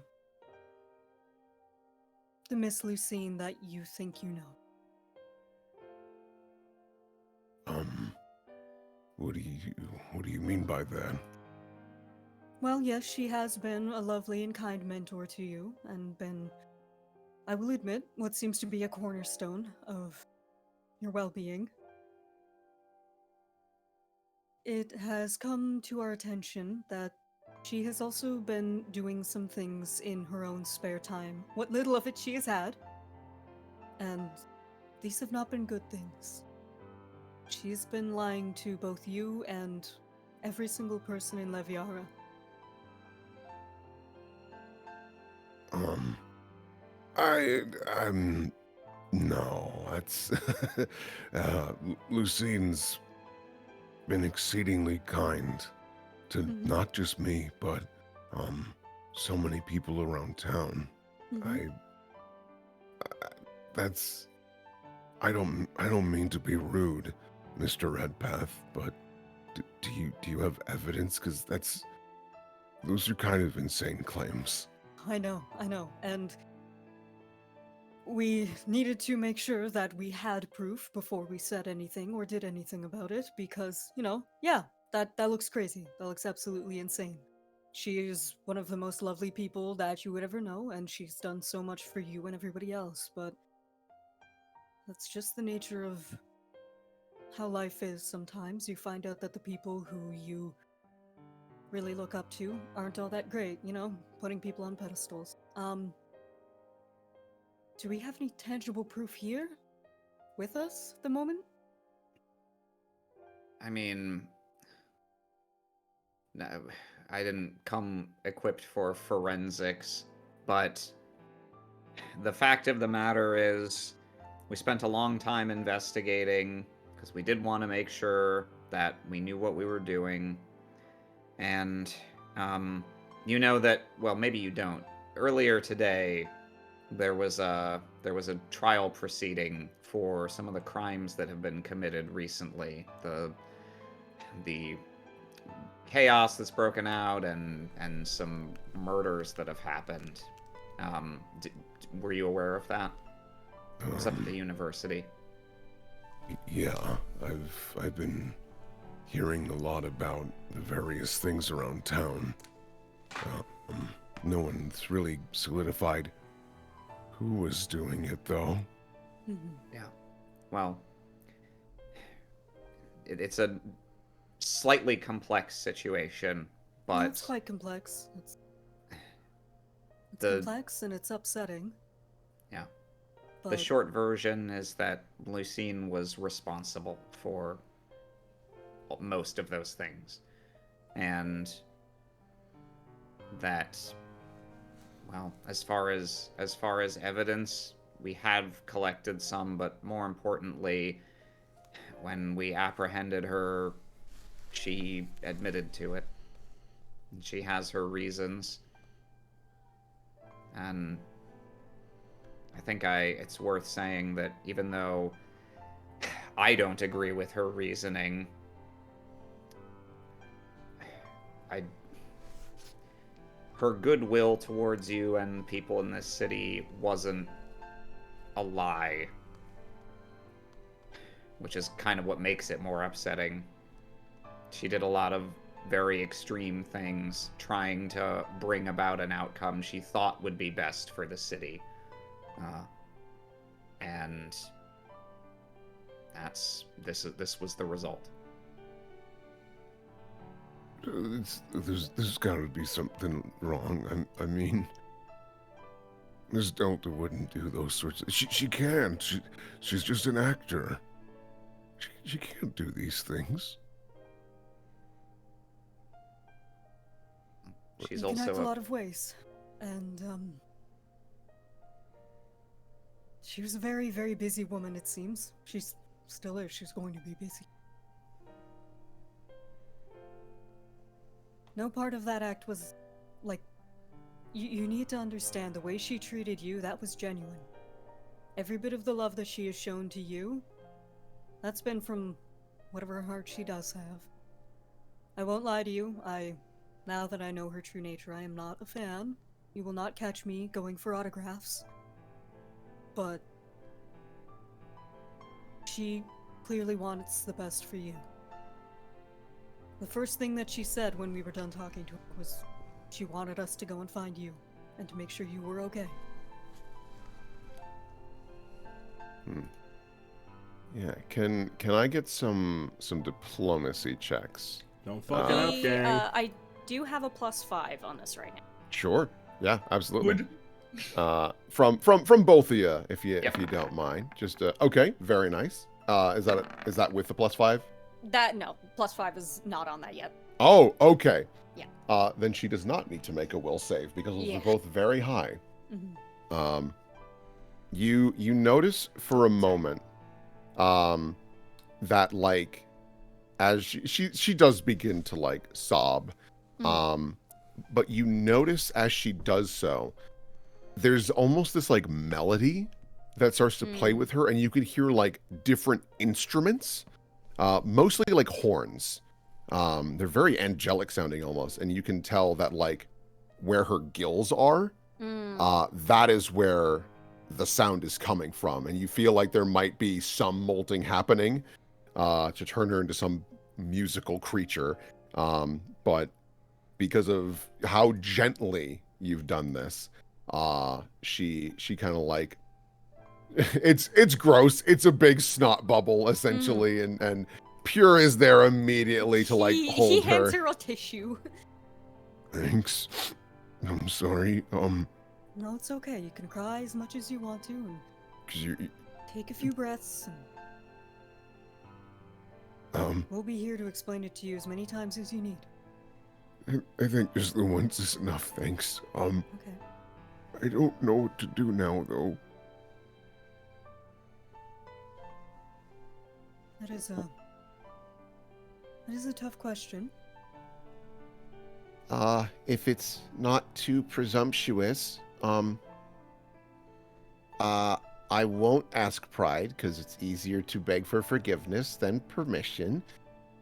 the Miss Lucine that you think you know. What do you mean by that? Well, yes, she has been a lovely and kind mentor to you, and been, I will admit, what seems to be a cornerstone of your well-being. It has come to our attention that she has also been doing some things in her own spare time, what little of it she has had, and these have not been good things. She's been lying to both you and every single person in Leviara. No, that's, Lucine's been exceedingly kind to not just me, but, so many people around town. That's, I don't mean to be rude, Mr. Redpath, but do you have evidence? 'Cause those are kind of insane claims. I know, and we needed to make sure that we had proof before we said anything or did anything about it, because, yeah, that looks crazy. That looks absolutely insane. She is one of the most lovely people that you would ever know, and she's done so much for you and everybody else, but that's just the nature of how life is sometimes. You find out that the people who you really look up to aren't all that great, putting people on pedestals. Do we have any tangible proof here with us at the moment? I mean, no, I didn't come equipped for forensics, but the fact of the matter is we spent a long time investigating because we did want to make sure that we knew what we were doing. And you know that, well, maybe you don't. Earlier today, there was a trial proceeding for some of the crimes that have been committed recently. The chaos that's broken out and some murders that have happened. Were you aware of that? It was up at the university. Yeah, I've been hearing a lot about the various things around town. No one's really solidified who was doing it, though. Yeah. Well, it's a slightly complex situation, but It's quite complex. It's complex and it's upsetting. Yeah. But The short version is that Lucine was responsible for most of those things. And that, well, as far as evidence, we have collected some, but more importantly, when we apprehended her, she admitted to it. And she has her reasons. And I think it's worth saying that even though I don't agree with her reasoning, her goodwill towards you and people in this city wasn't a lie, which is kind of what makes it more upsetting. She did a lot of very extreme things trying to bring about an outcome she thought would be best for the city. And this was the result. There's got to be something wrong. I mean, Miss Delta wouldn't do those sorts of... She can't. She's just an actor. She can't do these things. She's you can act also a lot of ways. And, she was a very, very busy woman, it seems. She still is. She's going to be busy. No part of that act was, like... You need to understand, the way she treated you, that was genuine. Every bit of the love that she has shown to you, that's been from whatever heart she does have. I won't lie to you, now that I know her true nature, I am not a fan. You will not catch me going for autographs. But she clearly wants the best for you. The first thing that she said when we were done talking to her was she wanted us to go and find you, and to make sure you were okay. Yeah, can I get some diplomacy checks? Don't fuck it up, gang. I do have a +5 on this right now. Sure. Yeah, absolutely. From both of you, if you don't mind. Just okay, very nice. Is that with the +5? No, +5 is not on that yet. Oh, okay. Yeah. Then she does not need to make a will save because those are both very high. Mm-hmm. You notice for a moment, that like, as she does begin to like sob, but you notice as she does so, there's almost this like melody that starts to play with her, and you can hear like different instruments, mostly like horns. They're very angelic sounding almost, and you can tell that like where her gills are, that is where the sound is coming from, and you feel like there might be some molting happening to turn her into some musical creature, but because of how gently you've done this, she kind of like it's gross. It's a big snot bubble essentially, and Pure is there immediately to like hold he her. hands her a tissue. Thanks. I'm sorry. No, it's okay. You can cry as much as you want to, and 'Cause you, take a few breaths, and we'll be here to explain it to you as many times as you need. I think just the once is enough, thanks. Okay. I don't know what to do now, though. That is a tough question. If it's not too presumptuous, I won't ask Pride because it's easier to beg for forgiveness than permission,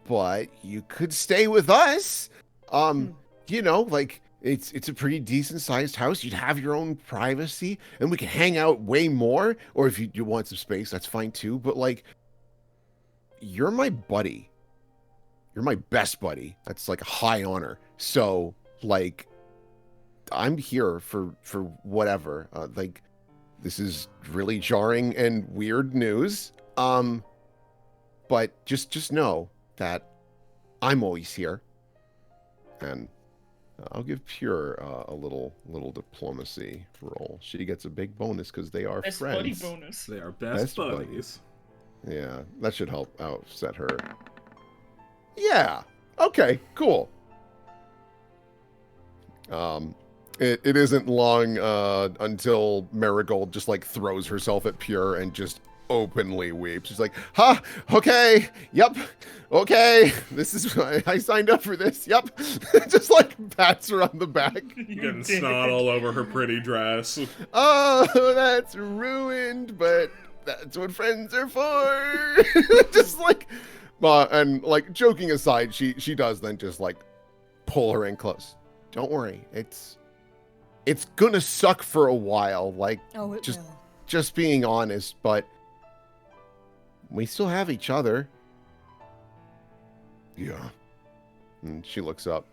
but you could stay with us. You know, like it's a pretty decent sized house. You'd have your own privacy, and we can hang out way more. Or if you want some space, that's fine too. But like, you're my buddy. You're my best buddy. That's like a high honor. So like, I'm here for whatever. Like, this is really jarring and weird news. But just know that I'm always here. And I'll give Pure a little diplomacy roll. She gets a big bonus because they are Best friends. buddy bonus. They are best buddies. Yeah, that should help outset her. Yeah. Okay, cool. It isn't long until Marigold just like throws herself at Pure and just openly weeps. She's like, "Ha, okay, yep, okay, this is I signed up for this. Yep," just like pats her on the back. Getting snot all over her pretty dress. Oh, that's ruined, but that's what friends are for. Just like, and like joking aside, she does then just like pull her in close. Don't worry, it's gonna suck for a while. Like, just being honest, but we still have each other. Yeah. And she looks up.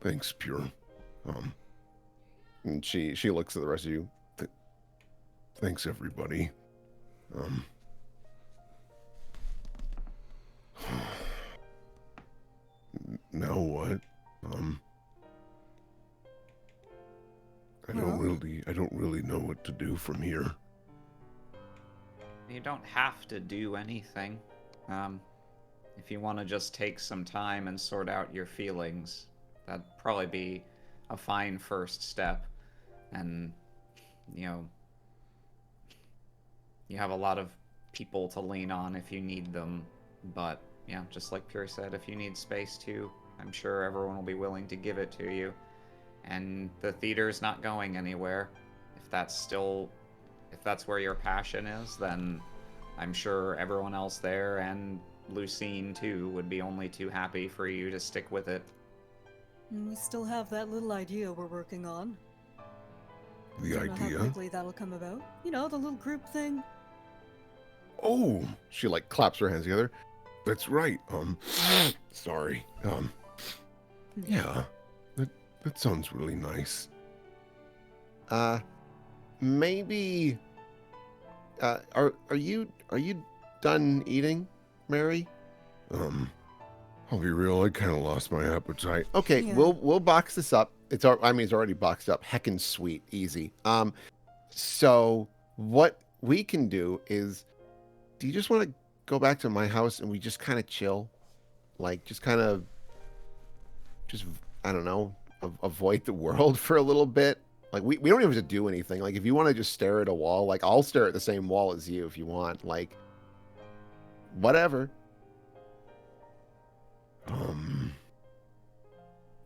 Thanks, Pure. And she looks at the rest of you. Thanks, everybody. Now what? I don't really know what to do from here. You don't have to do anything. If you want to just take some time and sort out your feelings, That'd probably be a fine first step. And, you know, you have a lot of people to lean on if you need them. But, yeah, just like Pure said, if you need space too, I'm sure everyone will be willing to give it to you. And the theater's not going anywhere. If that's where your passion is, then I'm sure everyone else there and Lucine too would be only too happy for you to stick with it. And we still have that little idea we're working on. The Don't know how idea? quickly that'll come about. You know, the little group thing. Oh, she like claps her hands together. That's right. Sorry. Yeah. That sounds really nice. Maybe. Are you done eating, Mary? I'll be real, I kind of lost my appetite. Okay, Yeah. we'll box this up. It's already boxed up. Heckin' sweet, easy. So what we can do is, do you just want to go back to my house and we just kind of chill, like just I don't know, avoid the world for a little bit. Like we don't even have to do anything. Like if you want to just stare at a wall, like I'll stare at the same wall as you if you want. Like whatever.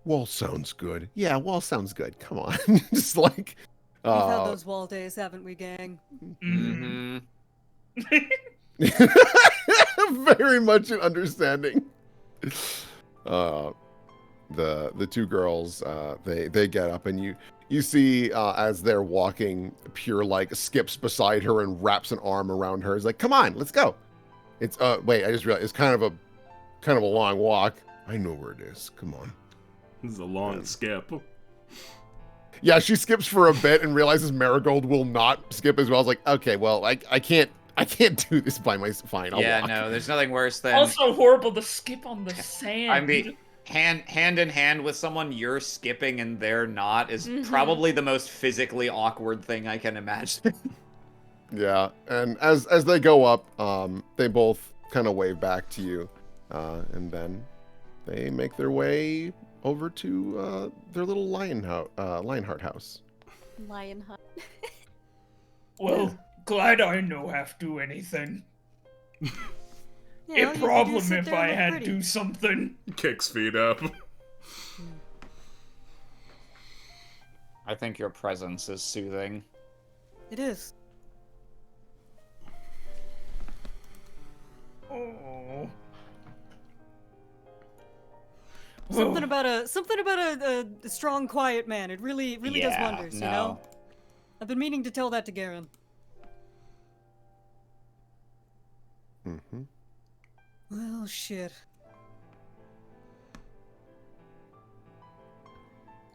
Wall sounds good. Yeah, wall sounds good. Come on. Just like We've had those wall days, haven't we, gang? Mm-hmm. very much an understanding. The two girls, they get up and you see as they're walking, Pure like skips beside her and wraps an arm around her. He's like, "Come on, let's go." It's wait, I just realized it's kind of a long walk. I know where it is. Come on. This is a long skip. Yeah, she skips for a bit and realizes Marigold will not skip as well. I was like, okay, well, I can't do this by myself. Fine, I'll Yeah, walk. no, there's nothing worse than Also horrible to skip on the sand. I mean, hand in hand with someone you're skipping and they're not is probably the most physically awkward thing I can imagine. Yeah, and as they go up, they both kind of wave back to you, and then they make their way over to their little Lionheart house. Lionheart. Well, glad I no have to do anything. You know, A you can problem just sit if there and I look had pretty. do something. Kicks feet up. I think your presence is soothing. It is. Oh. Something about a strong, quiet man. It really does Yeah, wonders, you know? I've been meaning to tell that to Garen. Mm-hmm. Well, shit.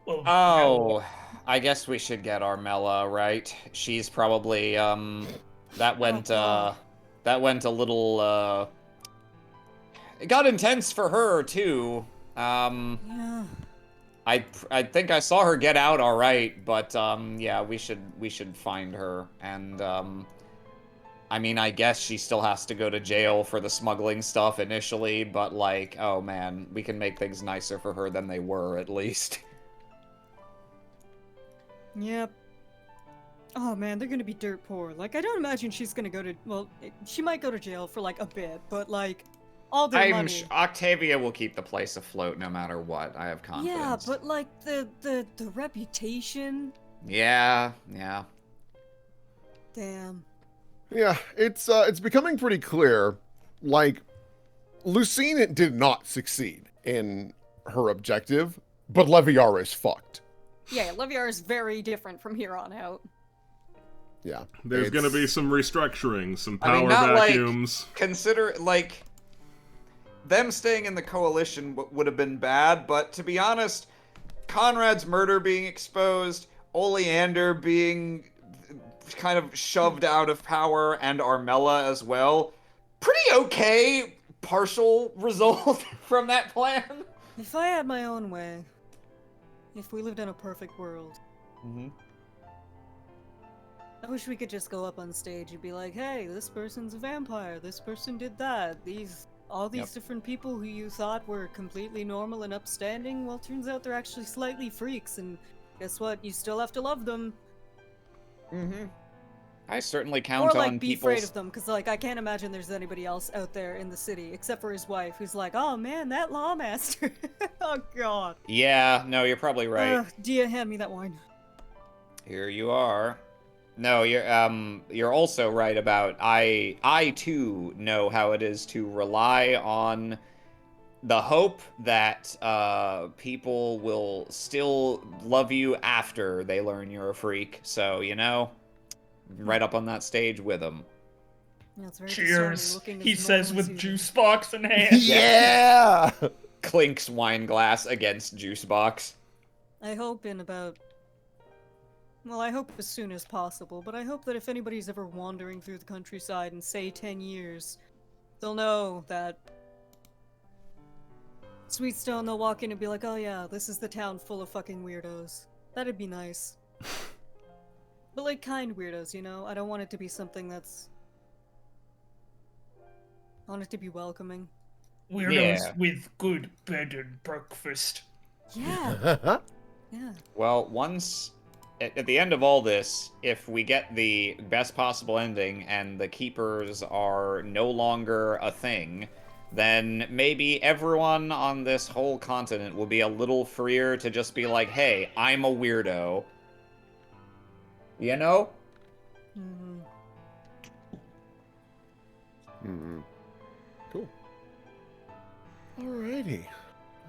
Well, Oh, I guess we should get Armella, right? She's probably that went a little it got intense for her too. Yeah. I think I saw her get out all right, but yeah, we should find her. And I mean, I guess she still has to go to jail for the smuggling stuff initially, but like, oh man, we can make things nicer for her than they were at least. Yep. Oh man, they're gonna be dirt poor. Like, I don't imagine she's gonna go to. Well, she might go to jail for like a bit, but like, all their I'm money. Octavia will keep the place afloat no matter what. I have confidence. Yeah, but like the reputation. Yeah. Damn. Yeah, it's becoming pretty clear. Like, Lucine did not succeed in her objective, but Leviara is fucked. Yeah, Leviar is very different from here on out. Yeah. There's it's- gonna be some restructuring, some I mean, power not like- vacuums. Consider, like, them staying in the coalition would have been bad, but to be honest, Conrad's murder being exposed, Oleander being kind of shoved out of power, and Armella as well, pretty okay partial result from that plan. If I had my own way, if we lived in a perfect world, I wish we could just go up on stage and be like, hey, this person's a vampire, this person did that, these all these Yep. different people who you thought were completely normal and upstanding, well, turns out they're actually slightly freaks, and guess what? You still have to love them. Mm-hmm. I certainly Or, count like, on be afraid people's... of them, because, like, I can't imagine there's anybody else out there in the city, except for his wife, who's like, oh man, that lawmaster. Oh god. Yeah, no, you're probably right. Dia, hand me that wine. Here you are. No, you're also right about I too know how it is to rely on the hope that people will still love you after they learn you're a freak. So, right up on that stage with them. Yeah, it's very Cheers, disarming looking he as says normal with as you do. juice box in hand. Yeah! Clinks wine glass against juice box. I hope in about... Well, I hope as soon as possible, but I hope that if anybody's ever wandering through the countryside in, say, 10 years, they'll know that... Sweetstone, they'll walk in and be like, oh yeah, this is the town full of fucking weirdos. That'd be nice. But like, kind weirdos, you know? I don't want it to be something that's... I want it to be welcoming. Weirdos Yeah. with good bed and breakfast. Yeah. Yeah. Well, once at the end of all this, if we get the best possible ending and the keepers are no longer a thing, then maybe everyone on this whole continent will be a little freer to just be like, hey, I'm a weirdo. You know? Mm-hmm. Cool. Alrighty.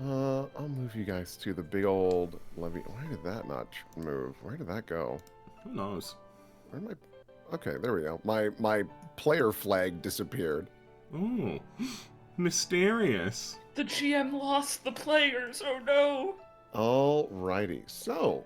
I'll move you guys to the big old levy. Why did that not move? Where did that go? Who knows? Where am I? Okay, there we go. My player flag disappeared. Ooh, mysterious. The GM lost the players. Oh no. Alrighty. So,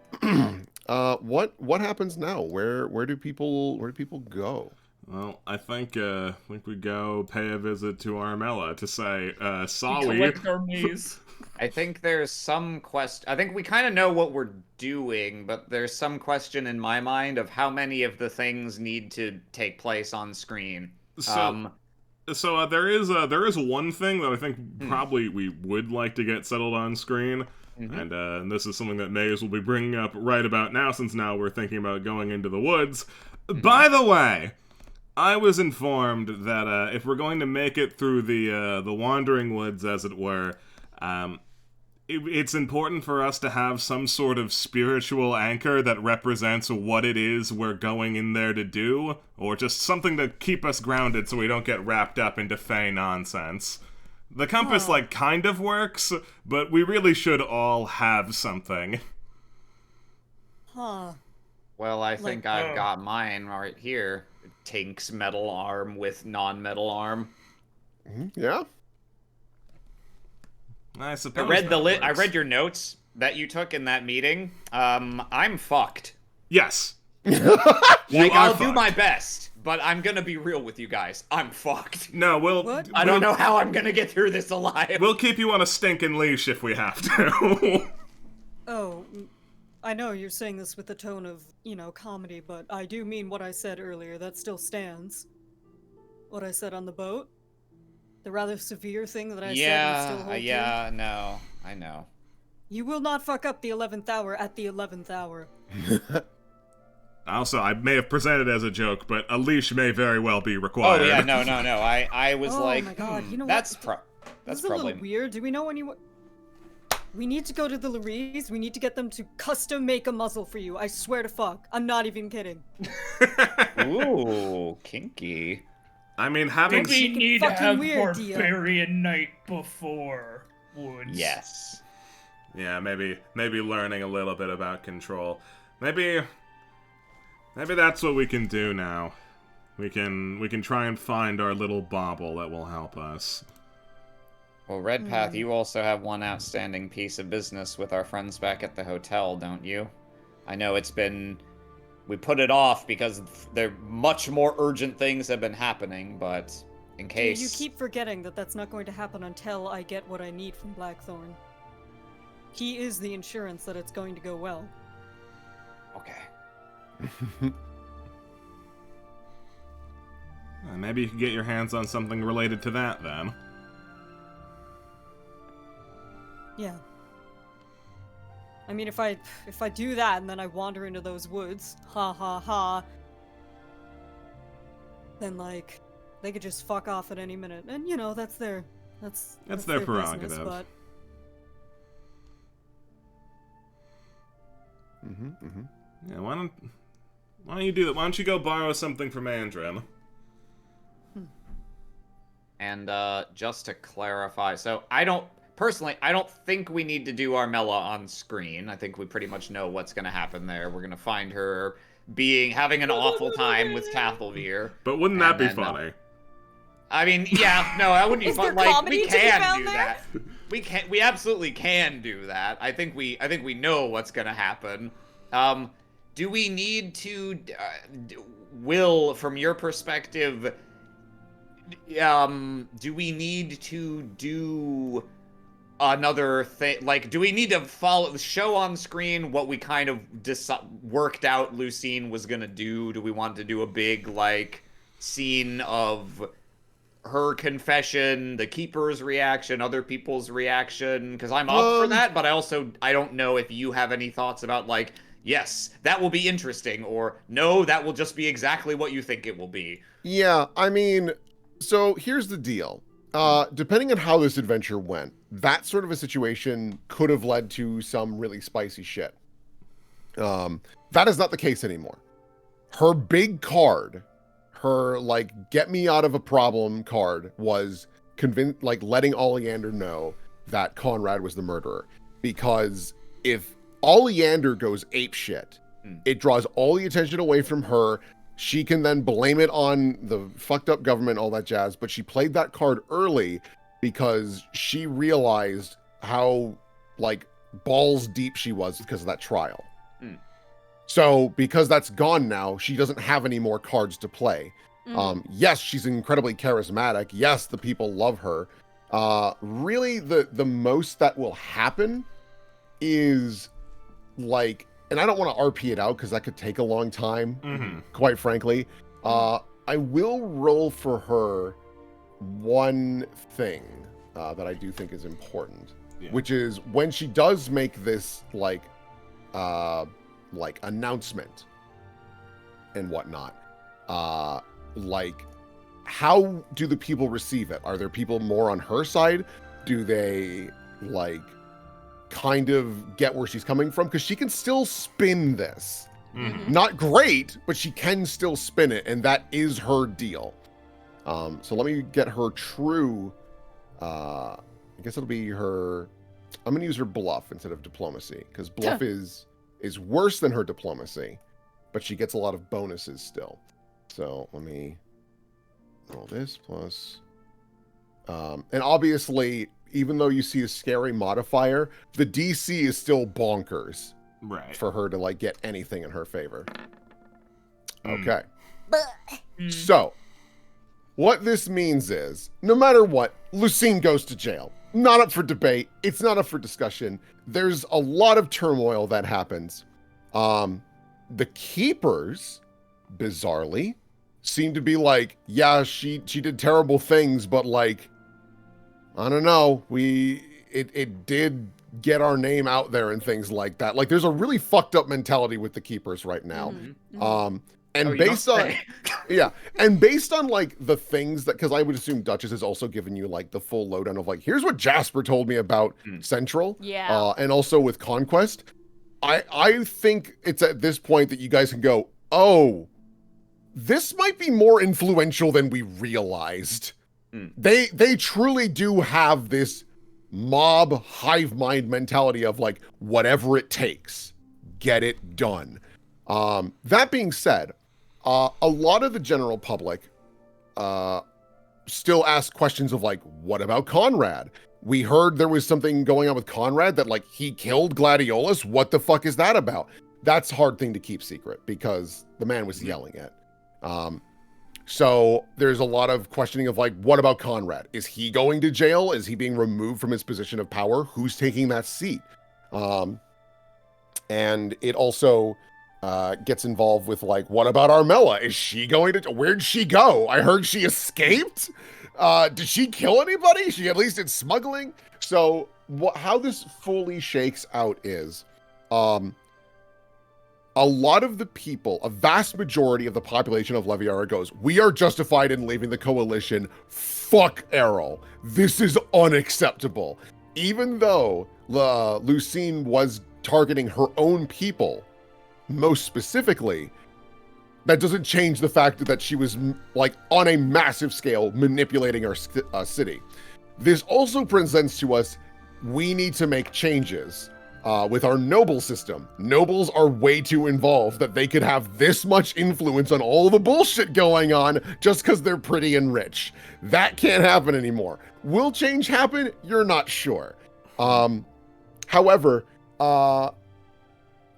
what happens now? Where do people go? Well, I think we go pay a visit to Armella to say, We sorry. collect our maze. I think there's some question. I think we kind of know what we're doing, but there's some question in my mind of how many of the things need to take place on screen. So there is one thing that I think probably we would like to get settled on screen, and this is something that Maze will be bringing up right about now, since now we're thinking about going into the woods. By the way, I was informed that if we're going to make it through the wandering woods, as it were, it's important for us to have some sort of spiritual anchor that represents what it is we're going in there to do, or just something to keep us grounded so we don't get wrapped up into Fey nonsense. The compass, kind of works, but we really should all have something. Huh. Well, I think I've got mine right here. Tink's metal arm with non-metal arm. Yeah. I suppose I read I works. read your notes that you took in that meeting. I'm fucked. Yes. Like, are I'll do fucked. my best, but I'm gonna be real with you guys. I'm fucked. No, What? I don't know how I'm gonna get through this alive. We'll keep you on a stinking leash if we have to. Oh, I know you're saying this with the tone of, comedy, but I do mean what I said earlier. That still stands. What I said on the boat? The rather severe thing that I said would still hold true? Yeah, no, I know. You will not fuck up the 11th hour at the 11th hour. Also, I may have presented it as a joke, but a leash may very well be required. Oh yeah, no. I was Oh like, my god, you know that's what? that's This is a probably little weird. Do we know anyone? We need to go to the Laries. We need to get them to custom make a muzzle for you. I swear to fuck. I'm not even kidding. Ooh, kinky. I mean, having... We need to fucking have weird, Dia. Barbarian Night before Woods. Yes. Yeah, maybe learning a little bit about control. Maybe that's what we can do now. We can try and find our little bauble that will help us. Well, Redpath, you also have one outstanding piece of business with our friends back at the hotel, don't you? I know we put it off because there much more urgent things have been happening, but in case... You keep forgetting that that's not going to happen until I get what I need from Blackthorn. He is the insurance that it's going to go well. Okay. Maybe you can get your hands on something related to that, then. Yeah. I mean, if I do that and then I wander into those woods, ha ha ha, then like they could just fuck off at any minute, and you know that's their their their prerogative. business, but Yeah, why don't you do that? Why don't you go borrow something from Andrin? And just to clarify, so I don't think we need to do Armella on screen. I think we pretty much know what's going to happen there. We're going to find her having an awful time with Tathelveer. But wouldn't that be funny? I mean, yeah, no, that wouldn't be fun. there Like, comedy we to be can found do there? that. We absolutely can do that. I think we know what's going to happen. Do we need to, Will, from your perspective, do we need to do another thing? Like, do we need to show on screen what we kind of worked out Lucine was gonna do? Do we want to do a big, like, scene of her confession, the Keeper's reaction, other people's reaction? Because I'm up for that, but I don't know if you have any thoughts about, like, yes, that will be interesting, or no, that will just be exactly what you think it will be. Yeah, I mean, so here's the deal. Depending on how this adventure went, that sort of a situation could have led to some really spicy shit. That is not the case anymore. Her big card, her, like, get me out of a problem card, was letting Oleander know that Conrad was the murderer. Because if Oleander goes apeshit, it draws all the attention away from her. She can then blame it on the fucked up government, all that jazz, but she played that card early because she realized how, like, balls deep she was because of that trial. So because that's gone now, she doesn't have any more cards to play. Yes, she's incredibly charismatic. Yes, the people love her. Really, the most that will happen is, like, and I don't want to RP it out because that could take a long time, quite frankly. I will roll for her one thing that I do think is important, which is when she does make this, like announcement and whatnot, like, how do the people receive it? Are there people more on her side? Do they, like, kind of get where she's coming from? Because she can still spin this. Not great, but she can still spin it, and that is her deal. So let me get her true, I guess it'll be her, I'm going to use her bluff instead of diplomacy, because bluff is worse than her diplomacy, but she gets a lot of bonuses still. So let me roll this plus, and obviously, even though you see a scary modifier, the DC is still bonkers. Right. For her to, like, get anything in her favor. Okay. So, what this means is, no matter what, Lucine goes to jail. Not up for debate. It's not up for discussion. There's a lot of turmoil that happens. The Keepers, bizarrely, seem to be like, yeah, she did terrible things, but, like, I don't know, it did get our name out there and things like that. Like, there's a really fucked up mentality with the Keepers right now. And based on, and based on, like, the things that, because I would assume Duchess has also given you, like, the full lowdown of, like, here's what Jasper told me about Central. Yeah. And also with Conquest. I think it's at this point that you guys can go, oh, this might be more influential than we realized. They truly do have this mob hive mind mentality of, like, whatever it takes, get it done. That being said, a lot of the general public still ask questions of, like, what about Conrad? We heard there was something going on with Conrad that, like, he killed Gladiolus. What the fuck is that about? That's a hard thing to keep secret because the man was yelling it. So there's a lot of questioning of, like, what about Conrad? Is he going to jail? Is he being removed from his position of power? Who's taking that seat? And it also gets involved with, like, what about Armella? Is she going to, where'd she go? I heard she escaped. Did she kill anybody? She at least did smuggling. So how this fully shakes out is, a lot of the people, a vast majority of the population of Leviara goes, we are justified in leaving the coalition. Fuck Errol. This is unacceptable. Even though Lucine was targeting her own people, most specifically, that doesn't change the fact that she was like on a massive scale manipulating our city. This also presents to us, we need to make changes. With our noble system, nobles are way too involved that they could have this much influence on all the bullshit going on just because they're pretty and rich. That can't happen anymore. Will change happen? You're not sure. However,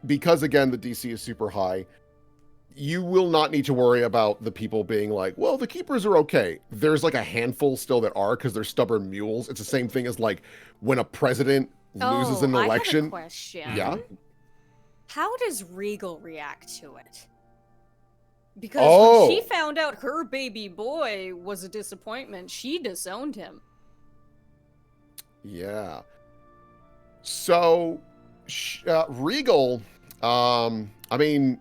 because again, the DC is super high, you will not need to worry about the people being like, well, the keepers are okay. There's like a handful still that are because they're stubborn mules. It's the same thing as like when a president loses an election. I have a question. Yeah. How does Regal react to it? Because when she found out her baby boy was a disappointment, she disowned him. Yeah. So, Regal, I mean,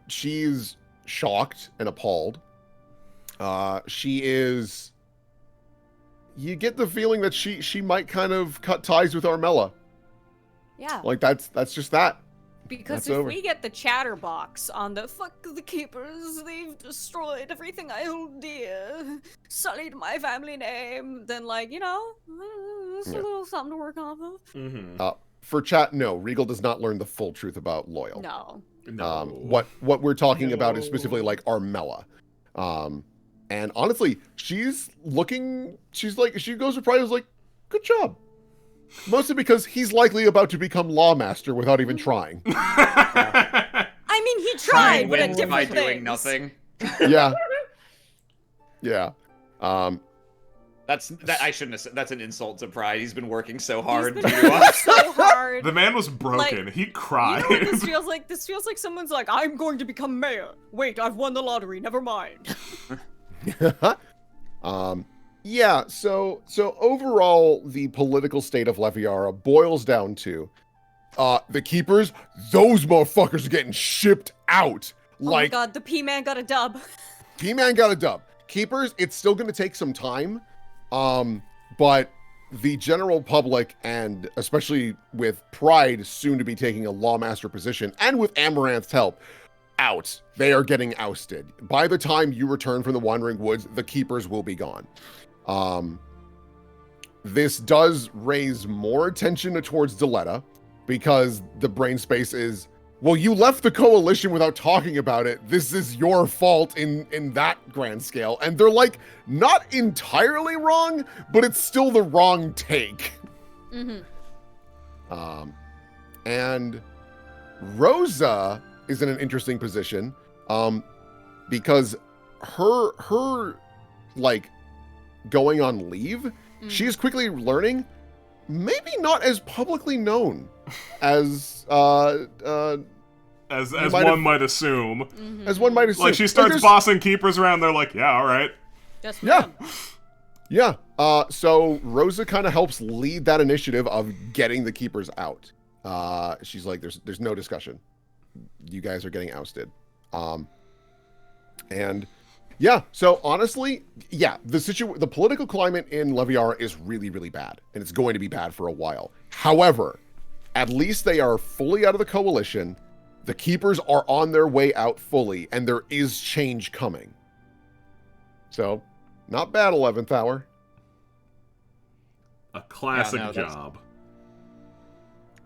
she's shocked and appalled. She is... You get the feeling that she might kind of cut ties with Armella. Yeah. Like, that's just that. Because that's if over. we get the chatterbox on the fuck the keepers, they've destroyed everything I hold dear, sullied my family name, then like, you know, it's a little something to work off of. Mm-hmm. For chat, no, Regal does not learn the full truth about Loyal. No. What we're talking about is specifically like Armella. And honestly, she goes with pride, is like, good job. Mostly because he's likely about to become Lawmaster without even trying. I mean, he tried, but at different by things. doing nothing. Yeah. Yeah. That I shouldn't have said. That's an insult to pride. He's been working so hard He's to been do working us. so hard. The man was broken. Like, He cried. You know what this feels like? This feels like someone's like, I'm going to become mayor. Wait, I've won the lottery. Never mind. Yeah, so overall, the political state of Leviara boils down to the keepers, those motherfuckers are getting shipped out. Oh my god, the P-Man got a dub. P-Man got a dub. Keepers, it's still going to take some time, but the general public, and especially with Pride soon to be taking a Lawmaster position, and with Amaranth's help, out. They are getting ousted. By the time you return from the Wandering Woods, the keepers will be gone. This does raise more attention towards Deletta, because the brain space is, well, you left the coalition without talking about it. This is your fault in that grand scale. And they're like, not entirely wrong, but it's still the wrong take. Mm-hmm. And Rosa is in an interesting position, because her like going on leave, she is quickly learning, maybe not as publicly known as one might assume. Mm-hmm. As one might assume. Like, she starts bossing keepers around, they're like, yeah, all right. Just Yeah. So Rosa kind of helps lead that initiative of getting the keepers out. She's like, there's no discussion. You guys are getting ousted. And yeah, so honestly, yeah, the political climate in Leviara is really, really bad, and it's going to be bad for a while. However, at least they are fully out of the coalition. The keepers are on their way out fully, and there is change coming. So, not bad, 11th hour. A classic job.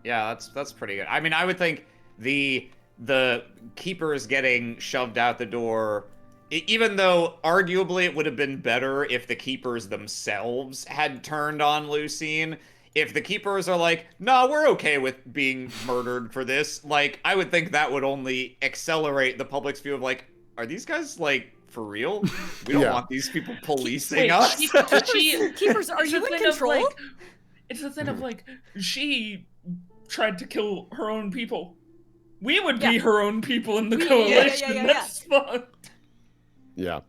Yeah, that's pretty good. I mean, I would think the keepers getting shoved out the door, even though arguably it would have been better if the keepers themselves had turned on Lucine. If the keepers are like, nah, we're okay with being murdered for this, like, I would think that would only accelerate the public's view of like, are these guys like for real? We don't want these people policing us. Keepers, are you in control? It's a thing of like, she tried to kill her own people. We would be her own people in the coalition. That's fucked. Yeah.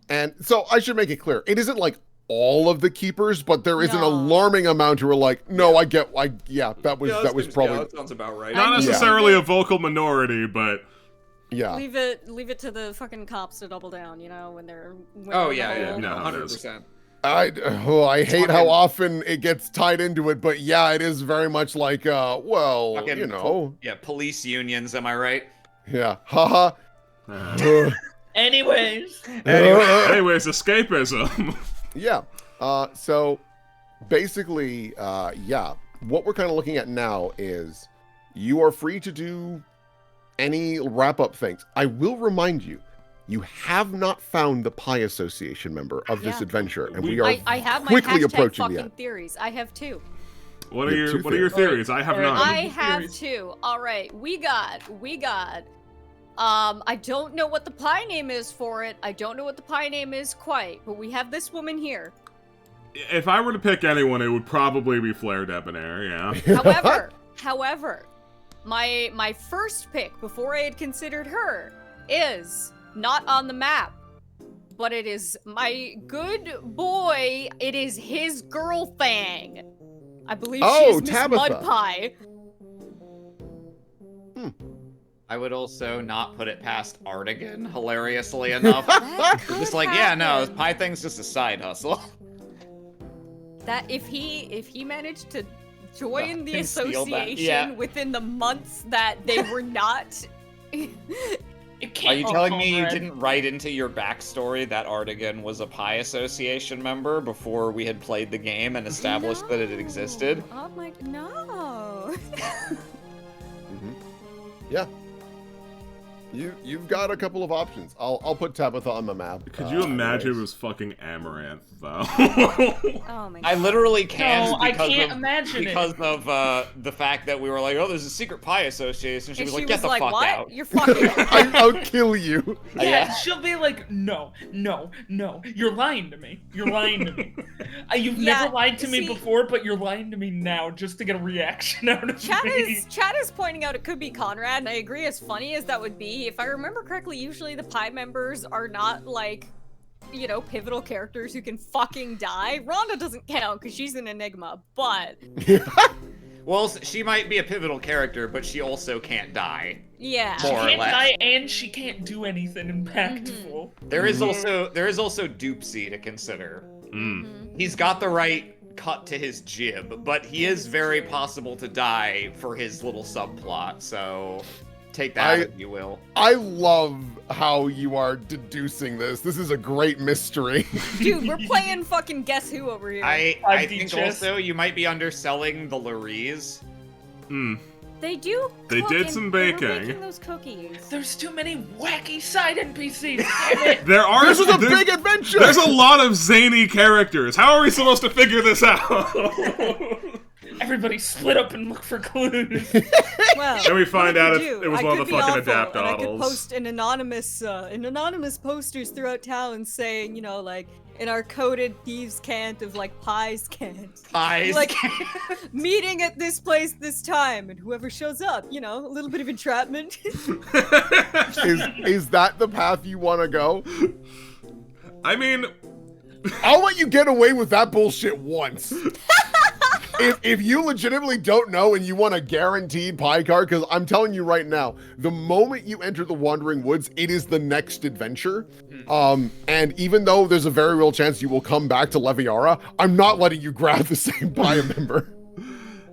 And so I should make it clear. It isn't like all of the keepers, but there is an No. alarming amount who are like, no, that was probably that sounds about right. Not necessarily a vocal minority, but yeah. Leave it to the fucking cops to double down, when they're. Oh in the yeah, hole. No, 100%. I hate how often it gets tied into it, but yeah, it is very much like, Fucking police unions, am I right? yeah, haha. Anyways. anyways, escapism. Yeah. So basically, what we're kind of looking at now is you are free to do any wrap-up things. I will remind you, you have not found the Pie Association member of this adventure, and we are I have my quickly hashtag approaching the fucking end. theories. I have two. What are You have your two What are your theories? I have Alright. none. I have theories. two. All right, we got. I don't know what the pie name is for it. I don't know what the pie name is quite, but we have this woman here. If I were to pick anyone, it would probably be Flare Debonair. Yeah. However, my first pick before I had considered her is not on the map, but it is my good boy. It is his girl Fang. I believe she's Miss Tabitha. Mud Pie. I would also not put it past Artigan, hilariously enough. That could Just like, yeah, no, happen. this pie thing's just a side hustle. That if he managed to join the And steal that, association yeah. within the months that they were not. It Are can't you be telling me you Conrad. didn't write into your backstory that Artigan was a Pie Association member before we had played the game and established that it existed? Oh my no. Yeah. You've got a couple of options. I'll put Tabitha on the map. Could you imagine it anyways. was fucking Amaranth, though? Oh my god. I literally can't No, I because can't of, imagine it. because of the fact that we were like, oh, there's a secret Pie Association. She And was she like, get was the like, fuck what? out. You're fucking. I'll kill you. Yeah, Yeah. she'll be like, no, you're lying to me. You're lying to me. You've Yeah, never lied to me see- before, but you're lying to me now just to get a reaction out of Chad me. is pointing out it could be Conrad, and I agree. As funny as that would be, if I remember correctly, usually the Pie members are not like, pivotal characters who can fucking die. Rhonda doesn't count because she's an enigma, but Well, she might be a pivotal character, but she also can't die. yeah. She More or can't less. die and she can't do anything impactful. There is also Doopsy to consider. Mm. He's got the right cut to his jib, but he is very possible to die for his little subplot, so take that if you will. I love how you are deducing this. This is a great mystery. Dude, we're playing fucking Guess Who over here. I 5D think chess. also you might be underselling the Laries. Mm. They do. They cook did and some they were baking. making those cookies. There's too many wacky side NPCs. Damn it. There are. This is a there's- big adventure. There's a lot of zany characters. How are we supposed to figure this out? Everybody split up and look for clues. Well, And we find what out could it- do? it was I one of could the be fucking awful, and I could Adaptoddles. post an anonymous posters throughout town saying, like, in our coded thieves' cant of like pies cant. Pies. Like, meeting at this place this time, and whoever shows up, a little bit of entrapment. Is that the path you want to go? I mean, I'll let you get away with that bullshit once. If you legitimately don't know and you want a guaranteed pie card, because I'm telling you right now, the moment you enter the Wandering Woods, it is the next adventure. And even though there's a very real chance you will come back to Leviara, I'm not letting you grab the same pie member.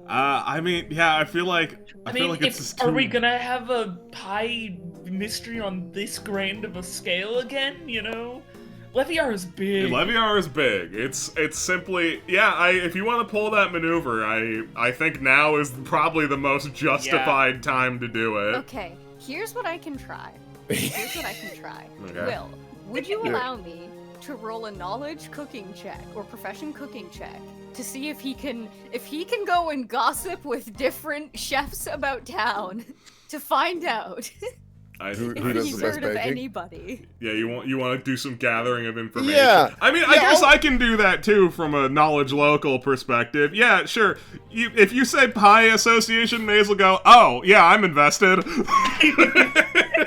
I mean, yeah, I feel like it's just are too... we gonna have a pie mystery on this grand of a scale again? Leviar is big. Leviar is big. It's simply, yeah. If you want to pull that maneuver, I think now is probably the most justified time to do it. Okay, here's what I can try. Okay. Will, would you allow me to roll a knowledge cooking check or profession cooking check to see if he can go and gossip with different chefs about town to find out Who if does he's the best heard of baking? anybody? Yeah, you want to do some gathering of information. Yeah. I mean, I Yeah, guess I'll- I can do that too from a knowledge local perspective. Yeah, sure. If you say Pie Association, Maze will go, oh, yeah, I'm invested.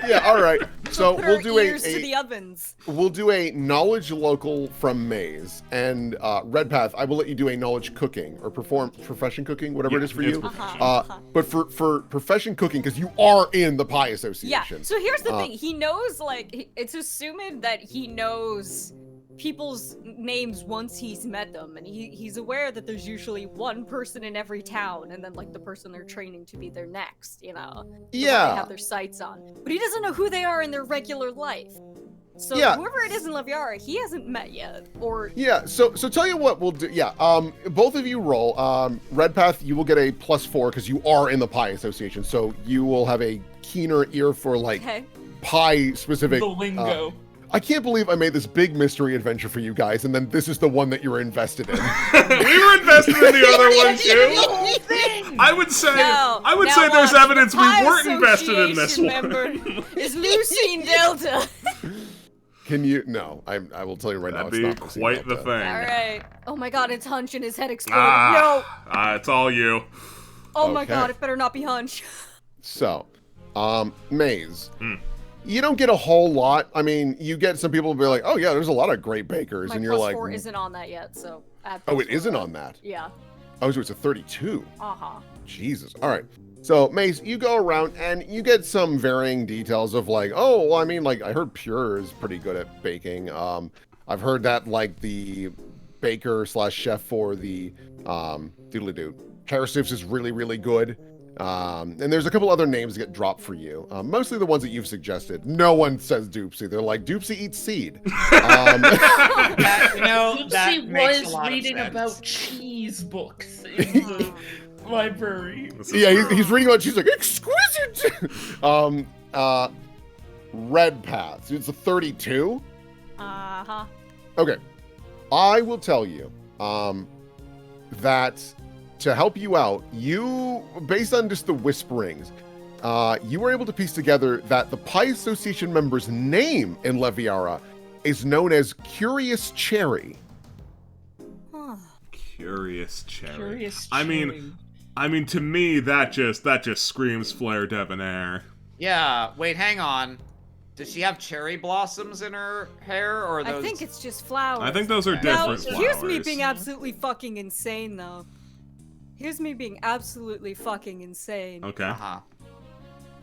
Yeah, all right. So put we'll our do ears to the ovens. We'll do a knowledge local from Maze, and Redpath, I will let you do a knowledge cooking or profession cooking, whatever it is for you. But for profession cooking, because you are in the Pie Association. Yeah. So here's the thing: he knows, like, it's assuming that he knows people's names once he's met them, and he's aware that there's usually one person in every town, and then like the person they're training to be their next, you know. Yeah. They have their sights on, but he doesn't know who they are in their regular life. So whoever it is in Leviara, he hasn't met yet, or So tell you what we'll do. Both of you roll. Redpath, you will get a +4 because you are in the Pie Association, so you will have a keener ear for like pie specific. The lingo. I can't believe I made this big mystery adventure for you guys, and then this is the one that you're invested in. We were invested in the other one too. I would say there's evidence we weren't invested in this one. Is Lucine Delta. Can you? No, I will tell you right now. That'd It's be not quite the thing. All right. Oh my God, it's Hunch and his head exploded. It's all you. Oh my God, it better not be Hunch. So, Maze. You don't get a whole lot. I mean, you get some people who be like, "Oh yeah, there's a lot of great bakers," and you're like, +4 isn't on that yet, so. Oh, it isn't on that. Yeah. Oh, so it's a 32. Uh-huh. Jesus. All right. So, Mace, you go around and you get some varying details of like, oh, well, I mean, like, I heard Pure is pretty good at baking. I've heard that, like, the baker/chef for the doodly-doo Parasips is really, really good. And there's a couple other names that get dropped for you. Mostly the ones that you've suggested. No one says Doopsy. They're like, Doopsy eats seed. Doopsy was reading about cheese books in the library. Yeah, he's reading about cheese, like, exquisite! Red Path. It's a 32? Uh-huh. Okay. I will tell you that to help you out, you, based on just the whisperings, you were able to piece together that the Pie Association member's name in Leviara is known as Curious Cherry. Curious Cherry. Curious Cherry. I mean, to me, that just screams Flair Debonair. Yeah. Wait, hang on. Does she have cherry blossoms in her hair, or those? I think it's just flowers. I think those are different flowers. Here's me being absolutely fucking insane, though. Here's me being absolutely fucking insane. Okay.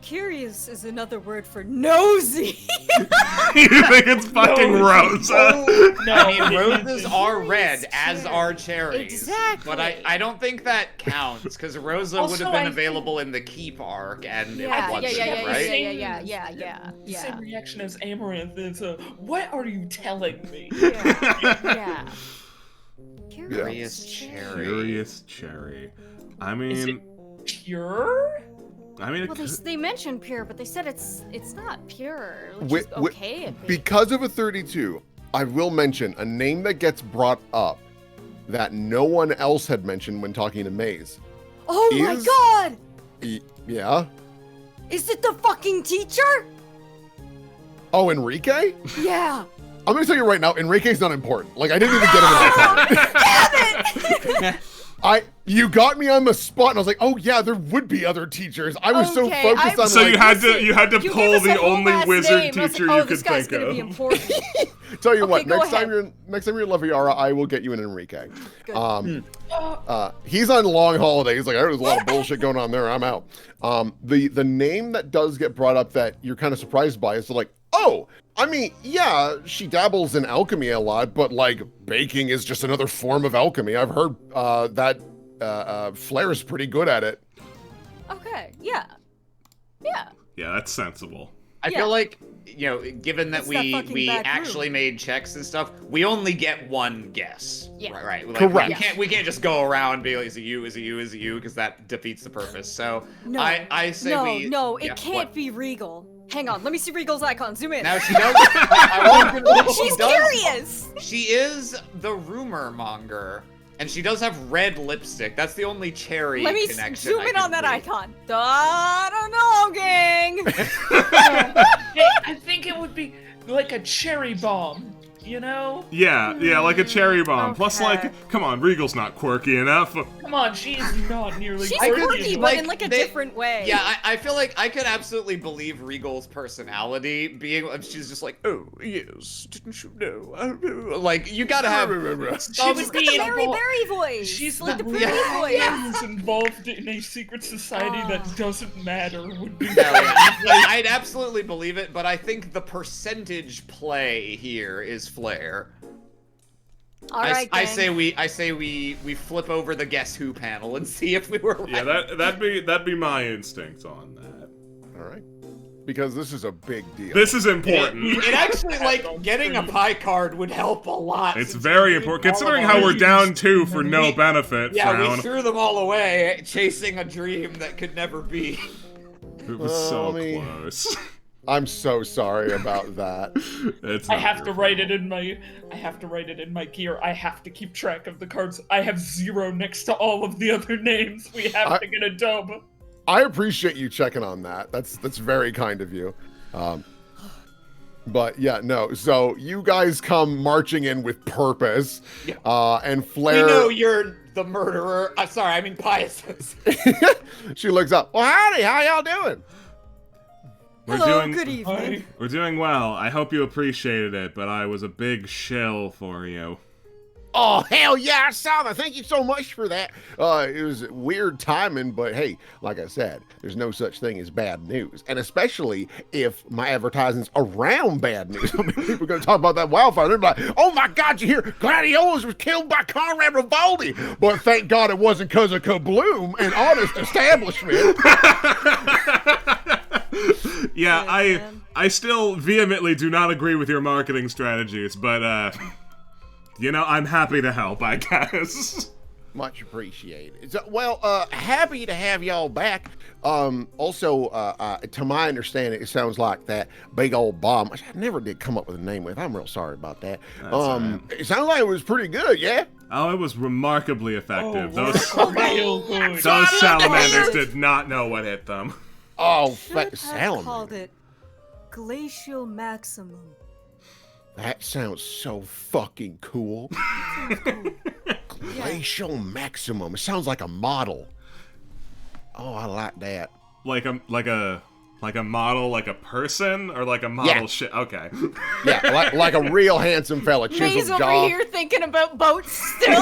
Curious is another word for nosy. You think it's fucking Rosa? No, I mean, roses are red, as are cherries. Exactly. But I don't think that counts, because Rosa would have been available in the Keep arc, and it wasn't, right? Yeah. Same reaction as Amaranth is, what are you telling me? Yeah. Curious Cherry. Curious Cherry. I mean... Is it pure? I mean, Well, they mentioned pure, but they said it's not pure. Which is okay at base. Because of a 32, I will mention a name that gets brought up that no one else had mentioned when talking to Maze. Oh my God! Yeah? Is it the fucking teacher? Oh, Enrique? Yeah. I'm gonna tell you right now, Enrique's not important. Like, I didn't even get him in that Damn it! You got me on the spot, and I was like, "Oh yeah, there would be other teachers." I was so focused on. So like, you had to pull the only wizard teacher you could think of. Be important. Tell you what, go next ahead. time you're in Leviara, I will get you an Enrique. He's on long holiday. He's like, there's a lot of bullshit going on there. I'm out. The name that does get brought up that you're kind of surprised by is like, oh, I mean, yeah, she dabbles in alchemy a lot, but like baking is just another form of alchemy. I've heard that Flair is pretty good at it. Okay, yeah. Yeah, that's sensible. I feel like, given that It's we that fucking actually made checks and stuff, we only get one guess. Yeah. Right. Like, Correct. We can't just go around and be like, is it you, because that defeats the purpose. So No. I say it can't be Regal. Hang on, let me see Regal's icon. Zoom in. Now she does. She's curious. She is the rumor monger, and she does have red lipstick. That's the only cherry Let me connection. zoom in on that icon. I don't know, gang. I think it would be like a cherry bomb. you know? Yeah, like a cherry bomb. Plus, Okay. like, come on, Regal's not quirky enough. Come on, she is not nearly She's quirky. quirky, but in like a different way. Yeah, I feel like I could absolutely believe Regal's personality being. She's just like, oh yes, didn't you know? Like you gotta have. She would be the Mary Berry voice. She's like the the pretty voice. who's involved in a secret society that doesn't matter would be. No, I'd absolutely believe it, but I think the percentage play here is Flair. All right, I gang. say we flip over the Guess Who panel and see if we were right. Yeah, that'd be my instinct on that. All right. Because this is a big deal. This is important. It actually, like, getting a pie card would help a lot. It's since very we important, threw all considering of how our- we're down 2 for no benefit. Yeah, Frown. we threw them all away, chasing a dream that could never be. It was so close. I'm so sorry about that. It's I not have your to write it in my. I have to write it in my gear. I have to keep track of the cards. I have 0 next to all of the other names. We have to get a dub. I appreciate you checking on that. That's very kind of you. But yeah, no. So you guys come marching in with purpose, and Flair. We know you're the murderer. Sorry, I mean Pius. She looks up. Well, howdy. How y'all doing? Hello, good evening. We're doing well. I hope you appreciated it, but I was a big shill for you. Oh, hell yeah, I saw that. Thank you so much for that. It was weird timing, but hey, like I said, there's no such thing as bad news. And especially if my advertising's around bad news. I mean, people are going to talk about that wildfire. They're like, oh my God, you hear Gladiolas was killed by Conrad Rivaldi. But thank God it wasn't because of Kabloom, an honest establishment. Yeah, I still vehemently do not agree with your marketing strategies, but, you know, I'm happy to help, I guess. Much appreciated. So, well, happy to have y'all back. Also, to my understanding, it sounds like that big old bomb, which I never did come up with a name with. I'm real sorry about that. It sounds like it was pretty good, yeah? Oh, it was remarkably effective. Those good. Those salamanders did not know what hit them. Oh, Should have salamander. called it Glacial Maximum. That sounds so fucking cool. Glacial Maximum. It sounds like a model. Oh, I like that. Like a model, like a person, or like a model Yeah. shit. Okay. Yeah, like a real handsome fella, May's chiseled over jaw. here thinking about boats still.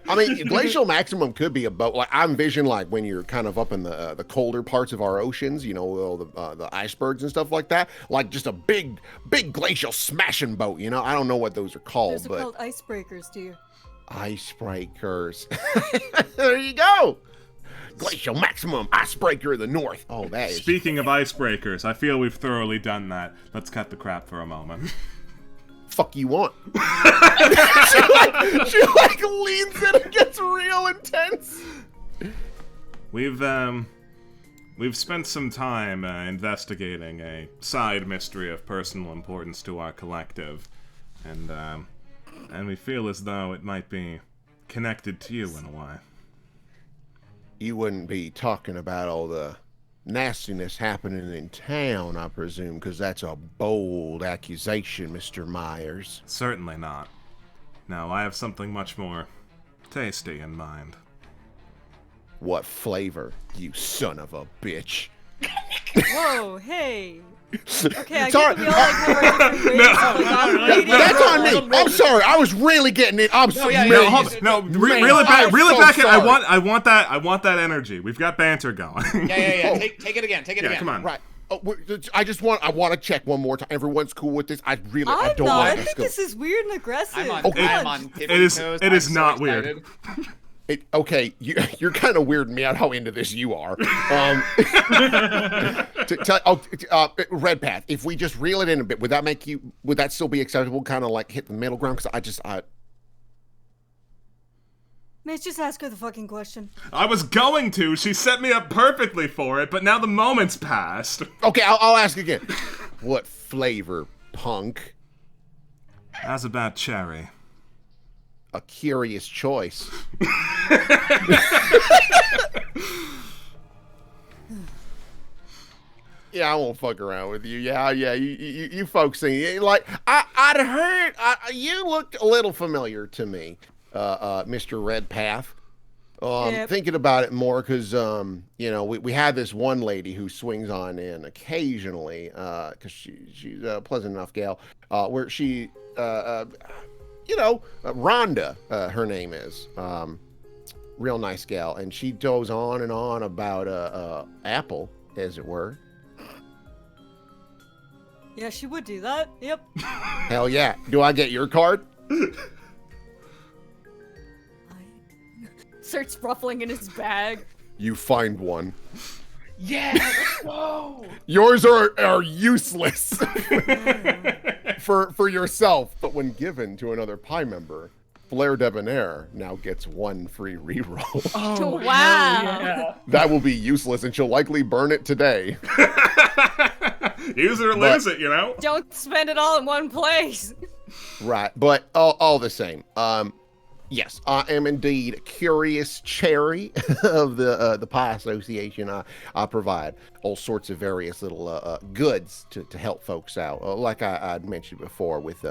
I mean, Glacial Maximum could be a boat. Like I envision, like when you're kind of up in the colder parts of our oceans, you know, all the icebergs and stuff like that. Like just a big glacial smashing boat. You know, I don't know what those are called, Those are but called icebreakers, dear. icebreakers. There you go. Glacial Maximum Icebreaker of the North. Oh, that is. Speaking of icebreakers, I feel we've thoroughly done that. Let's cut the crap for a moment. Fuck you want? she leans in and gets real intense. We've spent some time investigating a side mystery of personal importance to our collective, and we feel as though it might be connected to you in a way. You wouldn't be talking about all the nastiness happening in town, I presume, because that's a bold accusation, Mr. Myers. Certainly not. No, I have something much more tasty in mind. What flavor, you son of a bitch? Whoa, hey. Okay, I Sorry. get that we all like have our different ways of like operating. That's on me. I'm sorry. I was really getting it. I'm sorry. Reel it back. Reel it back. I want that energy. We've got banter going. Yeah. Take it again. Take it again. Come on. Right. I want to check one more time. Everyone's cool with this. I I'm don't not. want I this think go. this is weird and aggressive. I'm on tippy toes. It is I'm not so weird. excited. Okay, you're kind of weirding me out how into this you are. Red Path, if we just reel it in a bit, would that still be acceptable? Kind of like hit the middle ground? Because Let's just ask her the fucking question. I was going to. She set me up perfectly for it, but now the moment's passed. Okay, I'll ask again. What flavor, punk? How's about cherry? A curious choice. Yeah, I won't fuck around with you. Yeah, you folks see, like, I'd heard, you looked a little familiar to me, Mr. Redpath. Yep. Thinking about it more, because, we had this one lady who swings on in occasionally, because she's a pleasant enough gal, where she, Rhonda, her name is, real nice gal, and she goes on and on about, Apple, as it were. Yeah, she would do that. Yep. Hell yeah. Do I get your card? Starts ruffling in his bag. You find one. Yeah, let's go. Yours are useless for yourself, but when given to another pie member, Flair Debonair now gets one free reroll. Oh, Wow. hell yeah. That will be useless, and she'll likely burn it today. Use it or lose it, you know? Don't spend it all in one place. Right, but all the same, yes, I am indeed Curious Cherry of the Pie Association. I provide all sorts of various little goods to help folks out, like I'd mentioned before, with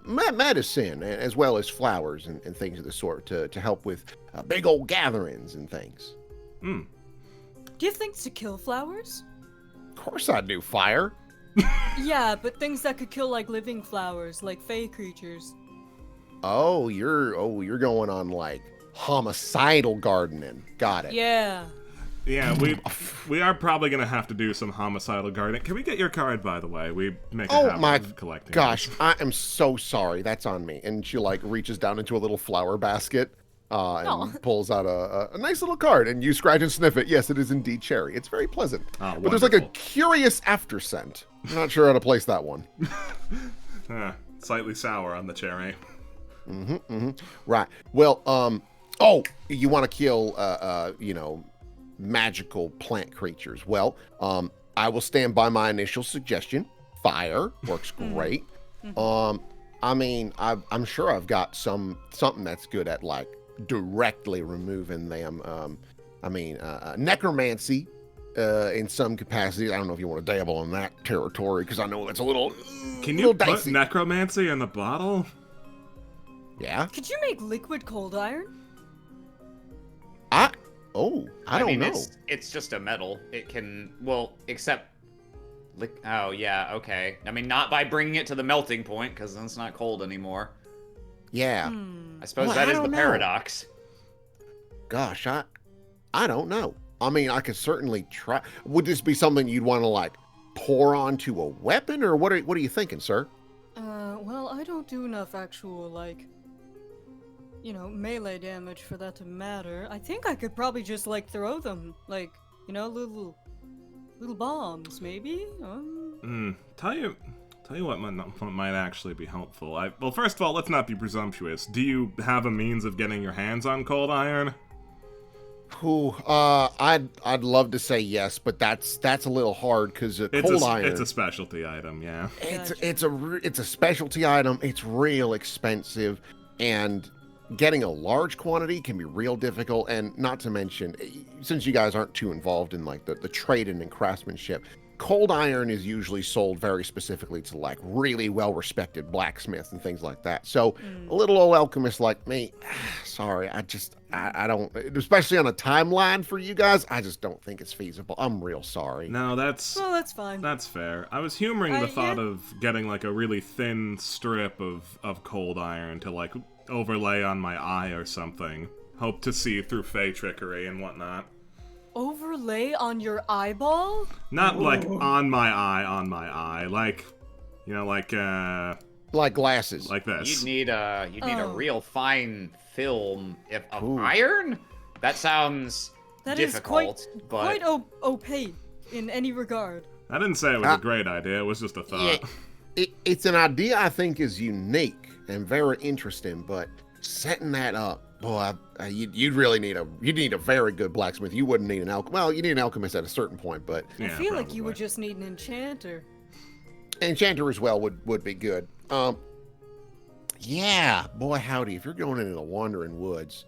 medicine, as well as flowers and things of the sort to help with big old gatherings and things. Do you have things to kill flowers? Of course I do, Fire. Yeah, but things that could kill like living flowers, like fey creatures. Oh, you're going on like homicidal gardening. Got it. Yeah. Yeah, we are probably gonna have to do some homicidal gardening. Can we get your card, by the way? We make a Oh habit my of collecting. gosh, these. I am so sorry. That's on me. And she like reaches down into a little flower basket and pulls out a nice little card. And you scratch and sniff it. Yes, it is indeed cherry. It's very pleasant. Oh, but there's like a wonderful. curious after scent. I'm not sure how to place that one. Slightly sour on the cherry. Right. Well, oh, you want to kill, magical plant creatures. Well, I will stand by my initial suggestion. Fire works great. I mean, I'm sure I've got something that's good at like directly removing them. Necromancy, in some capacity. I don't know if you want to dabble in that territory, because I know it's a little Can little you put dicey. necromancy in the bottle? Yeah. Could you make liquid cold iron? I don't know. It's just a metal. It can, well, except, oh yeah, okay. I mean, not by bringing it to the melting point, because then it's not cold anymore. Yeah. I suppose Well, that I is the don't know. paradox. Gosh, I don't know. I mean, I could certainly try. Would this be something you'd want to like pour onto a weapon, or what are you thinking, sir? Well, I don't do enough actual, like, melee damage for that to matter. I think I could probably just, like, throw them, like, little bombs, maybe? Tell you what might actually be helpful. Well, first of all, let's not be presumptuous. Do you have a means of getting your hands on cold iron? Ooh, I'd love to say yes, but that's a little hard, because cold iron. It's a specialty item, yeah. It's a specialty item. It's real expensive, and getting a large quantity can be real difficult. And not to mention, since you guys aren't too involved in like the trading and craftsmanship, cold iron is usually sold very specifically to like really well-respected blacksmiths and things like that. So a little old alchemist like me, sorry, I don't, especially on a timeline for you guys, I just don't think it's feasible. I'm real sorry. No, that's fine. That's fair. I was humoring the thought yeah. of getting like a really thin strip of cold iron to like overlay on my eye or something. Hope to see through fey trickery and whatnot. Overlay on your eyeball? Not like on my eye, like, Like glasses. like this. You'd need a Oh. real fine film of Ooh. iron. That sounds That is difficult, but quite opaque in any regard. I didn't say it was a great idea. It was just a thought. It's an idea I think is unique and very interesting, but setting that up, boy, you'd really need a very good blacksmith. You wouldn't need an alchemist. Well, you need an alchemist at a certain point, but Yeah, I feel like you probably. would just need an enchanter. enchanter as well would be good. Yeah, boy howdy, if you're going into the wandering woods,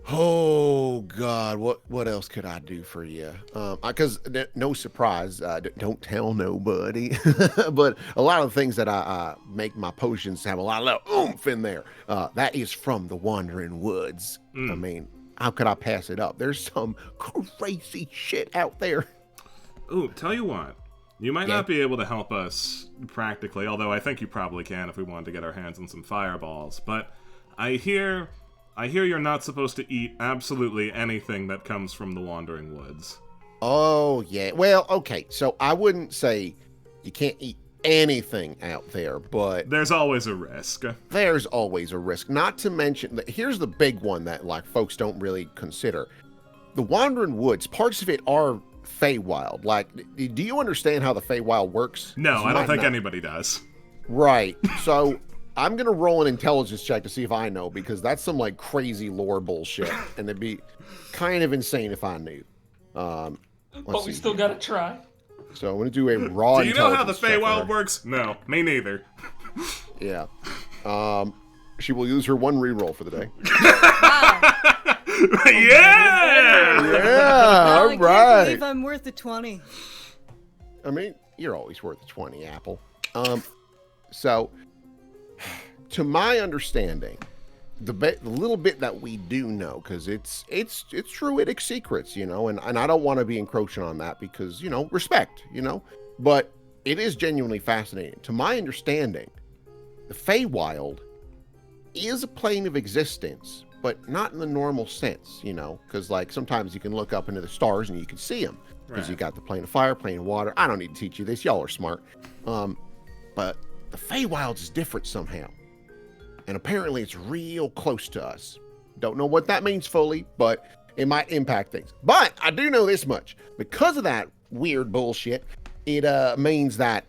Oh God, what else could I do for you? Because no surprise, don't tell nobody. But a lot of things that I make my potions have a lot of oomph in there. That is from the Wandering Woods. I mean, how could I pass it up? There's some crazy shit out there. Ooh, tell you what. You might not be able to help us practically, although I think you probably can if we wanted to get our hands on some fireballs. But I hear you're not supposed to eat absolutely anything that comes from the Wandering Woods. Oh, yeah. Well, okay. So I wouldn't say you can't eat anything out there, but there's always a risk. There's always a risk. Not to mention, here's the big one that like folks don't really consider. The Wandering Woods, parts of it are Feywild. Like, do you understand how the Feywild works? No, I don't think anybody does. Right. So I'm going to roll an intelligence check to see if I know, because that's some like crazy lore bullshit. And it'd be kind of insane if I knew. But we still got to try. So I'm going to do a raw Do you know how the Feywild works? No, me neither. Yeah. She will use her one reroll for the day. Yeah! Yeah, all I right. can't believe I'm worth the 20. I mean, you're always worth a 20, Apple. So, to my understanding, the little bit that we do know, because it's druidic secrets, you know, and I don't want to be encroaching on that because, you know, respect, you know, but it is genuinely fascinating. To my understanding, the Feywild is a plane of existence, but not in the normal sense, you know, because like sometimes you can look up into the stars and you can see them because you got the plane of fire, plane of water. I don't need to teach you this. Y'all are smart. But the Feywild is different somehow. And apparently it's real close to us. Don't know what that means fully, but it might impact things. But I do know this much. Because of that weird bullshit, it means that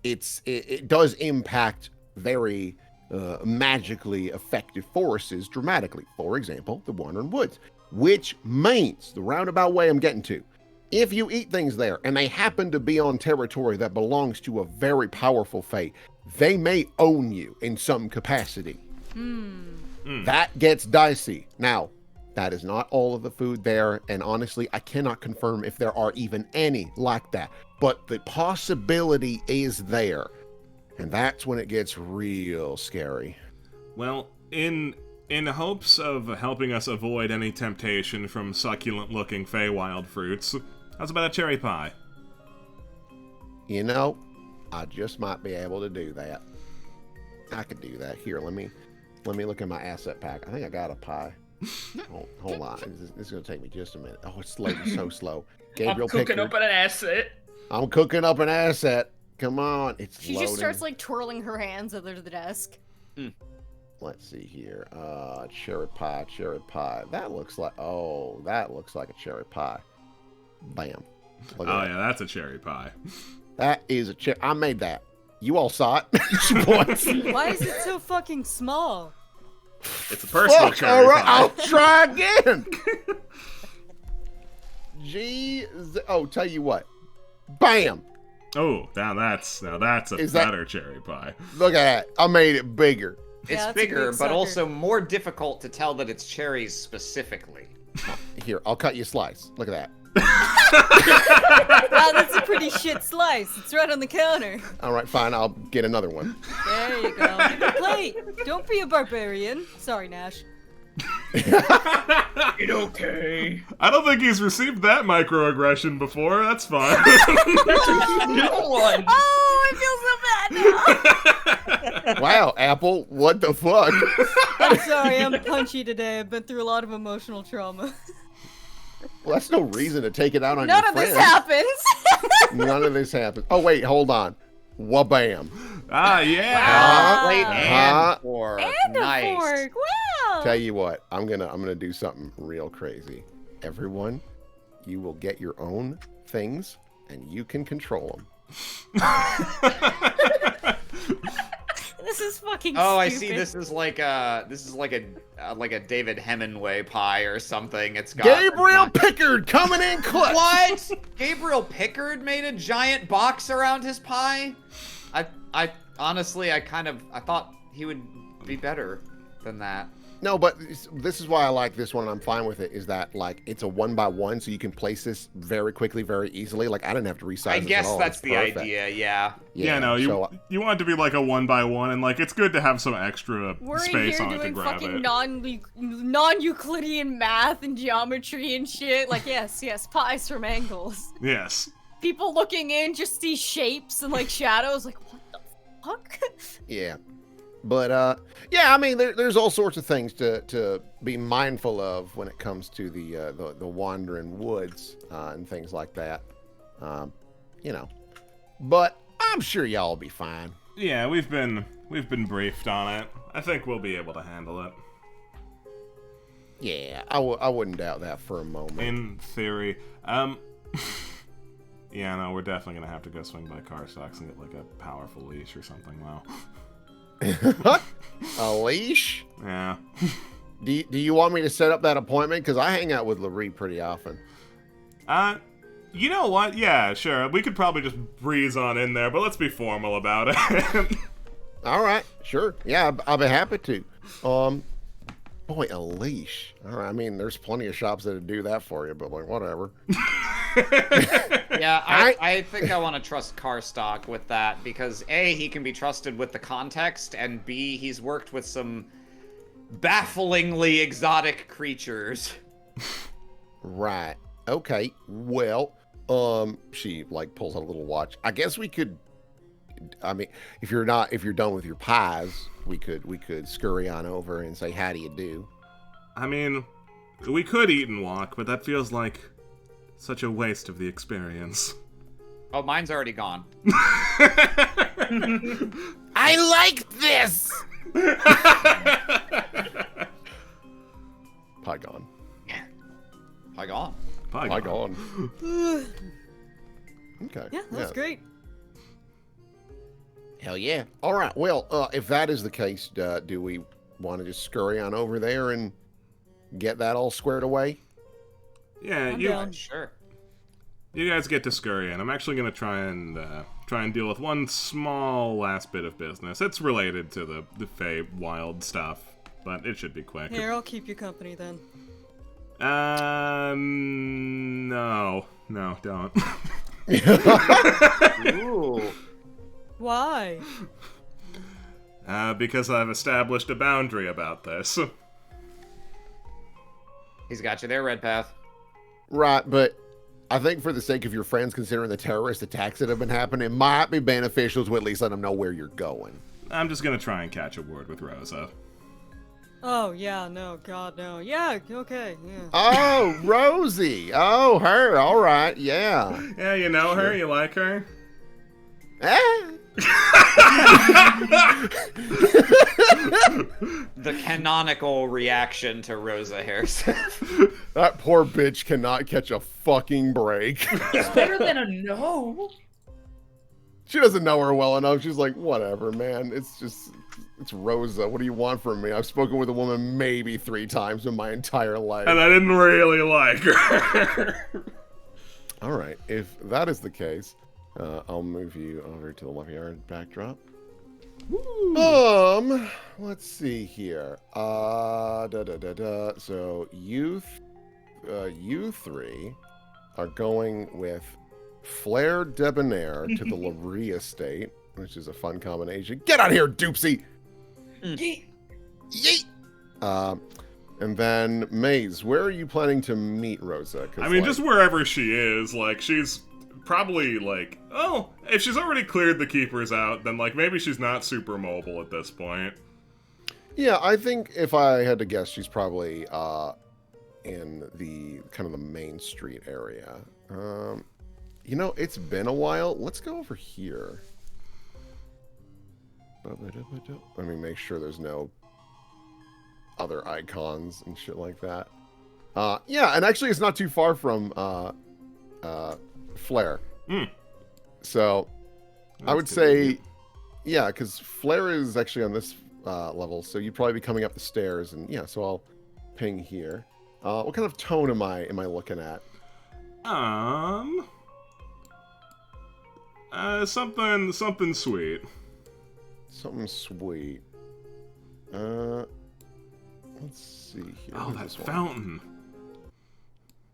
it does impact very magically effective forests dramatically. For example, the Wandering Woods, which means, the roundabout way I'm getting to, if you eat things there and they happen to be on territory that belongs to a very powerful Fae, they may own you in some capacity. That gets dicey. Now, that is not all of the food there, and honestly, I cannot confirm if there are even any like that, but the possibility is there. And that's when it gets real scary. Well, in hopes of helping us avoid any temptation from succulent-looking Feywild fruits, how's about a cherry pie? You know, I just might be able to do that. I could do that. Here, let me look at my asset pack. I think I got a pie. Hold on. This is going to take me just a minute. Oh, it's loading so slow. Gabriel I'm cooking up an asset. I'm cooking up an asset. Come on, it's She loading. just starts like twirling her hands under the desk. Let's see here. Cherry pie. That looks like a cherry pie. Bam. Look at that. Yeah, that's a cherry pie. That is a cherry. I made that. You all saw it. Why is it so fucking small? It's a personal Fuck, cherry all right, pie. I'll try again. Tell you what. Bam. Oh, now that's a better cherry pie. Look at that. I made it bigger. Yeah, It's that's a bigger, big but sucker. also more difficult to tell that it's cherries specifically. Here, I'll cut you a slice. Look at that. Wow, that's a pretty shit slice. It's right on the counter. All right, fine. I'll get another one. There you go. Give me a plate. Don't be a barbarian. Sorry, Nash. It's okay. I don't think he's received that microaggression before. That's fine. No one. Oh, I feel so bad now. Wow, Apple, what the fuck? I'm sorry, I'm punchy today. I've been through a lot of emotional trauma. Well, that's no reason to take it out on None your of this friends. happens. None of this happens. Oh, wait, hold on. Wabam. Yeah. Plate and fork. And Nice. a fork. Wow. Tell you what, I'm gonna do something real crazy. Everyone, you will get your own things, and you can control them. This is fucking Oh, I stupid. see. This is like a David Hemingway pie or something. It's got Gabriel Pickard coming in clutch. What? Gabriel Pickard made a giant box around his pie? I honestly, I thought he would be better than that. No, but this is why I like this one and I'm fine with it, is that, like, it's a 1x1, so you can place this very quickly, very easily. Like, I didn't have to resize I this guess at all. that's It's the perfect. idea, yeah. Yeah, no, you want it to be like a 1x1, and like it's good to have some extra We're in space here on it to doing grab fucking it. non-Euclidean math and geometry and shit. Like, yes, pies from angles. Yes. People looking in just see shapes and like shadows. Like, what the fuck? Yeah. But, yeah, I mean, there's all sorts of things to be mindful of when it comes to the wandering woods and things like that. You know. But I'm sure y'all will be fine. Yeah, we've been briefed on it. I think we'll be able to handle it. Yeah, I wouldn't doubt that for a moment. In theory. Yeah, no, we're definitely gonna have to go swing by car stocks and get like a powerful leash or something, though. A leash? Yeah. Do you want me to set up that appointment? Because I hang out with Larry pretty often. You know what? Yeah, sure. We could probably just breeze on in there, but let's be formal about it. All right, sure. Yeah, I'll be happy to. Boy, a leash. All right, I mean, there's plenty of shops that do that for you, but like, whatever. Yeah, I think I want to trust Carstock with that because A, he can be trusted with the context, and B, he's worked with some bafflingly exotic creatures. Right. Okay. Well, she like pulls out a little watch. I guess we could. I mean, if you're done with your pies, we could scurry on over and say how do you do. I mean, we could eat and walk, but that feels like such a waste of the experience. Oh, mine's already gone. I like this. Pie gone. Pie gone. Pie gone. Okay. Yeah, that's great. Hell yeah. All right. Well, if that is the case, do we want to just scurry on over there and get that all squared away? Yeah, Sure. You guys get to scurry in. I'm actually gonna try and deal with one small last bit of business. It's related to the Fey wild stuff, but it should be quick. Here, I'll keep you company then. No, don't. Ooh. Why? Because I've established a boundary about this. He's got you there, Red Path. Right, but I think for the sake of your friends, considering the terrorist attacks that have been happening, it might be beneficial to at least let them know where you're going. I'm just gonna try and catch a word with Rosa. Oh, yeah, no, God, no. Yeah, okay, yeah. Oh, Rosie. Oh, her. All right, yeah. Yeah, you know her? You like her? The canonical reaction to Rosa Harrison. That poor bitch cannot catch a fucking break. It's better than a no. She doesn't know her well enough. She's like, whatever, man. It's Rosa. What do you want from me? I've spoken with a woman maybe 3 times in my entire life. And I didn't really like her. All right. If that is the case, I'll move you over to the left yard backdrop. Woo. Let's see here. So you 3 are going with Flair Debonair to the Larry estate, which is a fun combination. Get out of here, Doopsy! Yeet! And then, Maze, where are you planning to meet Rosa? I mean, just wherever she is. Like, she's probably, like... Oh, if she's already cleared the keepers out, then, like, maybe she's not super mobile at this point. Yeah, I think if I had to guess, she's probably in the kind of the main street area. You know, it's been a while. Let's go over here. Let me make sure there's no other icons and shit like that. Yeah, and actually it's not too far from Flare. So I would say, yeah, because Flare is actually on this level, so you'd probably be coming up the stairs, and yeah, so I'll ping here. What kind of tone am I looking at? Something sweet. Something sweet. Let's let's see here. Oh, Where's that this one? fountain.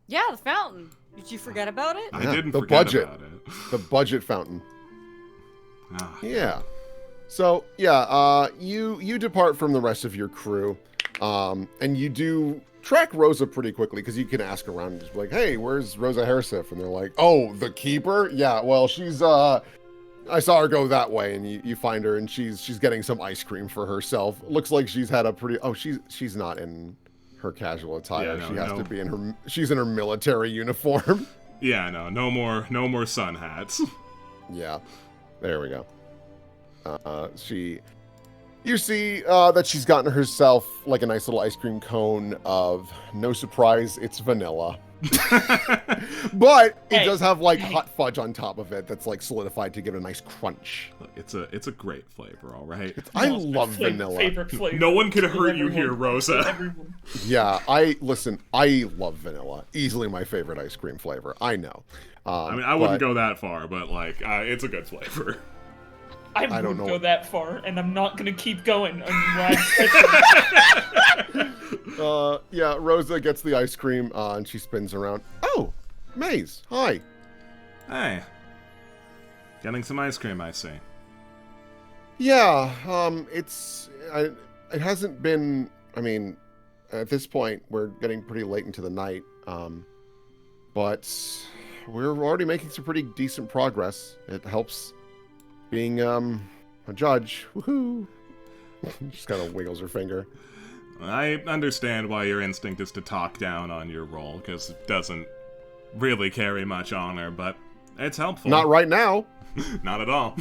Yeah, the fountain. Did you forget about it? I Yeah, didn't the forget budget. about it. The budget fountain. Ah, Yeah. So yeah, you depart from the rest of your crew, and you do track Rosa pretty quickly because you can ask around and just be like, "Hey, where's Rosa Harsif?" And they're like, "Oh, the keeper? Yeah, well, she's I saw her go that way." And you find her, and she's getting some ice cream for herself. Looks like she's had a pretty. Oh, she's not in her casual attire. Yeah, no, she has no. to be in her. She's in her military uniform. yeah, no more sun hats. Yeah, there we go. You see that she's gotten herself like a nice little ice cream cone of, no surprise, it's vanilla. But it does have like hot fudge on top of it that's like solidified to give it a nice crunch. Look, it's a great flavor, all right. I love vanilla. Favorite flavor. No one could To hurt you here, everyone. Rosa. To everyone. Yeah, I love vanilla. Easily my favorite ice cream flavor. I know. I mean, I wouldn't go that far, but like, it's a good flavor. I don't wouldn't know. go that far, and I'm not gonna keep going. Yeah, Rosa gets the ice cream and she spins around. Oh, Maze, hi. Hey, getting some ice cream, I see. Yeah, it hasn't been. I mean, at this point, we're getting pretty late into the night. But we're already making some pretty decent progress. It helps being a judge. Woohoo! Just kind of wiggles her finger. I understand why your instinct is to talk down on your role, because it doesn't really carry much honor, but it's helpful. Not right now. Not at all.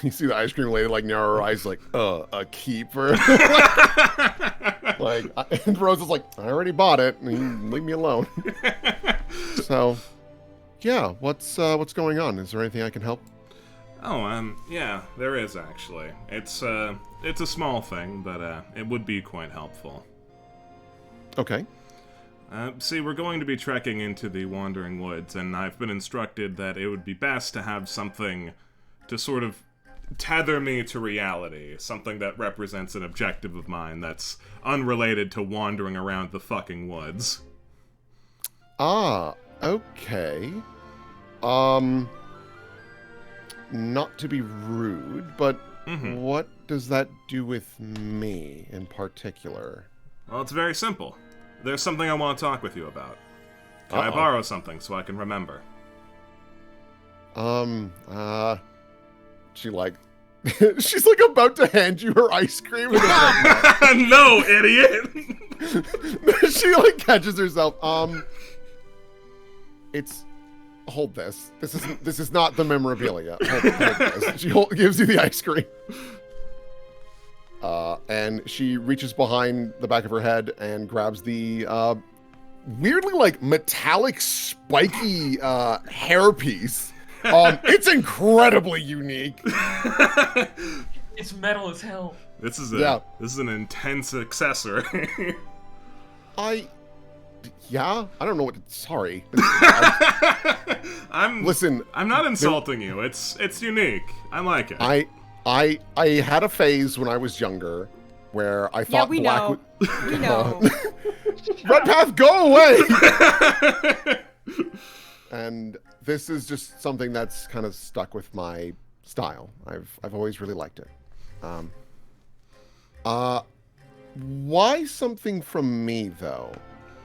You see the ice cream lady like narrow her eyes, like, a keeper. And Rosa's like, I already bought it. Leave me alone. So, yeah, what's going on? Is there anything I can help? Oh, yeah, there is actually. It's a small thing, but it would be quite helpful. Okay. See, we're going to be trekking into the Wandering Woods, and I've been instructed that it would be best to have something to sort of tether me to reality, something that represents an objective of mine that's unrelated to wandering around the fucking woods. Ah, okay. Not to be rude, but what does that do with me in particular? Well, it's very simple. There's something I want to talk with you about. Can I borrow something so I can remember? She like, she's like about to hand you her ice cream. No, idiot! She like catches herself. It's, hold this. This is not the memorabilia. Hold this. She gives you the ice cream. And she reaches behind the back of her head and grabs the weirdly like metallic spiky hairpiece. It's incredibly unique. It's metal as hell. This is an intense accessory. I don't know what. Sorry. I'm not insulting you. It's unique. I like it. I had a phase when I was younger where I thought we black. know. We know. Red Path, go away. And this is just something that's kind of stuck with my style. I've always really liked it. Why something from me though?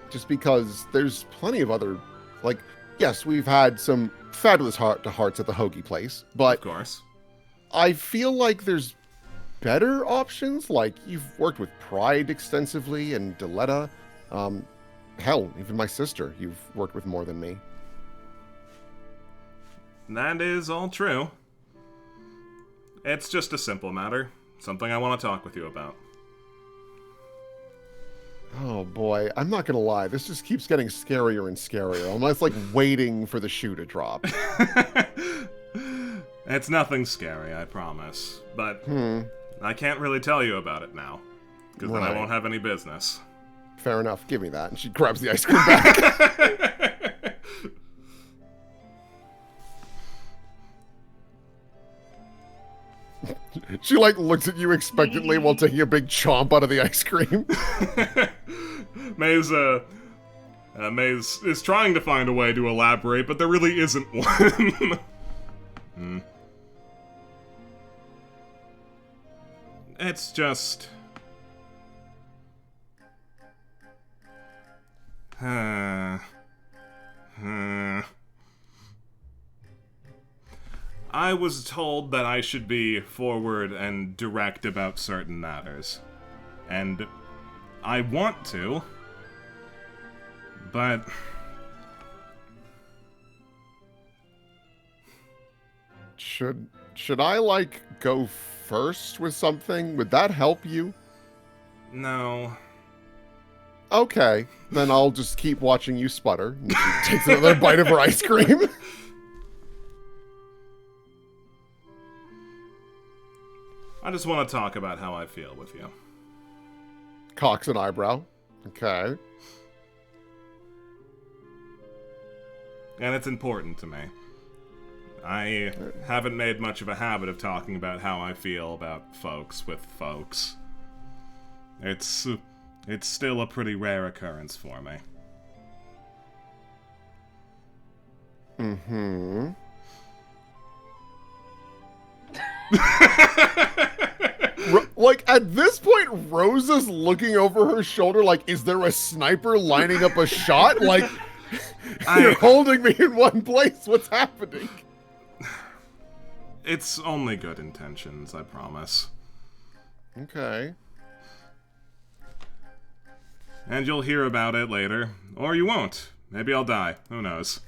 Just because there's plenty of other, like, yes, we've had some fabulous heart-to-hearts at the Hoagie place, but of course, I feel like there's better options. Like, you've worked with Pride extensively and Deletta. Hell, even my sister, you've worked with more than me. That is all true. It's just a simple matter. Something I want to talk with you about. Oh boy, I'm not gonna lie, this just keeps getting scarier and scarier. I'm just like waiting for the shoe to drop. It's nothing scary, I promise. But I can't really tell you about it now, because then I won't have any business. Fair enough, give me that. And she grabs the ice cream back. She like looks at you expectantly while taking a big chomp out of the ice cream. Maze is trying to find a way to elaborate, but there really isn't one. It's just... I was told that I should be forward and direct about certain matters. And I want to, but... Should I, like, go first with something? Would that help you? No. Okay, then I'll just keep watching you sputter. And she takes another bite of her ice cream. I just want to talk about how I feel with you. Cocks an eyebrow. Okay. And it's important to me. I haven't made much of a habit of talking about how I feel about folks with folks. It's still a pretty rare occurrence for me. Mm-hmm. Like, at this point, Rosa's looking over her shoulder like, is there a sniper lining up a shot? Like, you're holding me in one place. What's happening? It's only good intentions, I promise. Okay. And you'll hear about it later. Or you won't. Maybe I'll die. Who knows?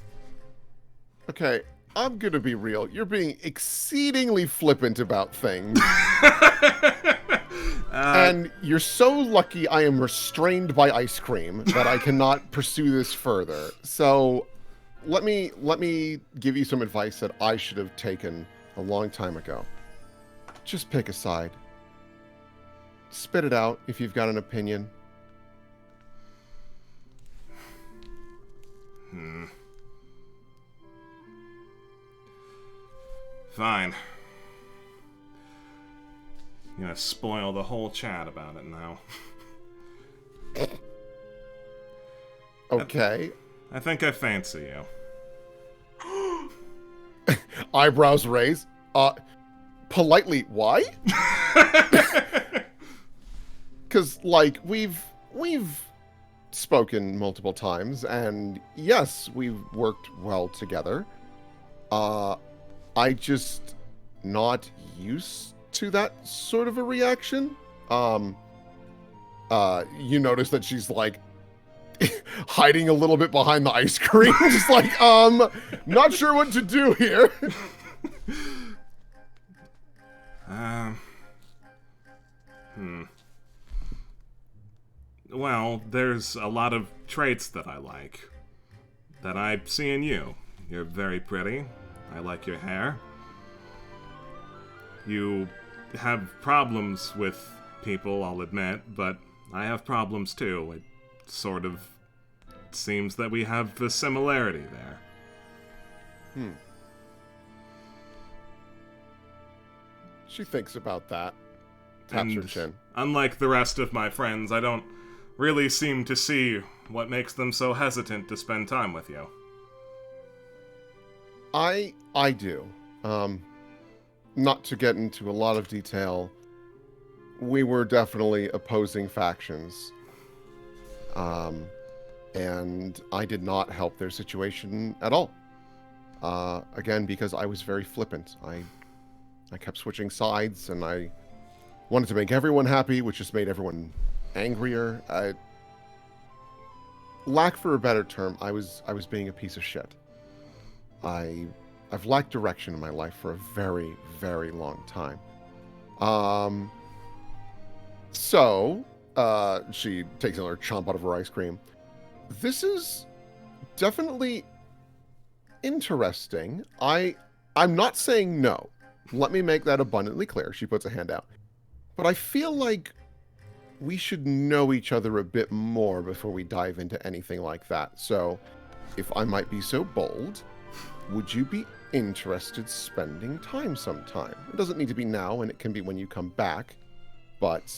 Okay, I'm gonna be real. You're being exceedingly flippant about things. And you're so lucky I am restrained by ice cream that I cannot pursue this further. So let me give you some advice that I should have taken a long time ago. Just pick a side. Spit it out if you've got an opinion. Fine. I'm gonna spoil the whole chat about it now. Okay. I think I fancy you. Eyebrows raised. Politely, why? Because, like, we've spoken multiple times, and yes, we've worked well together. I just not used to that sort of a reaction. You notice that she's like hiding a little bit behind the ice cream, just like, not sure what to do here. Well, there's a lot of traits that I like. That I see in you. You're very pretty. I like your hair. You have problems with people, I'll admit, but I have problems too. It sort of seems that we have a similarity there. She thinks about that. Taps her chin. Unlike the rest of my friends, I don't really seem to see what makes them so hesitant to spend time with you. I do. Not to get into a lot of detail, we were definitely opposing factions. And I did not help their situation at all. Again, because I was very flippant. I kept switching sides, and I wanted to make everyone happy, which just made everyone angrier. Lack for a better term, I was being a piece of shit. I've lacked direction in my life for a very, very long time. So, she takes another chomp out of her ice cream. This is definitely interesting. I'm not saying no. Let me make that abundantly clear. She puts a hand out. But I feel like we should know each other a bit more before we dive into anything like that. So, if I might be so bold, would you be interested spending time sometime? It doesn't need to be now, and it can be when you come back, but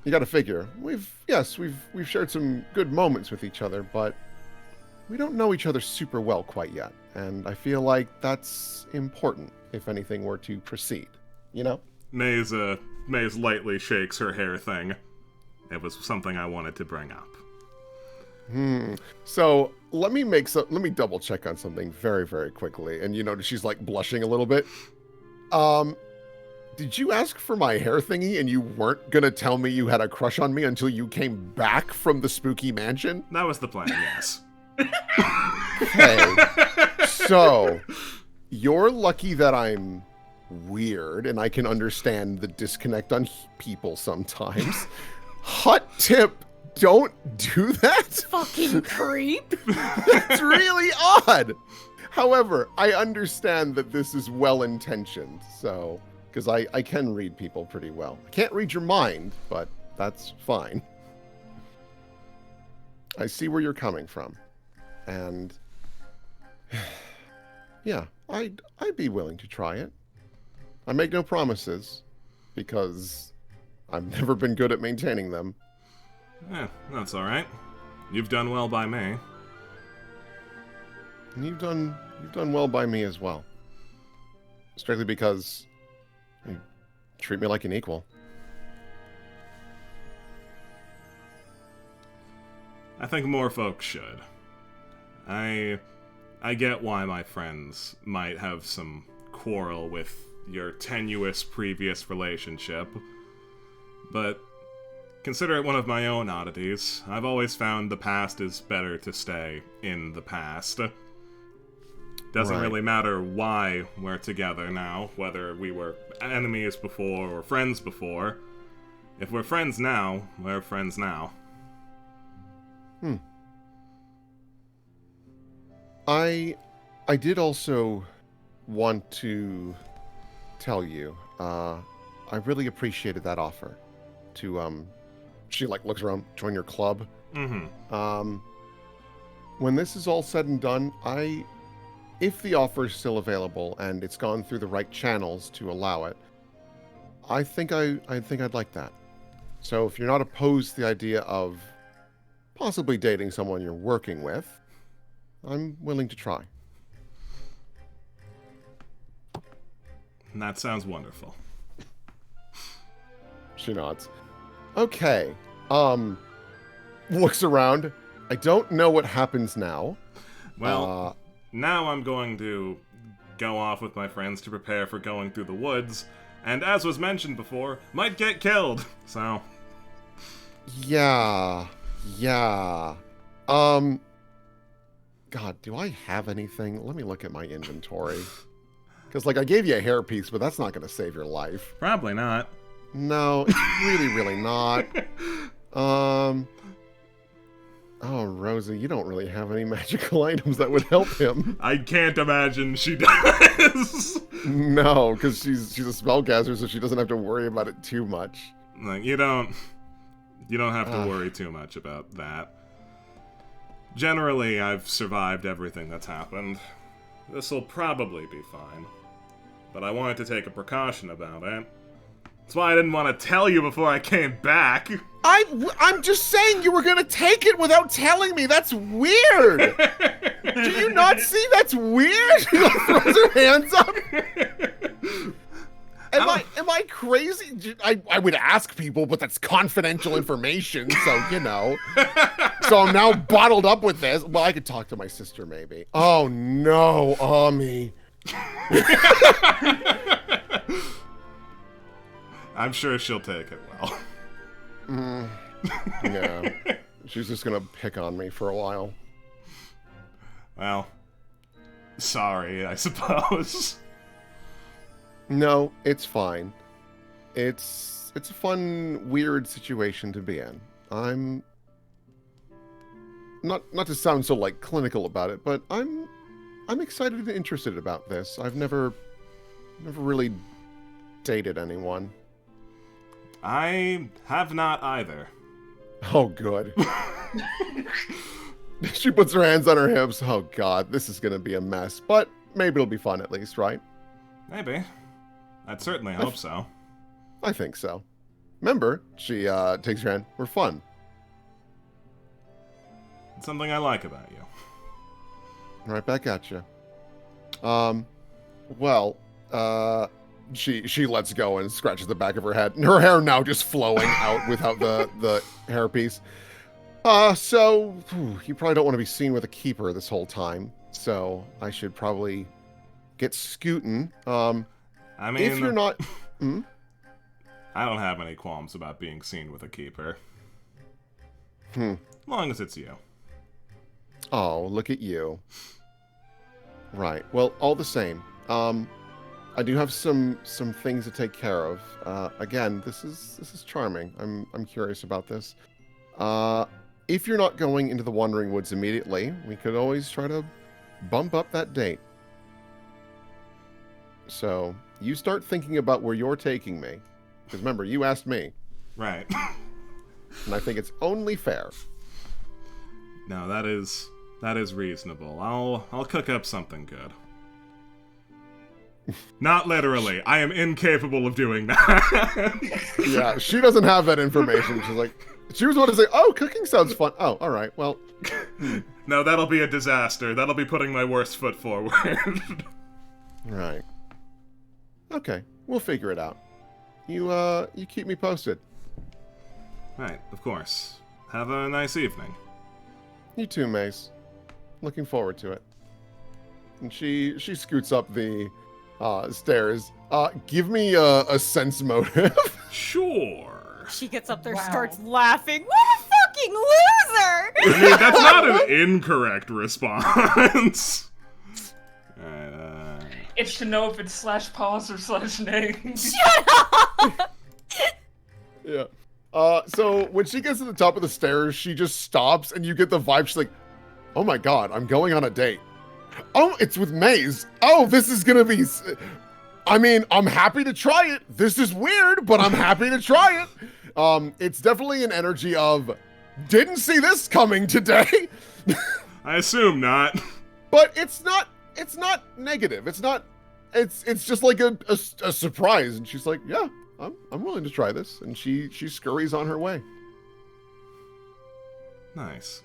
you got to figure, we've shared some good moments with each other, but we don't know each other super well quite yet, and I feel like that's important if anything were to proceed, you know? Maze lightly shakes her hair thing. It was something I wanted to bring up. So let me double check on something very, very quickly. And she's like blushing a little bit. Did you ask for my hair thingy and you weren't gonna tell me you had a crush on me until you came back from the spooky mansion? That was the plan, yes. Okay. So you're lucky that I'm weird and I can understand the disconnect on people sometimes. Hot tip. Don't do that. Fucking creep. It's really odd. However, I understand that this is well-intentioned, so, because I can read people pretty well. I can't read your mind, but that's fine. I see where you're coming from. And, yeah, I'd be willing to try it. I make no promises, because I've never been good at maintaining them. Yeah, that's alright. You've done well by me. And you've done well by me as well. Strictly because you treat me like an equal. I think more folks should. I get why my friends might have some quarrel with your tenuous previous relationship, but consider it one of my own oddities. I've always found the past is better to stay in the past. Doesn't really matter why we're together now, whether we were enemies before or friends before. If we're friends now, we're friends now. I did also want to tell you, I really appreciated that offer to, she looks around, join your club. Mm-hmm. When this is all said and done, if the offer is still available and it's gone through the right channels to allow it, I think I'd like that. So if you're not opposed to the idea of possibly dating someone you're working with, I'm willing to try. That sounds wonderful. She nods. Okay. Looks around. I don't know what happens now. Well, now I'm going to go off with my friends to prepare for going through the woods, and as was mentioned before, might get killed, so... Yeah. God, do I have anything? Let me look at my inventory. Because, I gave you a hairpiece, but that's not going to save your life. Probably not. No, it's really, really not. Oh, Rosa, you don't really have any magical items that would help him. I can't imagine she does. No, because she's a spellcaster, so she doesn't have to worry about it too much. You don't have to worry too much about that. Generally, I've survived everything that's happened. This'll probably be fine. But I wanted to take a precaution about it. That's why I didn't want to tell you before I came back. I'm just saying you were going to take it without telling me. That's weird. Do you not see that's weird? She throws her hands up. Am I crazy? I would ask people, but that's confidential information, so, So I'm now bottled up with this. Well, I could talk to my sister, maybe. Oh, no, Ami. I'm sure she'll take it well. Yeah. She's just gonna pick on me for a while. Well, sorry, I suppose. No, it's fine. It's a fun, weird situation to be in. I'm not to sound so clinical about it, but I'm excited and interested about this. I've never really dated anyone. I have not either. Oh, good. She puts her hands on her hips. Oh god, this is gonna be a mess, but maybe it'll be fun at least, right? Maybe. I'd certainly hope so. I think so. Remember, she takes your hand. We're fun. It's something I like about you. Right back at you. She lets go and scratches the back of her head. And her hair now just flowing out without the hairpiece. So you probably don't want to be seen with a keeper this whole time. So I should probably get scooting. I mean, if you're not, I don't have any qualms about being seen with a keeper. As long as it's you. Oh, look at you. Right. Well, all the same, I do have some things to take care of. Again, this is charming. I'm curious about this. If you're not going into the Wandering Woods immediately, we could always try to bump up that date. So you start thinking about where you're taking me, because remember, you asked me. Right. And I think it's only fair. No, that is reasonable. I'll cook up something good. Not literally. I am incapable of doing that. Yeah, she doesn't have that information. She's like, she was about to say, oh, cooking sounds fun. Oh, all right, well. No, that'll be a disaster. That'll be putting my worst foot forward. Right. Okay, we'll figure it out. You keep me posted. Right, of course. Have a nice evening. You too, Mace. Looking forward to it. And she scoots up the stairs. Give me a sense motive. Sure. She gets up there, Wow. starts laughing. What a fucking loser! I mean, that's not an incorrect response. It's to know if it's /pause or /name. Shut up! Yeah. So when she gets to the top of the stairs, she just stops, and you get the vibe. She's like, "Oh my god, I'm going on a date. Oh, it's with Maze. Oh, this is gonna be. I mean, I'm happy to try it. This is weird, but I'm happy to try it. It's definitely an energy of, didn't see this coming today. I assume not. But it's not negative. It's just like a surprise. And she's like, yeah, I'm willing to try this. And she scurries on her way. Nice.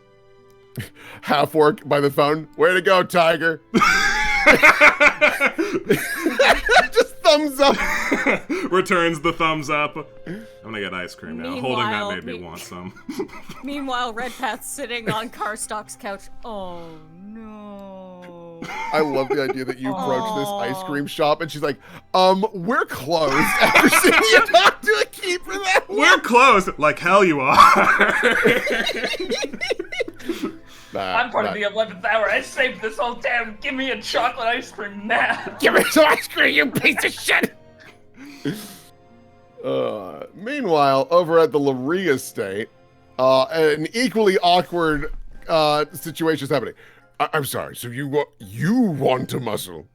Half orc by the phone. Way to go, Tiger. Just thumbs up. Returns the thumbs up. I'm gonna get ice cream now. Holding that Meanwhile, made me want some. Meanwhile, Redpath's sitting on Karstock's couch. Oh no. I love the idea that you approach this ice cream shop and she's like, we're closed after seeing you talk to a keeper that We're closed. Like hell you are. I'm part of the 11th hour. I saved this whole town. Give me a chocolate ice cream now. Give me some ice cream, you piece of shit! Meanwhile, over at the Lurie estate, an equally awkward situation is happening. I'm sorry, so you want to muscle?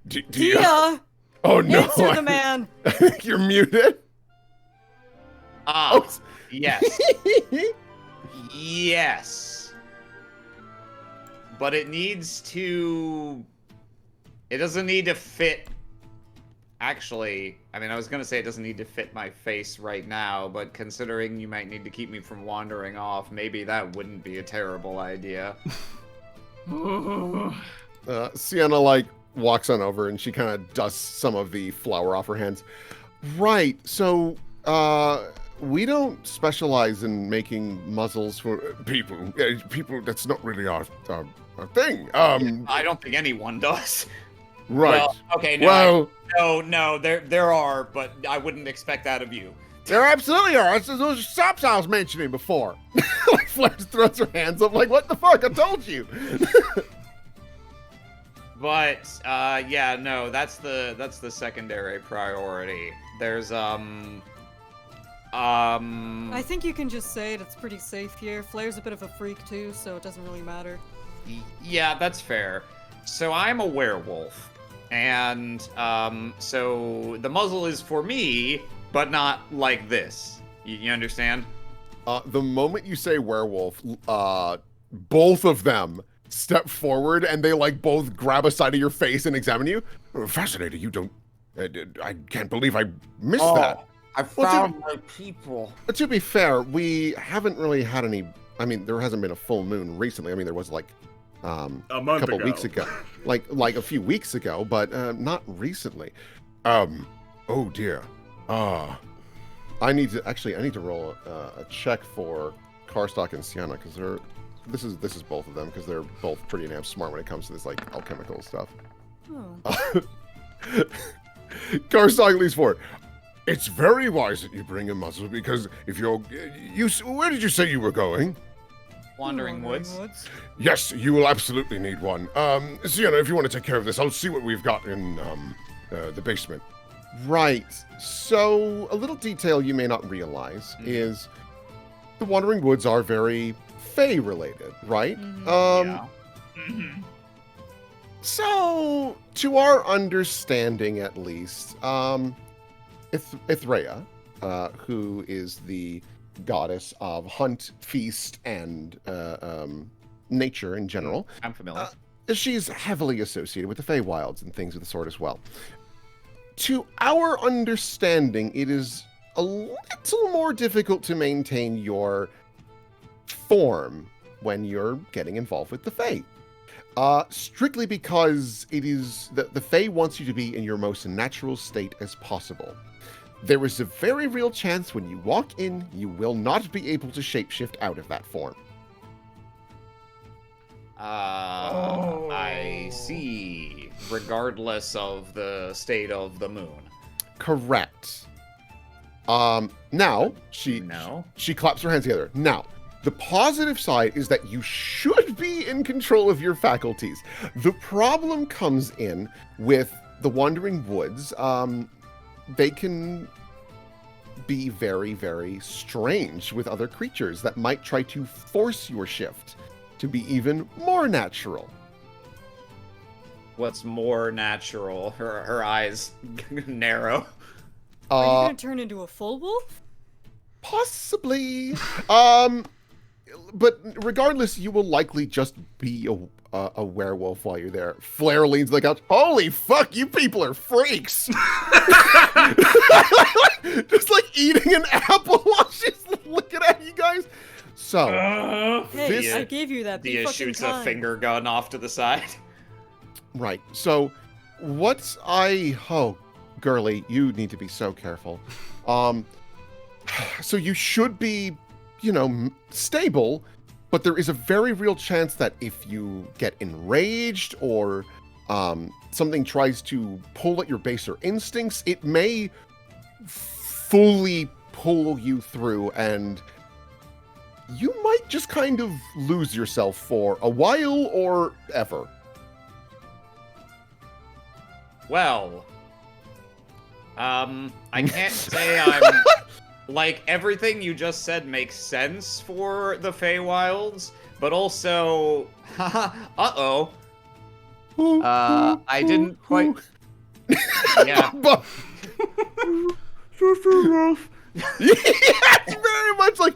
Do you... Tia! Oh no! Answer the man! I think you're muted. Yes. Yes. But it needs to... It doesn't need to fit... Actually, I mean, I was going to say it doesn't need to fit my face right now, but considering you might need to keep me from wandering off, maybe that wouldn't be a terrible idea. Sienna, walks on over and she kind of dusts some of the flour off her hands. Right, so, we don't specialize in making muzzles for people. People, that's not really our thing. I don't think anyone does. Right. Well, okay, no, there are, but I wouldn't expect that of you. There absolutely are. Those shops I was mentioning before. Flair throws her hands up like, what the fuck? I told you. But yeah, no, that's the secondary priority. There's I think you can just say it. It's pretty safe here. Flair's a bit of a freak too, so it doesn't really matter. Yeah, that's fair. So I'm a werewolf. And so the muzzle is for me, but not like this. You understand? The moment you say werewolf, both of them step forward and they like both grab a side of your face and examine you. Fascinating. You don't. I can't believe I missed that. I found my people. To be fair, we haven't really had any. I mean, there hasn't been a full moon recently. I mean, there was like A month couple ago. weeks ago, like a few weeks ago, but not recently. Oh dear. I need to roll a check for Karstock and Sienna because this is both of them because they're both pretty damn smart when it comes to this like alchemical stuff. Oh. Karstock leads forward. It's very wise that you bring a muzzle because if you where did you say you were going? Wandering Woods. Yes, you will absolutely need one. Sienna, if you want to take care of this, I'll see what we've got in the basement. Right. So, a little detail you may not realize is the Wandering Woods are very Fae related, right? Yeah. So, to our understanding at least, Ithrea, who is the goddess of hunt, feast, and nature in general. I'm familiar. She's heavily associated with the Feywilds and things of the sort as well. To our understanding, it is a little more difficult to maintain your form when you're getting involved with the Fey. Strictly because it is the Fey wants you to be in your most natural state as possible. There is a very real chance when you walk in, you will not be able to shapeshift out of that form. I see. Regardless of the state of the moon. Correct. Now, she claps her hands together. Now, the positive side is that you should be in control of your faculties. The problem comes in with the Wandering Woods. They can be very, very strange with other creatures that might try to force your shift to be even more natural. What's more natural? Her eyes narrow. Are you gonna turn into a full wolf? Possibly. But regardless, you will likely just be a werewolf while you're there. Flair leans to the couch. Holy fuck, you people are freaks! Just like eating an apple while she's looking at you guys. So, Hey, I gave you that. Be Dia fucking shoots kind. a finger gun off to the side. right. So, girly, you need to be so careful. So you should be, stable, but there is a very real chance that if you get enraged or something tries to pull at your baser instincts, it may fully pull you through and you might just kind of lose yourself for a while or ever. Well, I can't say I'm... Like, everything you just said makes sense for the Feywilds, but also... uh-oh. I didn't quite... Yeah. Yeah, very much like...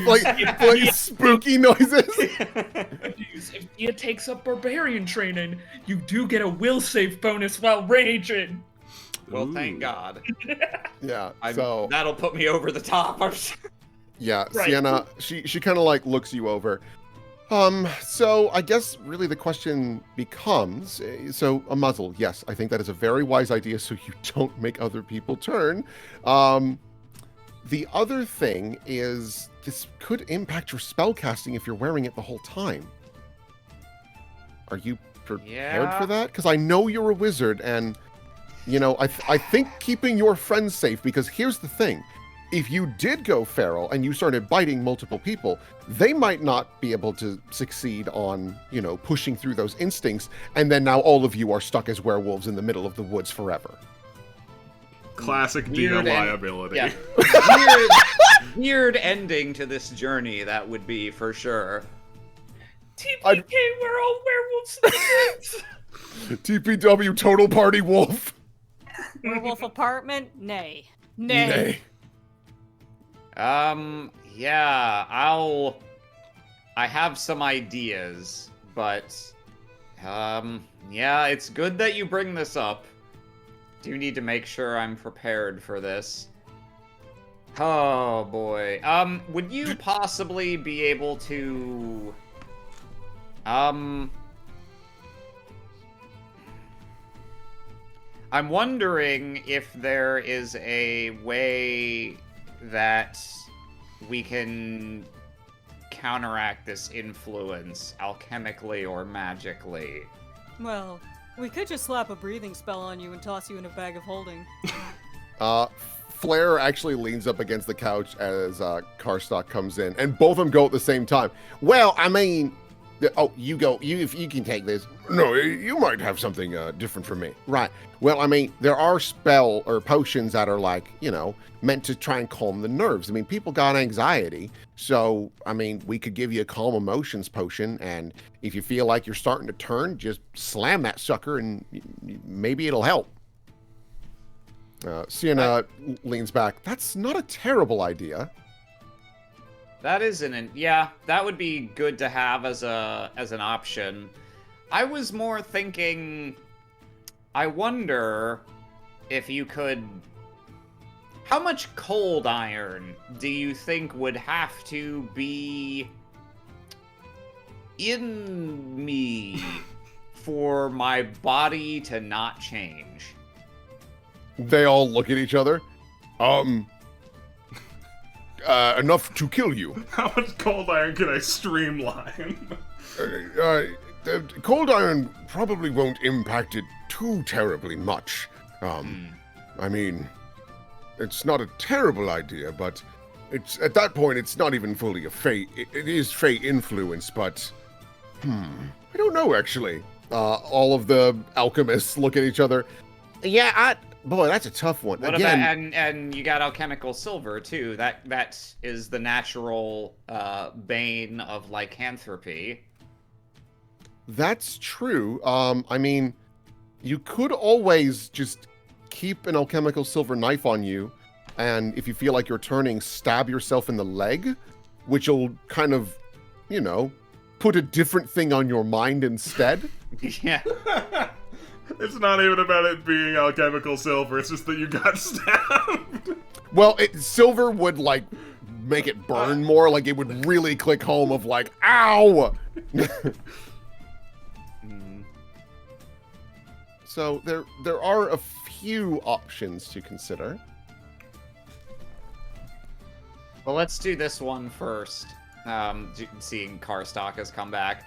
like spooky noises. If Dia takes up barbarian training, you do get a will save bonus while raging. Well, thank God. Yeah, that'll put me over the top. Yeah, Right. Sienna, she kind of like looks you over. So I guess really the question becomes, so a muzzle, yes, I think that is a very wise idea so you don't make other people turn. The other thing is this could impact your spellcasting if you're wearing it the whole time. Are you prepared for that? Because I know you're a wizard and, I think keeping your friends safe, because here's the thing. If you did go feral and you started biting multiple people, they might not be able to succeed on, pushing through those instincts, and then now all of you are stuck as werewolves in the middle of the woods forever. Classic Dia liability. Yeah. Weird ending to this journey, that would be, for sure. TPK, we're all werewolves in the woods. TPW, total party wolf. Werewolf apartment? Nay. Nay. Yeah, I have some ideas, but, yeah, it's good that you bring this up. Do need to make sure I'm prepared for this. Oh, boy. Would you possibly be able to, I'm wondering if there is a way that we can counteract this influence alchemically or magically. Well, we could just slap a breathing spell on you and toss you in a bag of holding. Flair actually leans up against the couch as Karstock comes in, and both of them go at the same time. Well, I mean, you go. If you can take this. No, you might have something different for me. Right. Well, I mean, there are spell or potions that are like, meant to try and calm the nerves. I mean, people got anxiety. So, I mean, we could give you a calm emotions potion. And if you feel like you're starting to turn, just slam that sucker and maybe it'll help. Sienna leans back. That's not a terrible idea. That isn't yeah, that would be good to have as an option. I was more thinking, I wonder if you could, how much cold iron do you think would have to be in me for my body to not change? They all look at each other. Enough to kill you. How much cold iron can I streamline? The cold iron probably won't impact it too terribly much. I mean, it's not a terrible idea, but it's at that point it's not even fully a fate. It is fate influence, but I don't know actually. All of the alchemists look at each other. Yeah, boy, that's a tough one. What Again, about, and you got alchemical silver too. That is the natural bane of lycanthropy. That's true. I mean, you could always just keep an alchemical silver knife on you, and if you feel like you're turning, stab yourself in the leg, which will kind of, put a different thing on your mind instead. Yeah. It's not even about it being alchemical silver, it's just that you got stabbed. Well, silver would, make it burn more. Like, it would really click home of, ow! So, there are a few options to consider. Well, let's do this one first. Seeing Karstock has come back.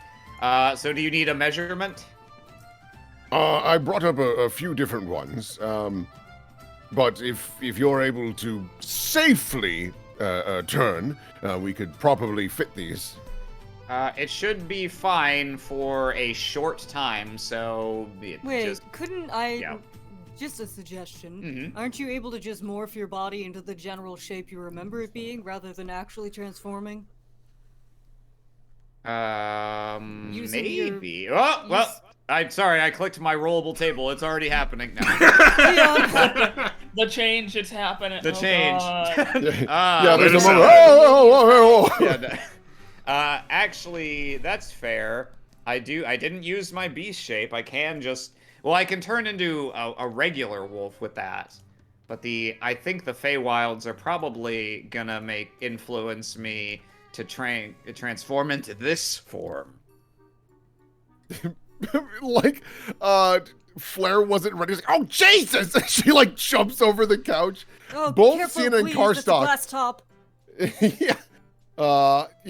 So do you need a measurement? I brought up a few different ones, but if you're able to safely turn, we could probably fit these. It should be fine for a short time, so... Wait, couldn't I... Yeah. Just a suggestion. Mm-hmm. Aren't you able to just morph your body into the general shape you remember it being, rather than actually transforming? Maybe. Oh, well... I'm sorry, I clicked my rollable table. It's already happening now. The change, it's happening. The change. There's a moment. Actually, that's fair. I didn't use my beast shape. I can just... Well, I can turn into a regular wolf with that. But I think the Feywilds are probably gonna influence me to transform into this form. Flair wasn't ready. Oh, Jesus! She, jumps over the couch. Oh, both careful, Sienna and please, Karstock. that's a glass top.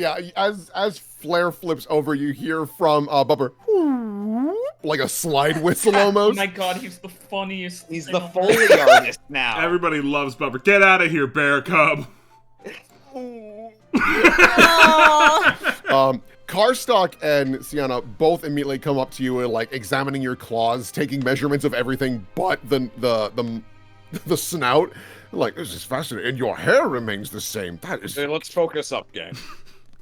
As Flair flips over, you hear from Bubber, like a slide whistle almost. Oh my god, he's the funniest. He's the Foley artist now. Everybody loves Bubber. Get out of here, bear cub. Karstock and Sienna both immediately come up to you and examining your claws, taking measurements of everything but the snout. This is fascinating. And your hair remains the same. That is... Hey, let's focus up, gang.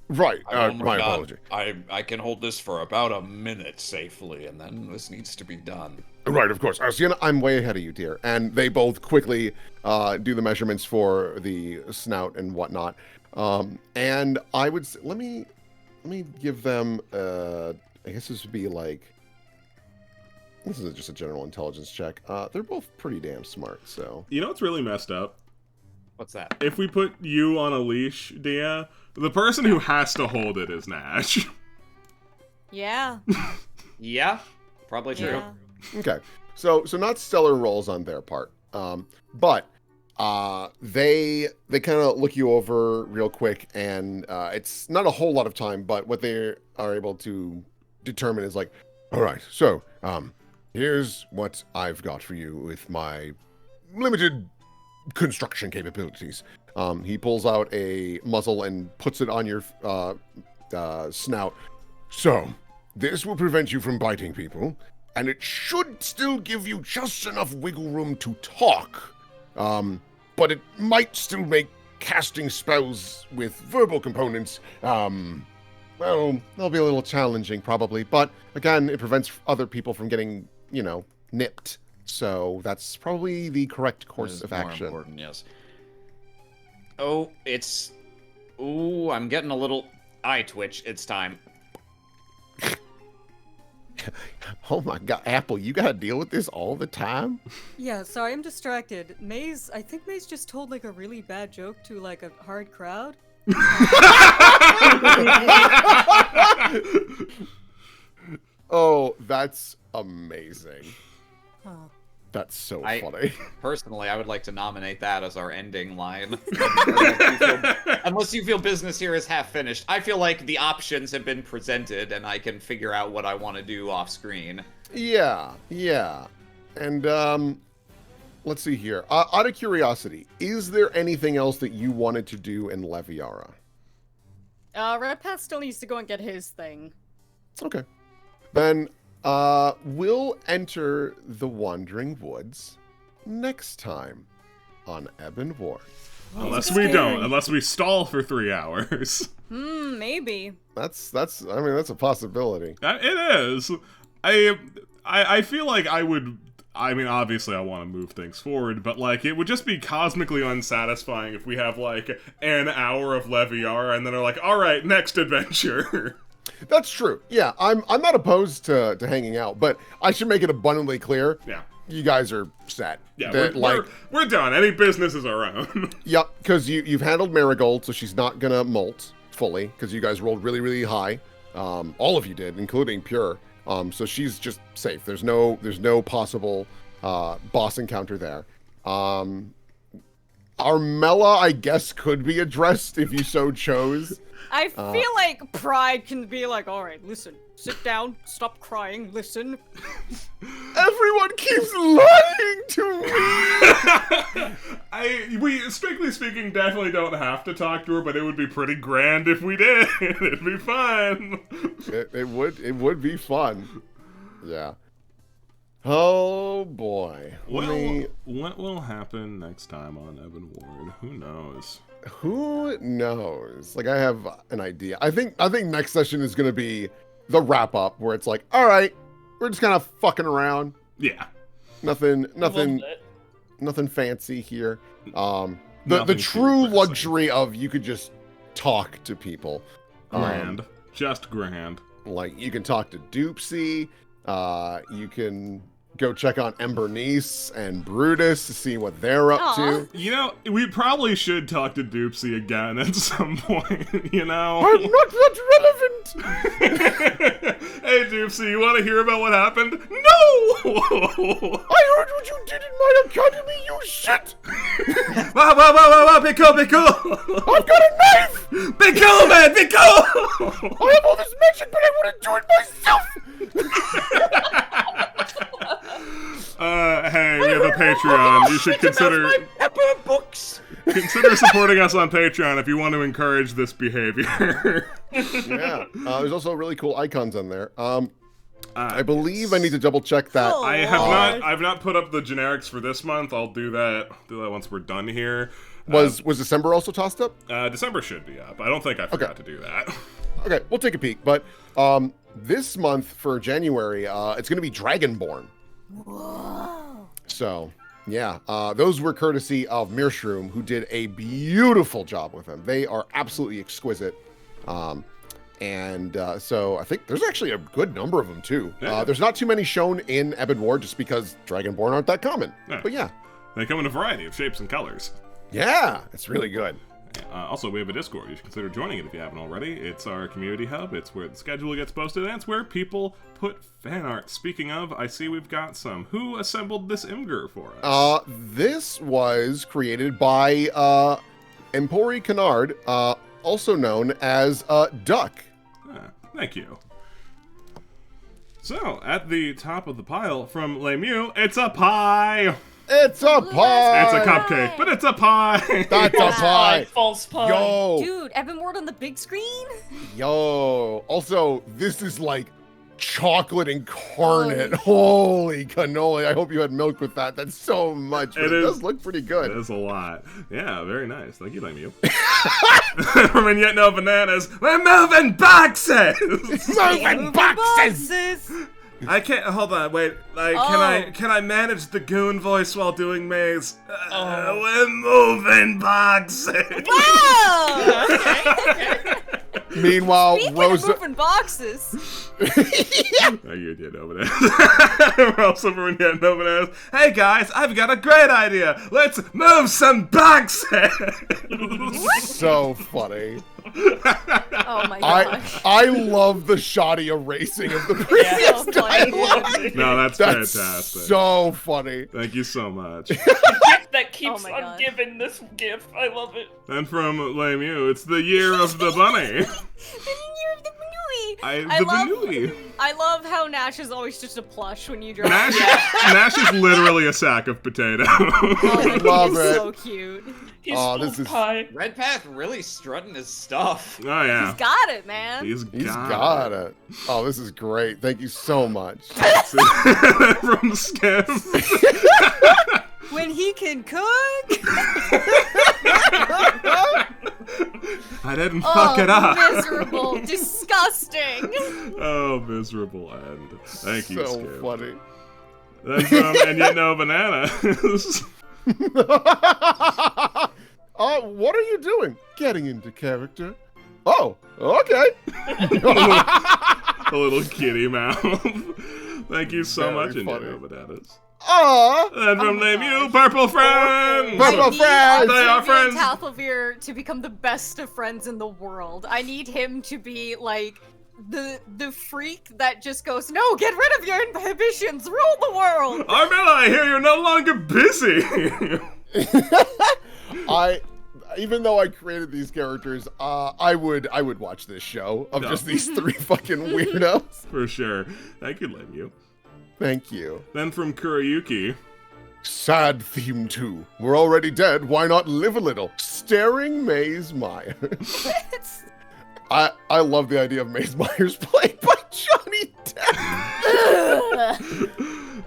Right. Oh my apology. I can hold this for about a minute safely, and then this needs to be done. Right, of course. Sienna, I'm way ahead of you, dear. And they both quickly do the measurements for the snout and whatnot. And I would let me give them. I guess this would be like. This is just a general intelligence check. They're both pretty damn smart. So You know what's really messed up? What's that? If we put you on a leash, Dia, the person who has to hold it is Nash. Yeah. Yeah, probably true. Yeah. okay, so not stellar rolls on their part. But they kind of look you over real quick, and it's not a whole lot of time. But what they are able to determine is like, all right, so here's what I've got for you with my limited construction capabilities. He pulls out a muzzle and puts it on your snout. So, this will prevent you from biting people, and it should still give you just enough wiggle room to talk. But it might still make casting spells with verbal components, well, they'll be a little challenging probably. But again, it prevents other people from getting, nipped. So that's probably the correct course of action. More important, yes. Oh, it's... Ooh, I'm getting a little eye twitch. It's time. Oh my god, Apple, you gotta deal with this all the time? Yeah, sorry, I'm distracted. I think Maze just told like a really bad joke to like a hard crowd. Oh, that's amazing. Oh. That's so funny. Personally, I would like to nominate that as our ending line. Unless you feel business here is half finished. I feel like the options have been presented, and I can figure out what I want to do off screen. Yeah. And let's see here. Out of curiosity, is there anything else that you wanted to do in Leviara? Redpath still needs to go and get his thing. Okay. Then we'll enter the Wandering Woods next time on Ebon Ward. Unless we don't. Unless we stall for 3 hours. Maybe. That's a possibility. It is. I feel like I would... I mean, obviously I want to move things forward, but, like, it would just be cosmically unsatisfying if we have, like, an hour of Leviara and then are like, alright, next adventure. That's true. Yeah, I'm not opposed to hanging out, but I should make it abundantly clear. Yeah. You guys are set. Yeah, that, we're done. Any business is our own. Yep, because you've handled Marigold, so she's not gonna molt fully, because you guys rolled really, really high. All of you did, including Pure. So she's just safe. There's no possible boss encounter there. Armella, I guess, could be addressed if you so chose. I feel like Pride can be like, alright, listen, sit down, stop crying, listen. Everyone keeps lying to me! We, strictly speaking, definitely don't have to talk to her, but it would be pretty grand if we did. It'd be fun. It would be fun. Yeah. Oh boy. What will happen next time on Ebon Ward? Who knows? Who knows? Like, I have an idea. I think next session is gonna be the wrap up, where it's like, all right, we're just kind of fucking around. Yeah. Nothing fancy here. The true luxury of you could just talk to people. Grand. Just grand. Like, you can talk to Doopsy. You can go check on Embernice and Brutus to see what they're up to. You know, we probably should talk to Doopsy again at some point, you know? I'm not that relevant! Hey, Doopsy, you want to hear about what happened? No! I heard what you did in my academy, you shit! Wow, be cool! I've got a knife! Be cool, man, be cool! I have all this magic, but I want to do it myself! Hey, we have a Patreon. You should consider supporting us on Patreon if you want to encourage this behavior. Yeah, there's also really cool icons on there. I believe I need to double check that. I've not put up the generics for this month. I'll do that once we're done here. Was December also tossed up? December should be up. I don't think I forgot to do that. Okay, we'll take a peek. But this month for January, it's going to be Dragonborn. Whoa. So, yeah, those were courtesy of Meershroom, who did a beautiful job with them. They are absolutely exquisite. So I think there's actually a good number of them, too. Yeah. There's not too many shown in Ebon Ward just because Dragonborn aren't that common. Yeah. But yeah. They come in a variety of shapes and colors. Yeah, it's really good. Also, we have a Discord. You should consider joining it if you haven't already. It's our community hub. It's where the schedule gets posted, and it's where people put fan art. Speaking of, I see we've got some. Who assembled this Imgur for us? This was created by Empori Kennard, also known as Duck. Thank you. So, at the top of the pile from Lemieux, it's a pie! It's a pie! It's a cupcake, but it's a pie! That's a pie! False pie. Yo! Dude, Ebon Ward on the big screen? Yo! Also, this is like chocolate incarnate. Holy cannoli. I hope you had milk with that. That's so much. But it does look pretty good. It is a lot. Yeah, very nice. Thank you, Lemieux. From Yet No Bananas, we're moving boxes! Moving boxes! I can't. Hold on. Wait. Like, can I manage the goon voice while doing Maze? We're moving boxes. Wow! Meanwhile, Speaking Rosa. of moving boxes. Thank you, Yet No Bananas. Rosa from Yet No Bananas. Hey guys, I've got a great idea. Let's move some boxes. So funny. Oh my gosh. I love the shoddy erasing of the previous so funny. dialogue. No, that's fantastic. So funny. Thank you so much. The gift that keeps Oh my on God. giving this gift. I love it. And from Lemieux, it's the year of the bunny. The year of the Banui. Banui. I love how Nash is always just a plush when you draw. Nash is literally a sack of potato. Oh, Love he's it. so cute. He's this full is- pie. Redpath really strutting his stuff. Oh yeah. He's got it, man. He's He's got got it. Oh, this is great. Thank you so much. From Skim. When he can cook. I didn't fuck it up. Miserable, disgusting. Oh, miserable end. Thank you, So Skim. funny. Then from And Yet No Bananas. What are you doing? Getting into character. Oh, okay. A little kitty mouth. Thank you so Very much, And Yet funny. No Bananas. Aw, And from Lemieux, Purple Friends. Purple friends. They are friends. Talfavir to become the best of friends in the world. I need him to be like the freak that just goes, no, get rid of your inhibitions, rule the world. Armella, I hear you're no longer busy. Even though I created these characters, I would watch this show of No. just these three fucking weirdos. For sure. Thank you, Lemieux. Thank you. Then from Kurayuki. Sad theme 2. We're already dead. Why not live a little? Starring Maze Myers. I love the idea of Maze Myers played by Johnny Depp.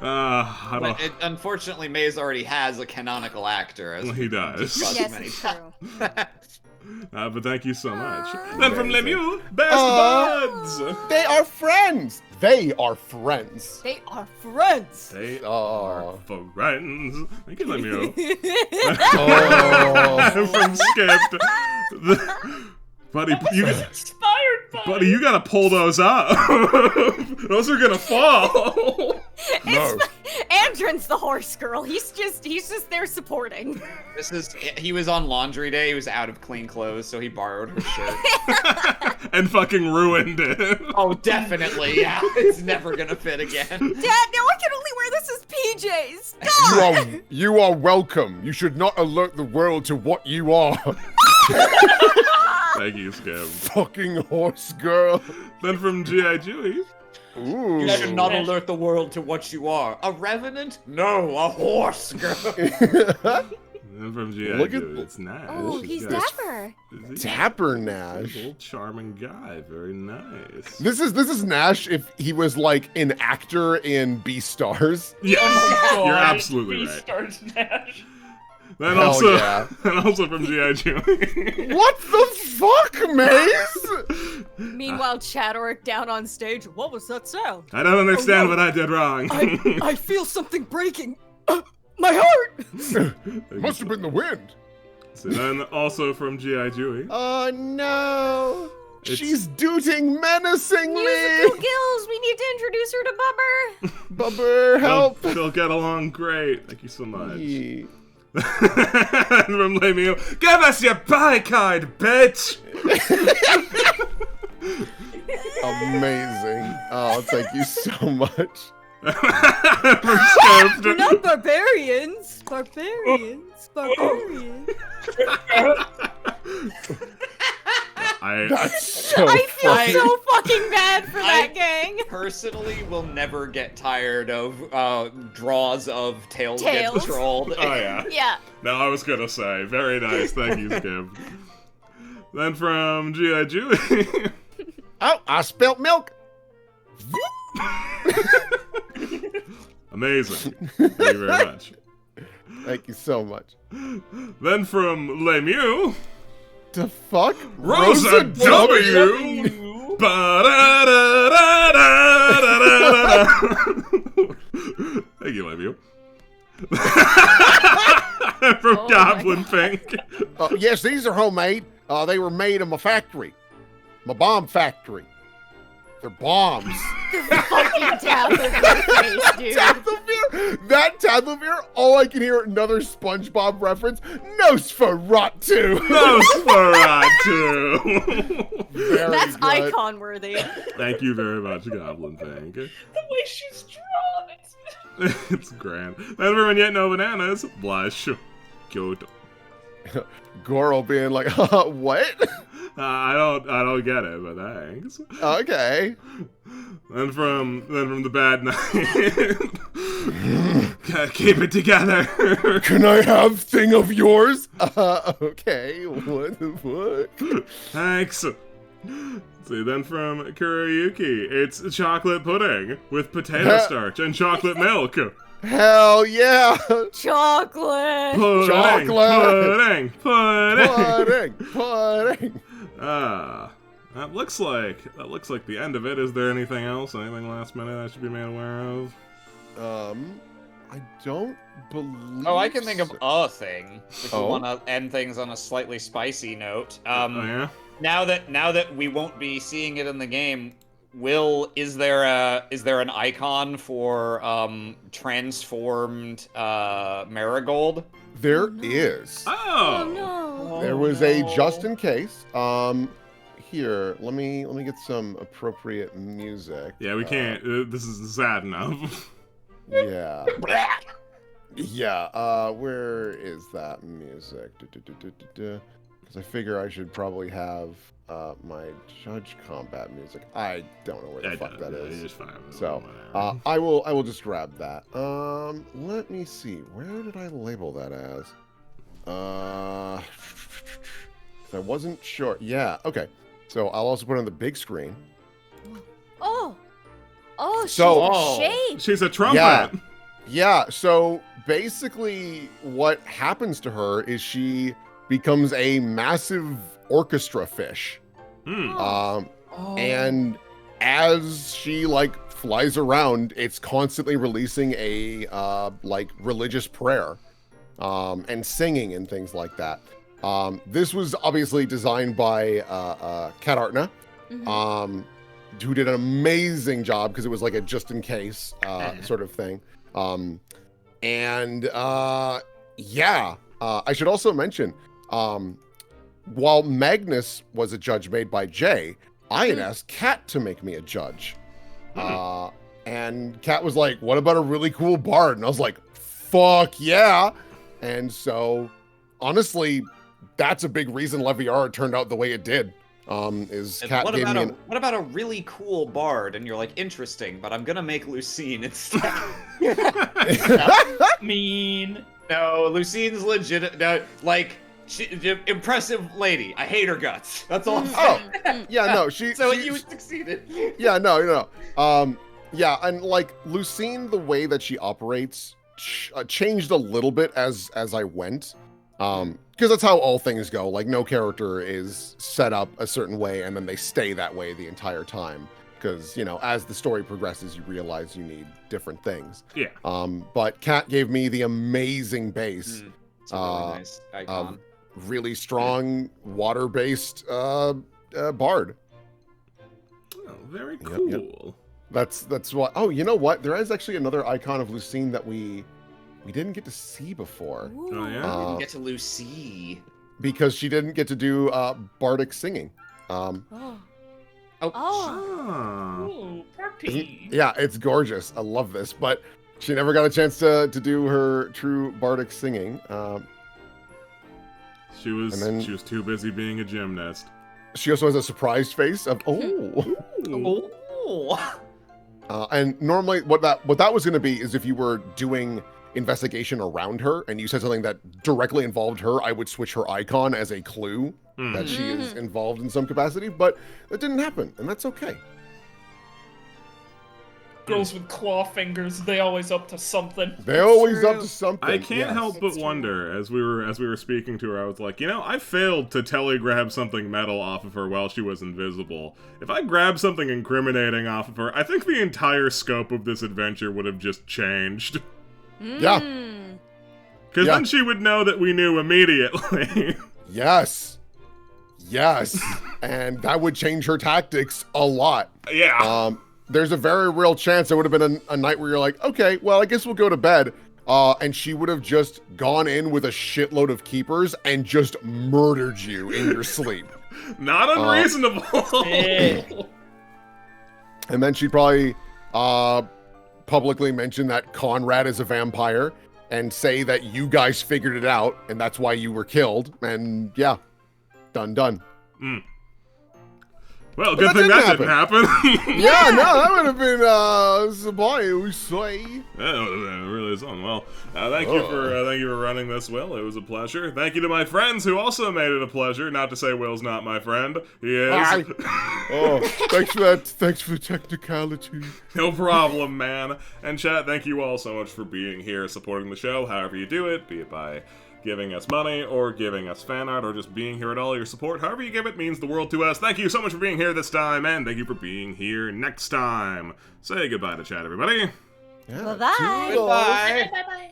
I don't. But unfortunately, Maze already has a canonical actor. As He does. discussed Yes, many it's times. true. But thank you so much. Then from Amazing. Lemieux, Best Buds. They are friends. They are friends. They are friends. They Oh. are friends. Thank you, Lemieux. Oh. From Skipped. Buddy, you, Inspired by. buddy, you gotta pull those up. Those are gonna fall. No. Andron's the horse girl. He's just there supporting. He was on laundry day. He was out of clean clothes, so he borrowed her shirt. And fucking ruined it. Oh, definitely. Yeah, it's never gonna fit again. Dad, now I can only wear this as PJs. God. You are welcome. You should not alert the world to what you are. Thank you, Skip. Fucking horse girl. Then from G.I. Joey. Ooh. You should not alert the world to what you are. A revenant? No, a horse girl. Then from G.I. Look at Joey, the- it's Nash. Oh, he's got- dapper. Is he? Dapper He's Nash. a little charming guy. Very nice. This is Nash if he was like an actor in Beastars. Yeah, Oh my you're God. absolutely He right. starts Nash. Then Hell also, yeah. and also from G.I. Joe. What the fuck, Maze? Meanwhile, Chadwick down on stage. What was that sound? I don't understand no. what I did wrong. I feel something breaking. My heart! Must have been the wind. So then also from G.I. Joe. Oh no! It's- She's dooting menacingly! Musical gills. We need to introduce her to Bubber. Bubber, help! They'll get along great. Thank you so much. Yeah. And from Lemieux, give us your pie card, bitch! Amazing. Oh, thank you so much. From Scope. We're not barbarians. Barbarians. That's so I feel funny. so fucking bad for that gang. Personally, will never get tired of draws of Tails Tails. gets trolled. Oh, yeah. Yeah. No, I was gonna say. Very nice. Thank you, Skip. Then from G.I. Joe. Oh, I spilt milk. Amazing. Thank you very much. Thank you so much. Then from Lemieux. The fuck? Rosa W. Ba-da-da-da-da-da-da-da. Thank you, Lemieux. From Oh my Goblin Pink. Yes, these are homemade. They were made in my factory. My bomb factory. They're bombs. Fucking Tattletale face, dude. Tattletale? That Tattletale? All I can hear another SpongeBob reference. Nosferatu. Nosferatu. Very That's good. icon worthy. Thank you very much, Goblin Pink. The way she's drawn it. It's grand. Then from Yet No Bananas, Blush. Kyoto. Goro being like, what? I don't get it, but thanks. Okay. Then from the Bad Night. Gotta keep it together. Can I have thing of yours? Okay. What the fuck? Thanks. See, then from Kurayuki, it's chocolate pudding with potato starch and chocolate milk. Hell yeah! Chocolate. Pudding, Chocolate. pudding. Pudding. That looks like the end of it. Is there anything else? Anything last minute I should be made aware of? I don't believe. Oh, I can think of a thing. If you Oh? want to end things on a slightly spicy note. Oh yeah. Now that we won't be seeing it in the game, is there an icon for transformed Marigold? There is. Oh. no. There was a just in case. Here, let me get some appropriate music. Yeah, we can't. This is sad enough. Yeah. Yeah. Where is that music? Because I figure I should probably have my Judge Combat music. I don't know where the fuck that is. Just fine. So, I will just grab that. Let me see. Where did I label that as? I wasn't sure. Yeah, okay. So I'll also put it on the big screen. Oh. Oh, she's So- a shape. She's a trumpet. Yeah. Yeah, so basically what happens to her is she becomes a massive orchestra fish. Hmm. And as she flies around, it's constantly releasing a religious prayer and singing and things like that. This was obviously designed by Kat Artna, who did an amazing job because it was like a just in case sort of thing. I should also mention, while Magnus was a judge made by Jay, I had asked Kat to make me a judge. And Kat was like, what about a really cool bard? And I was like, fuck yeah. And so, honestly, that's a big reason Leviar turned out the way it did. Is Kat What gave me what about a really cool bard? And you're like, interesting, but I'm gonna make Lucine instead. Mean. No, Lucine's legit. No, impressive lady. I hate her guts. That's all I'm saying. Oh, yeah, no, she. So she- you succeeded. Yeah, no. Yeah, and Lucine, the way that she operates changed a little bit as I went. Because that's how all things go. Like, no character is set up a certain way and then they stay that way the entire time. Because, you know, as the story progresses, you realize you need different things. Yeah. But Kat gave me the amazing base. It's a really nice icon. Really strong, water-based bard. Oh, very cool. Yep. That's what. Oh, you know what? There is actually another icon of Lucine that we didn't get to see before. Ooh. Oh, yeah? Didn't get to Lucy. Because she didn't get to do bardic singing. Oh. Ah. Ooh, party. Yeah, it's gorgeous. I love this, but she never got a chance to do her true bardic singing. She was then- she was too busy being a gymnast. She also has a surprised face of oh. Oh. And normally, what that was going to be is if you were doing investigation around her and you said something that directly involved her, I would switch her icon as a clue that she is involved in some capacity. But that didn't happen, and that's okay. Girls with claw fingers, they always up to something. They're always true. up to something. I can't yes. help but It's true. wonder as we were speaking to her. I was like, you know, I failed to telegrab something metal off of her while she was invisible. If I grabbed something incriminating off of her, I think the entire scope of this adventure would have just changed. Yeah. Because Yeah. then she would know that we knew immediately. Yes. And that would change her tactics a lot. Yeah. There's a very real chance it would have been a night where you're like, okay, well, I guess we'll go to bed. And she would have just gone in with a shitload of keepers and just murdered you in your sleep. Not unreasonable. And then she'd probably publicly mention that Conrad is a vampire and say that you guys figured it out and that's why you were killed. And yeah, done. Well, But good thing that that didn't happen. Yeah, no, that would have been surprise. Yeah, it really is something. Well, thank you for running this, Will. It was a pleasure. Thank you to my friends who also made it a pleasure. Not to say Will's not my friend. He is. Oh, thanks for that. Thanks for the technicality. No problem, man. And chat, thank you all so much for being here, supporting the show, however you do it, be it by giving us money, or giving us fan art, or just being here at all. Your support, however you give it, means the world to us. Thank you so much for being here this time, and thank you for being here next time. Say goodbye to chat, everybody. Yeah, Bye-bye. toodles. Goodbye. Bye-bye.